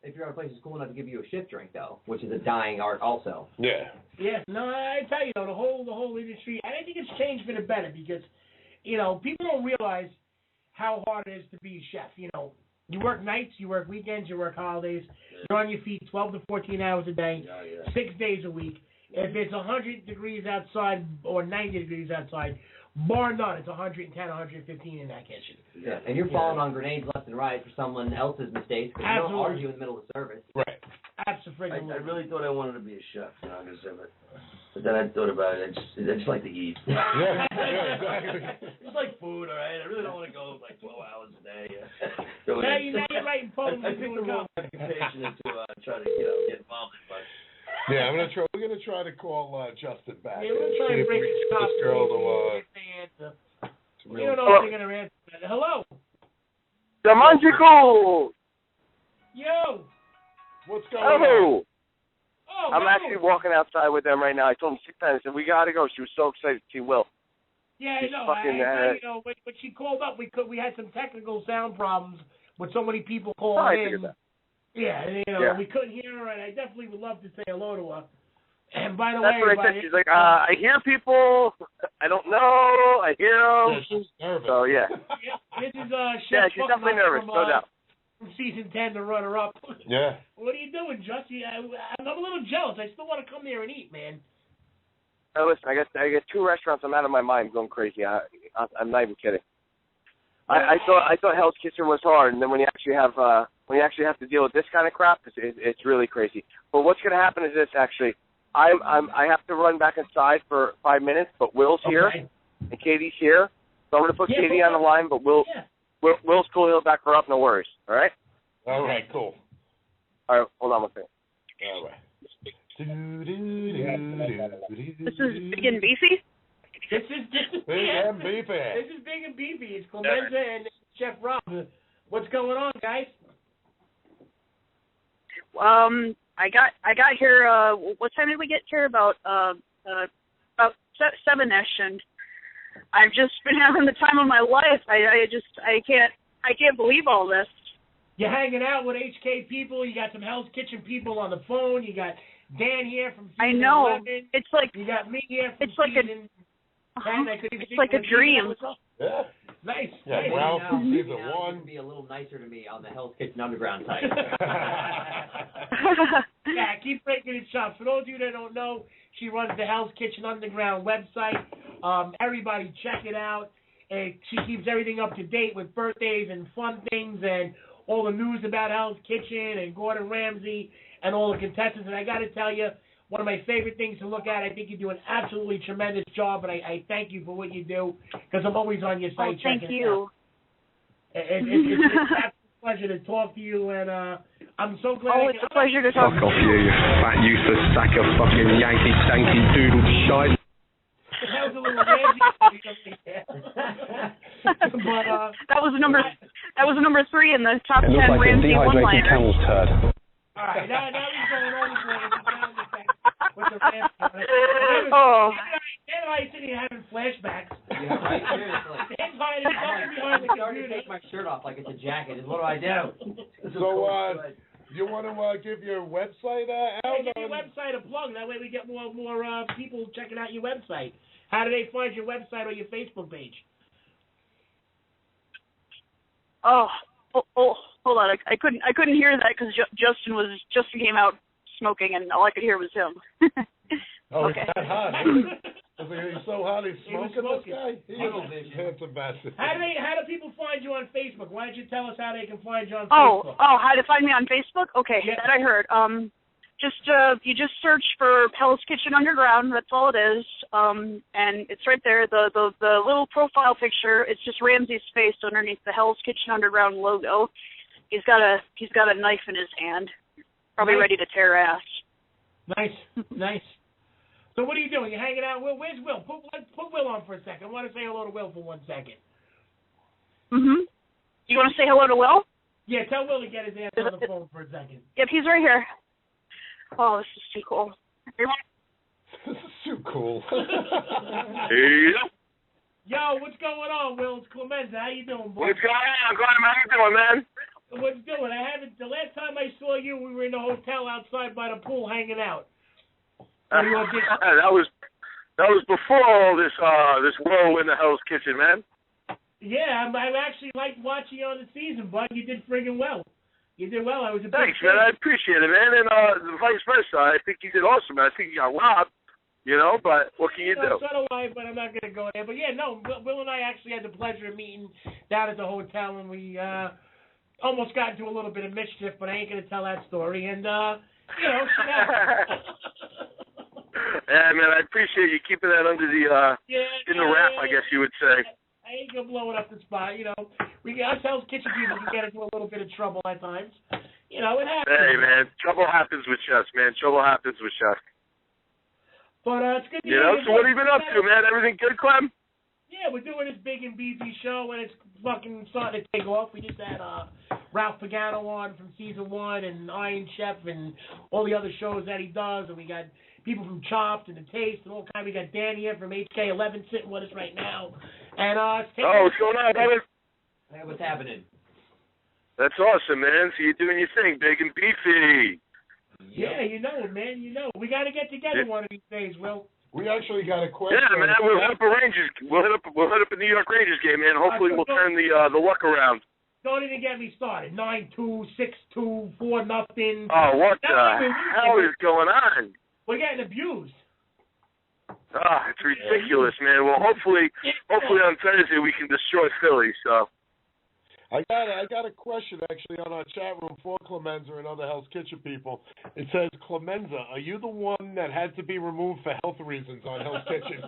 Speaker 10: If you're at a place that's cool enough to give you a shift drink, though, which is a dying art also.
Speaker 5: Yeah.
Speaker 7: Yes, no, I tell you, the whole industry, and I think it's changed for the better because, people don't realize how hard it is to be a chef. You work nights, you work weekends, you work holidays. You're on your feet 12 to 14 hours a day, 6 days a week. If it's 100 degrees outside or 90 degrees outside, bar none, it's 110, 115 in that kitchen.
Speaker 10: Yeah, and you're falling on grenades left and right for someone else's mistakes because you don't argue in the middle of service.
Speaker 5: Right.
Speaker 7: Absolutely.
Speaker 8: I really thought I wanted to be a chef, but then I thought about it. I just like to eat.
Speaker 5: Yeah, exactly.
Speaker 8: It's like food, all right? I really don't want to go like 12 hours a day.
Speaker 7: Now you're writing poems.
Speaker 8: I picked the wrong occupation to try to get involved in, but.
Speaker 5: Yeah, we're gonna try to call Justin back.
Speaker 7: Yeah, we're gonna try to bring
Speaker 5: this girl to.
Speaker 7: We don't know if they're gonna answer that. Hello.
Speaker 15: Damanjico.
Speaker 7: Yo.
Speaker 5: What's going on?
Speaker 15: I'm actually walking outside with them right now. I told them 6 times. I said we gotta go. She was so excited to see Will.
Speaker 7: Yeah, I know. When she called up, we had some technical sound problems with so many people calling in.
Speaker 15: Figured that.
Speaker 7: Yeah, we couldn't hear her, and I definitely would love to say hello to her. And by the
Speaker 15: That's
Speaker 7: way,
Speaker 15: what I said. She's like, I hear people. I don't know. I hear them.
Speaker 5: Yeah, she's nervous.
Speaker 15: So, yeah.
Speaker 7: This is Chef
Speaker 15: she's definitely nervous, no doubt.
Speaker 7: From season 10 to runner-up.
Speaker 5: Yeah.
Speaker 7: What are you doing, Justin? I'm a little jealous. I still want to come there and eat, man.
Speaker 15: Listen, I got 2 restaurants. I'm out of my mind, going crazy. I'm not even kidding. I thought Hell's Kitchen was hard, and then when you actually have to deal with this kind of crap, it's really crazy. But what's going to happen is this. Actually, I have to run back inside for 5 minutes, but Will's here and Katie's here, so I'm going to put Katie on the line. But Will's cool. He'll back her up. No worries. All right.
Speaker 5: All right. Cool.
Speaker 15: All right. Hold on one second.
Speaker 5: All right.
Speaker 16: This is Big and Beefy.
Speaker 7: This is
Speaker 5: Big and Beefy.
Speaker 7: This is Big and Beefy. It's Clemenza and Chef Rob. What's going on, guys?
Speaker 16: I got here. What time did we get here? About 7ish, and I've just been having the time of my life. I can't believe all this.
Speaker 7: You're hanging out with HK people. You got some Hell's Kitchen people on the phone. You got Dan here from season 11.
Speaker 16: It's like
Speaker 7: you got me here from
Speaker 16: it's like
Speaker 7: season 10.
Speaker 16: It's like a dream.
Speaker 5: Yeah.
Speaker 7: Nice.
Speaker 5: Yeah,
Speaker 7: nice.
Speaker 5: Ralph from
Speaker 10: Maybe
Speaker 5: season
Speaker 10: now you
Speaker 5: 1.
Speaker 10: can be a little nicer to me on the Hell's Kitchen Underground site.
Speaker 7: Yeah, keep breaking it chops. For those of you that don't know, she runs the Hell's Kitchen Underground website. Everybody check it out. And she keeps everything up to date with birthdays and fun things and all the news about Hell's Kitchen and Gordon Ramsay and all the contestants. And I got to tell you, one of my favorite things to look at. I think you do an absolutely tremendous job, and I thank you for what you do because I'm always on your site checking
Speaker 16: thank you.
Speaker 7: it out. It's a pleasure to talk to you, and I'm so glad.
Speaker 16: Oh, it's a pleasure to talk to you.
Speaker 6: Fuck off, you fat useless sack of fucking Yankee stanky doodle shite.
Speaker 7: That was a little Ramsey. But
Speaker 16: that was number 3 in the top 10
Speaker 6: It looks like a
Speaker 16: Ramsey
Speaker 6: dehydrated
Speaker 16: one-liners.
Speaker 6: camel's turd.
Speaker 7: All right, now he's going on with the Ramsey on it.
Speaker 16: Oh.
Speaker 7: Dan and I sitting here having flashbacks.
Speaker 10: Yeah, right, seriously.
Speaker 7: Dan's hiding behind the
Speaker 10: I'm starting
Speaker 7: computer.
Speaker 10: to take my shirt off like it's a jacket. And what do I do?
Speaker 5: So, you want to give your website out?
Speaker 7: Give your website a plug. That way we get more people checking out your website. How do they find your website or your Facebook page?
Speaker 16: Oh, hold on. I couldn't hear that because Justin came out smoking and all I could hear was him.
Speaker 5: Oh,
Speaker 16: okay.
Speaker 5: he's that hot. He's so hot. He's smoking, this guy. He's handsome bastard.
Speaker 7: How do people find you on Facebook? Why don't you tell us how they can find you on
Speaker 16: Oh,
Speaker 7: Facebook?
Speaker 16: how to find me on Facebook? Okay,
Speaker 7: Yeah.
Speaker 16: that I heard. You just search for Hell's Kitchen Underground. That's all it is. And it's right there. The little profile picture. It's just Ramsey's face underneath the Hell's Kitchen Underground logo. He's got a knife in his hand, probably ready to tear ass.
Speaker 7: Nice. So what are you doing? You're hanging out. Where's Will? Put Will on for a second. I want to say hello to Will for 1 second.
Speaker 16: Mhm. You want to say hello to Will?
Speaker 7: Yeah, tell Will to get his ass on the phone for a second.
Speaker 16: Yep, he's right here. Oh, this is too cool.
Speaker 5: This is too cool.
Speaker 7: Yo, what's going on, Will? It's Clemenza. How you doing, boy?
Speaker 15: What's going on? How you doing, man?
Speaker 7: What's doing? The last time I saw you, we were in the hotel outside by the pool hanging out.
Speaker 15: That was before all this whirlwind of Hell's Kitchen, man.
Speaker 7: Yeah, I actually liked watching you on the season, bud. You did friggin' well. You did well. I was a big
Speaker 15: Thanks,
Speaker 7: fan.
Speaker 15: man. I appreciate it, man. And vice versa. I think you did awesome, man. I think you got robbed, but what can you do?
Speaker 7: So do I, but I'm not going to go there. But yeah, no, Will and I actually had the pleasure of meeting down at the hotel, and we almost got into a little bit of mischief, but I ain't going to tell that story. And,
Speaker 15: Yeah, man, I appreciate you keeping that under the in the wrap, I guess you would say.
Speaker 7: I ain't gonna blow it up the spot, We got Hell's Kitchen people can get into a little bit of trouble at times. It happens.
Speaker 15: Hey, man, trouble happens with chefs, man. Trouble happens with chefs.
Speaker 7: But it's good to
Speaker 15: so what have you been up to, man? Everything good, Clem?
Speaker 7: Yeah, we're doing this Big and Beefy show, and it's fucking starting to take off. We just had Ralph Pagano on from season 1 and Iron Chef and all the other shows that he does, and we got people from Chopped and The Taste and all kind. We got Dan here from HK11 sitting with us right now. And it's taking
Speaker 15: what's going on, brother?
Speaker 10: Hey, what's happening?
Speaker 15: That's awesome, man. So you're doing your thing, Big and Beefy.
Speaker 7: Yeah, you know it, man. We got to get together one of these days, Will.
Speaker 5: We actually got a question.
Speaker 15: Yeah, man. We'll hit up a Rangers. We'll hit up a New York Rangers game, man. Hopefully, we'll turn the luck around.
Speaker 7: Don't even get me started. 9-2, 6-2, 4-0.
Speaker 15: Oh, what the hell is going on?
Speaker 7: We're getting abused.
Speaker 15: It's ridiculous, man. Well, hopefully on Thursday we can destroy Philly. So.
Speaker 5: I got a question actually on our chat room for Clemenza and other Hell's Kitchen people. It says, Clemenza, are you the one that had to be removed for health reasons on Hell's Kitchen?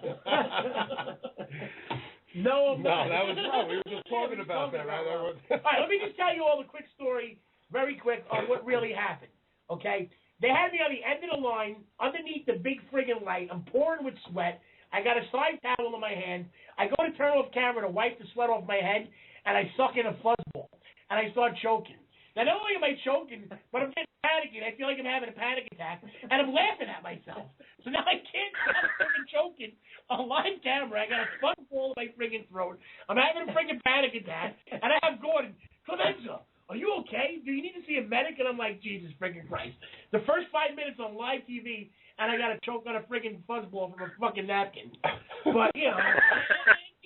Speaker 7: No,
Speaker 5: that was wrong. We were just talking about that, right?
Speaker 7: All right, let me just tell you all the quick story, very quick, on what really happened, okay? They had me on the end of the line, underneath the big friggin' light. I'm pouring with sweat. I got a side towel in my hand. I go to turn off camera to wipe the sweat off my head, and I suck in a fuzzball, and I start choking. Now, not only am I choking, but I'm getting panicky. I feel like I'm having a panic attack, and I'm laughing at myself. So now I can't stop friggin' choking on live camera. I got a fuzzball in my friggin' throat. I'm having a friggin' panic attack, and I have Gordon, Clemenza, are you okay? Do you need to see a medic? And I'm like, Jesus friggin' Christ. The first 5 minutes on live TV, and I got to choke on a friggin' fuzzball from a fucking napkin. But,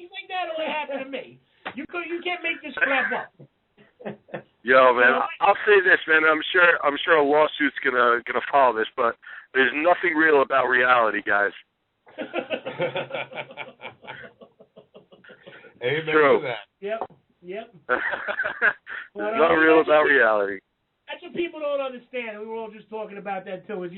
Speaker 7: Things like that only happen to me. You can't make this crap up.
Speaker 14: Yo, man, I'll say this, man. I'm sure a lawsuit's gonna follow this, but there's nothing real about reality, guys.
Speaker 5: Amen
Speaker 14: True.
Speaker 5: to that.
Speaker 7: Yep.
Speaker 14: There's nothing real about reality.
Speaker 7: That's what people don't understand. We were all just talking about that too. Is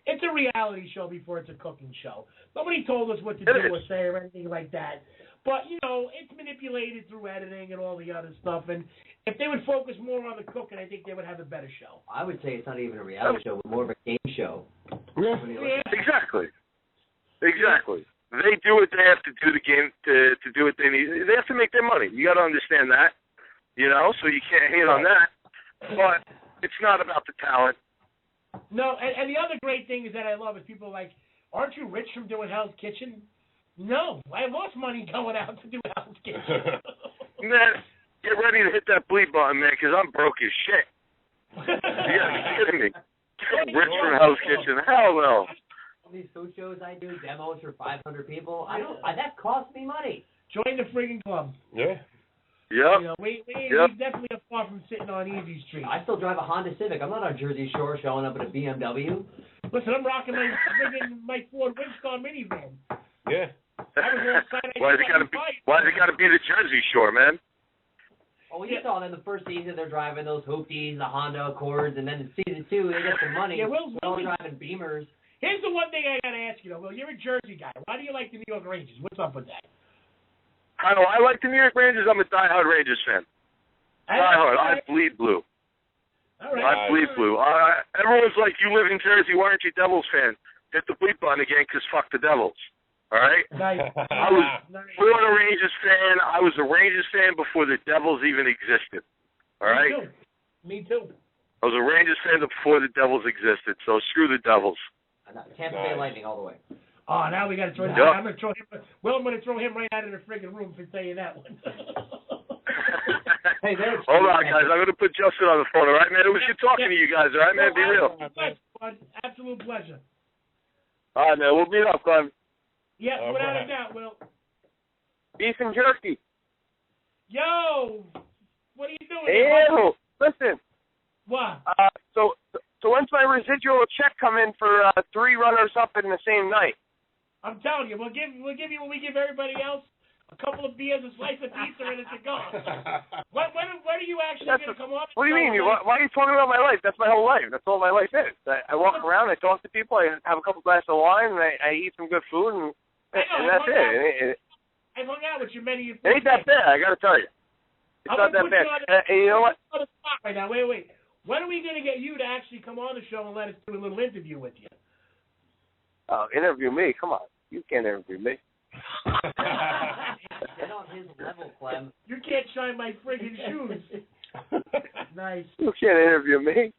Speaker 7: it's a reality show before it's a cooking show. Nobody told us what to do or say or anything like that. But it's manipulated through editing and all the other stuff. And if they would focus more on the cooking, I think they would have a better show.
Speaker 10: I would say it's not even a reality show, but more of a game show.
Speaker 14: Yeah. Exactly. They do what they have to do the game to do what they need. They have to make their money. You got to understand that. So you can't hate on that. But it's not about the talent.
Speaker 7: No, and the other great thing is that I love is people are like, aren't you rich from doing Hell's Kitchen? No, I lost money going out to do Hell's Kitchen.
Speaker 14: Man, get ready to hit that bleed button, man, because I'm broke as shit. You gotta be kidding me. Rich from Hell's Kitchen. Hell no.
Speaker 10: These food shows I do, demos for 500 people, that costs me money.
Speaker 7: Join the friggin' club.
Speaker 5: Yeah.
Speaker 14: Yep.
Speaker 7: We definitely are far from sitting on Easy Street.
Speaker 10: I still drive a Honda Civic. I'm not on Jersey Shore showing up in a BMW.
Speaker 7: Listen, I'm rocking my Ford Windstar minivan.
Speaker 5: Yeah.
Speaker 14: Why has it got to be the Jersey Shore, man?
Speaker 10: Oh, you saw them the first season. They're driving those Hoopties, the Honda Accords, and then in season 2 they get some money.
Speaker 7: Yeah,
Speaker 10: they're all driving Beamers.
Speaker 7: Here's the one thing I gotta ask you though. Will, you're a Jersey guy. Why do you like the New York Rangers? What's up with that?
Speaker 14: I like the New York Rangers. I'm a diehard Rangers fan. Diehard. I bleed blue.
Speaker 7: All right.
Speaker 14: I bleed blue. Everyone's like, you live in Jersey. Why aren't you Devils fan? Hit the bleed button again, because fuck the Devils. All right?
Speaker 7: Nice.
Speaker 14: I was born a Rangers fan. I was a Rangers fan before the Devils even existed. All right?
Speaker 7: Me too.
Speaker 14: I was a Rangers fan before the Devils existed, so screw the Devils.
Speaker 10: Tampa Bay Lightning all the way.
Speaker 7: Oh, now we got to throw him. I'm going to throw him. Well, I'm going to throw him right out of the friggin' room for saying that one.
Speaker 10: Hey,
Speaker 14: hold on, guys. I'm going to put Justin on the phone, all right, man? It was good talking to you guys, all right, man? Be real.
Speaker 7: Absolute pleasure.
Speaker 14: All right, man. We'll meet up, Clem.
Speaker 7: Yeah, without a doubt, Will.
Speaker 15: Beef and jerky.
Speaker 7: Yo, what are you doing?
Speaker 15: Ew. Listen.
Speaker 7: What?
Speaker 15: So when's my residual check come in for 3 runners-up in the same night?
Speaker 7: I'm telling you, we'll give you what we give everybody else: a couple of beers, a slice of pizza, and a cigar. When are you actually going to come up?
Speaker 15: What do you mean? Why are you talking about my life? That's my whole life. That's all my life is. I walk around, I talk to people, I have a couple glasses of wine, and I eat some good food, and that's it.
Speaker 7: I've hung out with you many.
Speaker 15: It ain't that bad, I got to tell you. It's not that bad. And you know what?
Speaker 7: Right now, wait. When are we going to get you to actually come on the show and let us do a little interview with you?
Speaker 15: Interview me? Come on. You can't interview me.
Speaker 10: Get on his level, Clem.
Speaker 7: You can't shine my friggin' shoes. Nice.
Speaker 15: You can't interview me.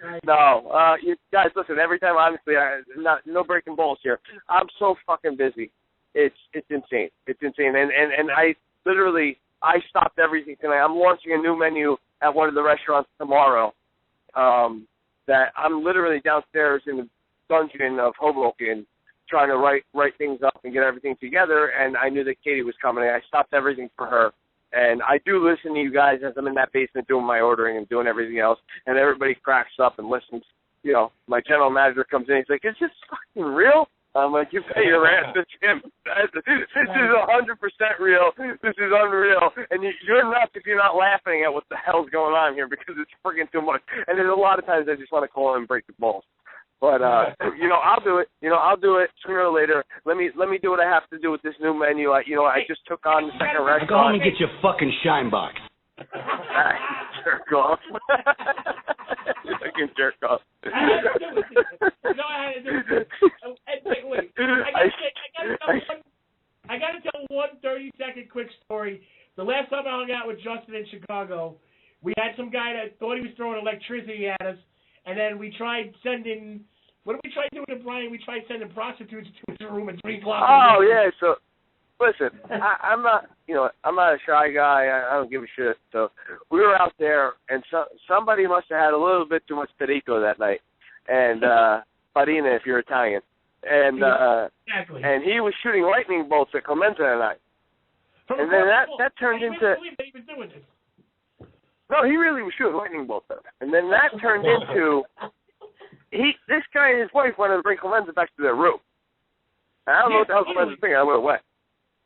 Speaker 7: Nice.
Speaker 15: No. You guys, listen, every time, honestly, no breaking balls here. I'm so fucking busy. It's insane. It's insane. And I literally, stopped everything tonight. I'm launching a new menu at one of the restaurants tomorrow. That I'm literally downstairs in the dungeon of Hoboken trying to write things up and get everything together, and I knew that Katie was coming. I stopped everything for her. And I do listen to you guys as I'm in that basement doing my ordering and doing everything else, and everybody cracks up and listens. You know, my general manager comes in, he's like, is this fucking real? I'm like, you pay your ass to Jim. This is 100% real. This is unreal. And you're nuts if you're not laughing at what the hell's going on here, because it's freaking too much. And there's a lot of times I just want to call in and break the balls. But, I'll do it. I'll do it sooner or later. Let me do what I have to do with this new menu. I just took on the second restaurant.
Speaker 17: Go home and get your fucking shine box.
Speaker 15: Jerk off. Fucking jerk off.
Speaker 7: Wait. I got to tell one 30-second quick story. The last time I hung out with Justin in Chicago, we had some guy that thought he was throwing electricity at us, and then we tried sending. What did we try doing to Brian? We tried sending prostitutes to his room at 3 o'clock.
Speaker 15: Oh yeah, so. Listen, I'm not a shy guy. I don't give a shit. So we were out there, and somebody must have had a little bit too much Perico that night, and Farina if you're Italian, and
Speaker 7: exactly.
Speaker 15: And he was shooting lightning bolts at Clemenza that night. And then that turned into.
Speaker 7: He was doing this.
Speaker 15: No, he really was shooting lightning bolts at him. And then that turned into this guy and his wife wanted to bring Clemenza back to their room. And I don't know what the hell Clemenza was thinking. I went away.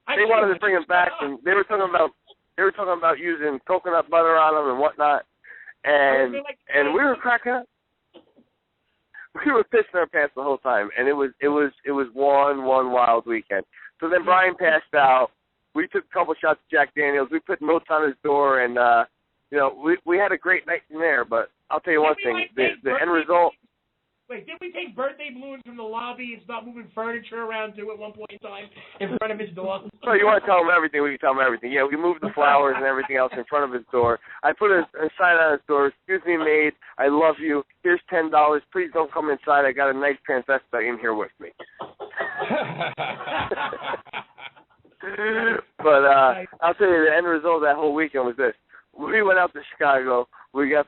Speaker 15: They wanted to bring him back, and they were talking about using coconut butter on him and whatnot. And we were cracking up. We were pissing our pants the whole time, and it was one wild weekend. So then Brian passed out. We took a couple shots of Jack Daniels. We put notes on his door, and we had a great night in there. But I'll tell you one thing: the end result.
Speaker 7: Wait, did we take birthday balloons from the lobby and start moving furniture around too at one point in time in front of his door?
Speaker 15: So you want to tell him everything? We can tell him everything. Yeah, we moved the flowers and everything else in front of his door. I put a sign on his door. Excuse me, maid. I love you. Here's $10. Please don't come inside. I got a nice transvestite in here with me. But I'll tell you, the end result of that whole weekend was this: we went out to Chicago. We got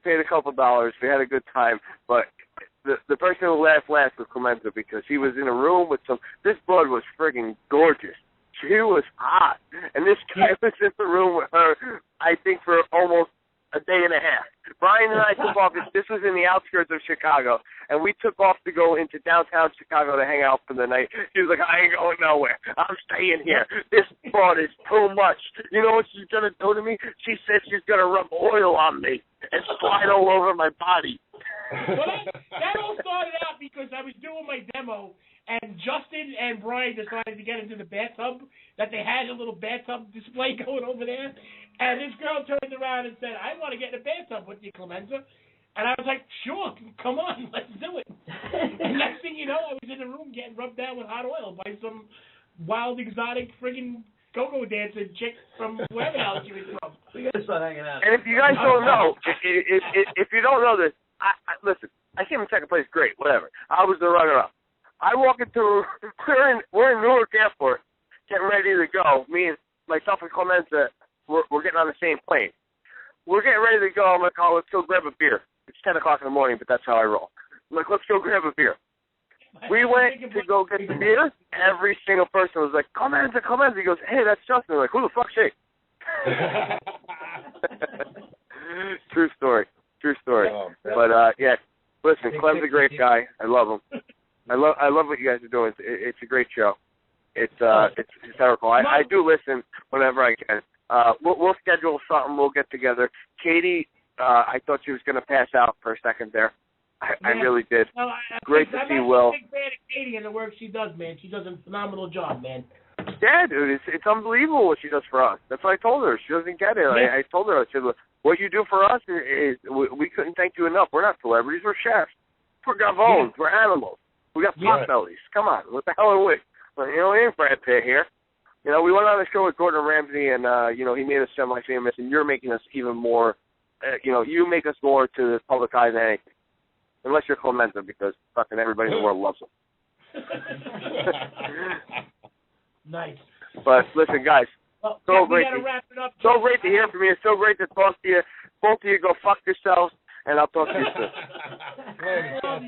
Speaker 15: paid a couple dollars. We had a good time, but the person who laughed last was Clemenza because he was in a room with this broad was friggin' gorgeous. She was hot. And this guy was in the room with her, I think, for almost a day and a half. Brian and I took off. This was in the outskirts of Chicago, and we took off to go into downtown Chicago to hang out for the night. She was like, I ain't going nowhere. I'm staying here. This broad is too much. You know what she's going to do to me? She said she's going to rub oil on me and slide all over my body.
Speaker 7: Well, that all started out because I was doing my demo, and Justin and Brian decided to get into the bathtub, that they had a little bathtub display going over there. And this girl turned around and said, I want to get in the bathtub with you, Clemenza. And I was like, sure, come on, let's do it. And next thing you know, I was in the room getting rubbed down with hot oil by some wild, exotic, friggin' go-go dancing chick from wherever else she was from.
Speaker 8: We got to start hanging out.
Speaker 15: And if you guys don't know, if you don't know this, listen, I came in second place, great, whatever. I was the runner-up. I walk into, we're in Newark Airport, getting ready to go. Me and myself and Clemenza, we're getting on the same plane. We're getting ready to go. I'm like, let's go grab a beer. It's 10 o'clock in the morning, but that's how I roll. I'm like, let's go grab a beer. We went to go get the beer. Every single person was like, Clemenza. He goes, hey, that's Justin. I'm like, who the fuck's she? True story. Oh, but yeah, listen, Clem's a great guy. I love him. I love what you guys are doing. It's a great show. It's hysterical. I do listen whenever I can. We'll schedule something. We'll get together. Katie, I thought she was going to pass out for a second there. I really did. No, great to see Will.
Speaker 7: I'm a big fan of Katie and the work she does, man. She does a phenomenal job, man.
Speaker 15: Yeah, dude, it's unbelievable what she does for us. That's what I told her. She doesn't get it. Yeah. I told her, I said, what you do for us is we couldn't thank you enough. We're not celebrities. We're chefs. We're gavones. Yeah. We're animals. We got pot bellies. Come on. What the hell are we? We ain't Brad Pitt here. We went on a show with Gordon Ramsay, and, he made us semi-famous, and you're making us even more, you make us more to the public eye than anything. Unless you're Clemenza, because fucking everybody in the world loves him.
Speaker 7: Nice.
Speaker 15: But listen, guys, so great to hear from you. So great to talk to you. Both of you go fuck yourselves, and I'll talk to you soon.
Speaker 7: All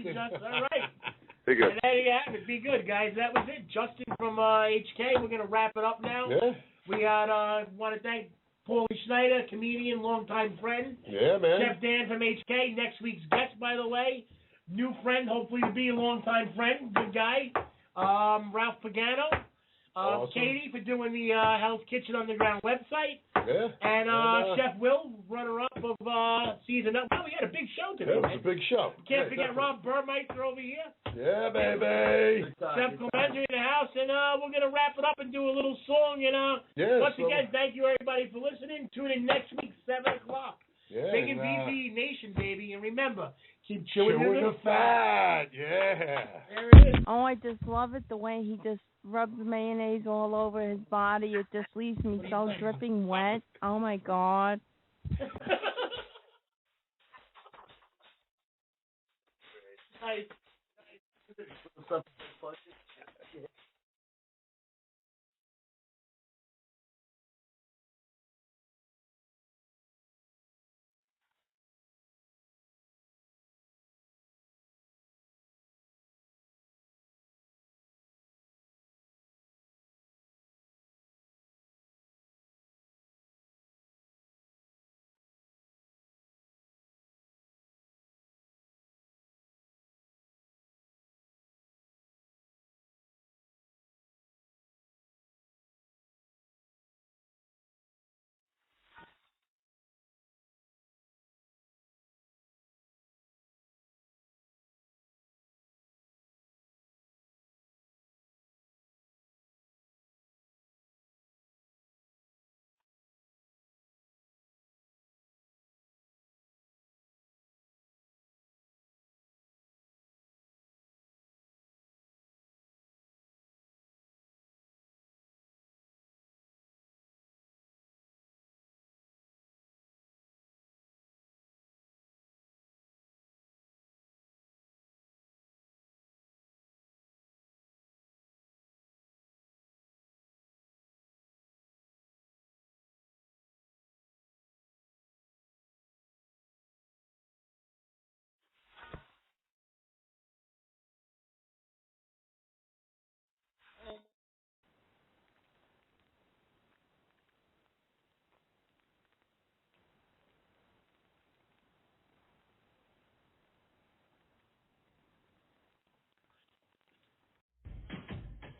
Speaker 7: right.
Speaker 15: Be good.
Speaker 7: And there you have it. Be good, guys. That was it. Justin from HK. We're going to wrap it up now.
Speaker 5: Yeah.
Speaker 7: We got want to thank Paulie Schneider, comedian, longtime friend.
Speaker 5: Yeah, man.
Speaker 7: Chef Dan from HK. Next week's guest, by the way. New friend, hopefully to be a longtime friend. Good guy. Ralph Pagano.
Speaker 5: Awesome.
Speaker 7: Katie for doing the Hell's Kitchen Underground website.
Speaker 5: Yeah.
Speaker 7: And Chef Will, runner-up of season up. Wow, we had a big show today.
Speaker 5: Yeah, it was a big show.
Speaker 7: Can't forget Rob Burmeister over here.
Speaker 5: Yeah, baby.
Speaker 7: Chef Clemenza in the house, and we're going to wrap it up and do a little song, Once again, thank you, everybody, for listening. Tune in next week, 7 o'clock.
Speaker 5: Yeah,
Speaker 7: Big and Beefy Nation, baby. And remember, keep chewing the fat.
Speaker 5: Yeah.
Speaker 7: There it is.
Speaker 18: Oh, I just love it, the way he just rubs mayonnaise all over his body. It just leaves me so dripping wet. Oh, my God.
Speaker 7: Nice.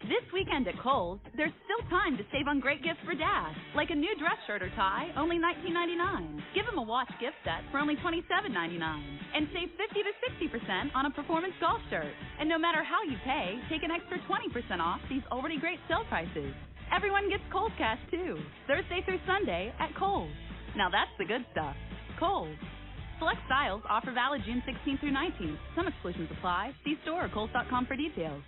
Speaker 19: This weekend at Kohl's, there's still time to save on great gifts for Dad, like a new dress shirt or tie, only $19.99. Give him a watch gift set for only $27.99. And save 50 to 60% on a performance golf shirt. And no matter how you pay, take an extra 20% off these already great sale prices. Everyone gets Kohl's Cash, too, Thursday through Sunday at Kohl's. Now that's the good stuff. Kohl's. Select styles offer valid June 16th through 19th. Some exclusions apply. See store or Kohl's.com for details.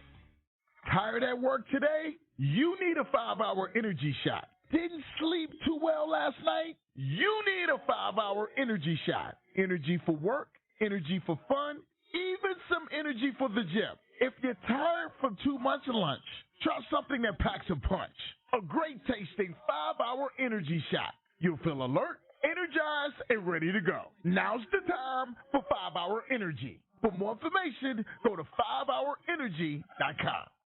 Speaker 20: Tired at work today? You need a 5-hour energy shot. Didn't sleep too well last night? You need a 5-hour energy shot. Energy for work, energy for fun, even some energy for the gym. If you're tired from too much lunch, try something that packs a punch. A great tasting 5-hour energy shot. You'll feel alert, energized, and ready to go. Now's the time for 5-hour energy. For more information, go to 5hourenergy.com.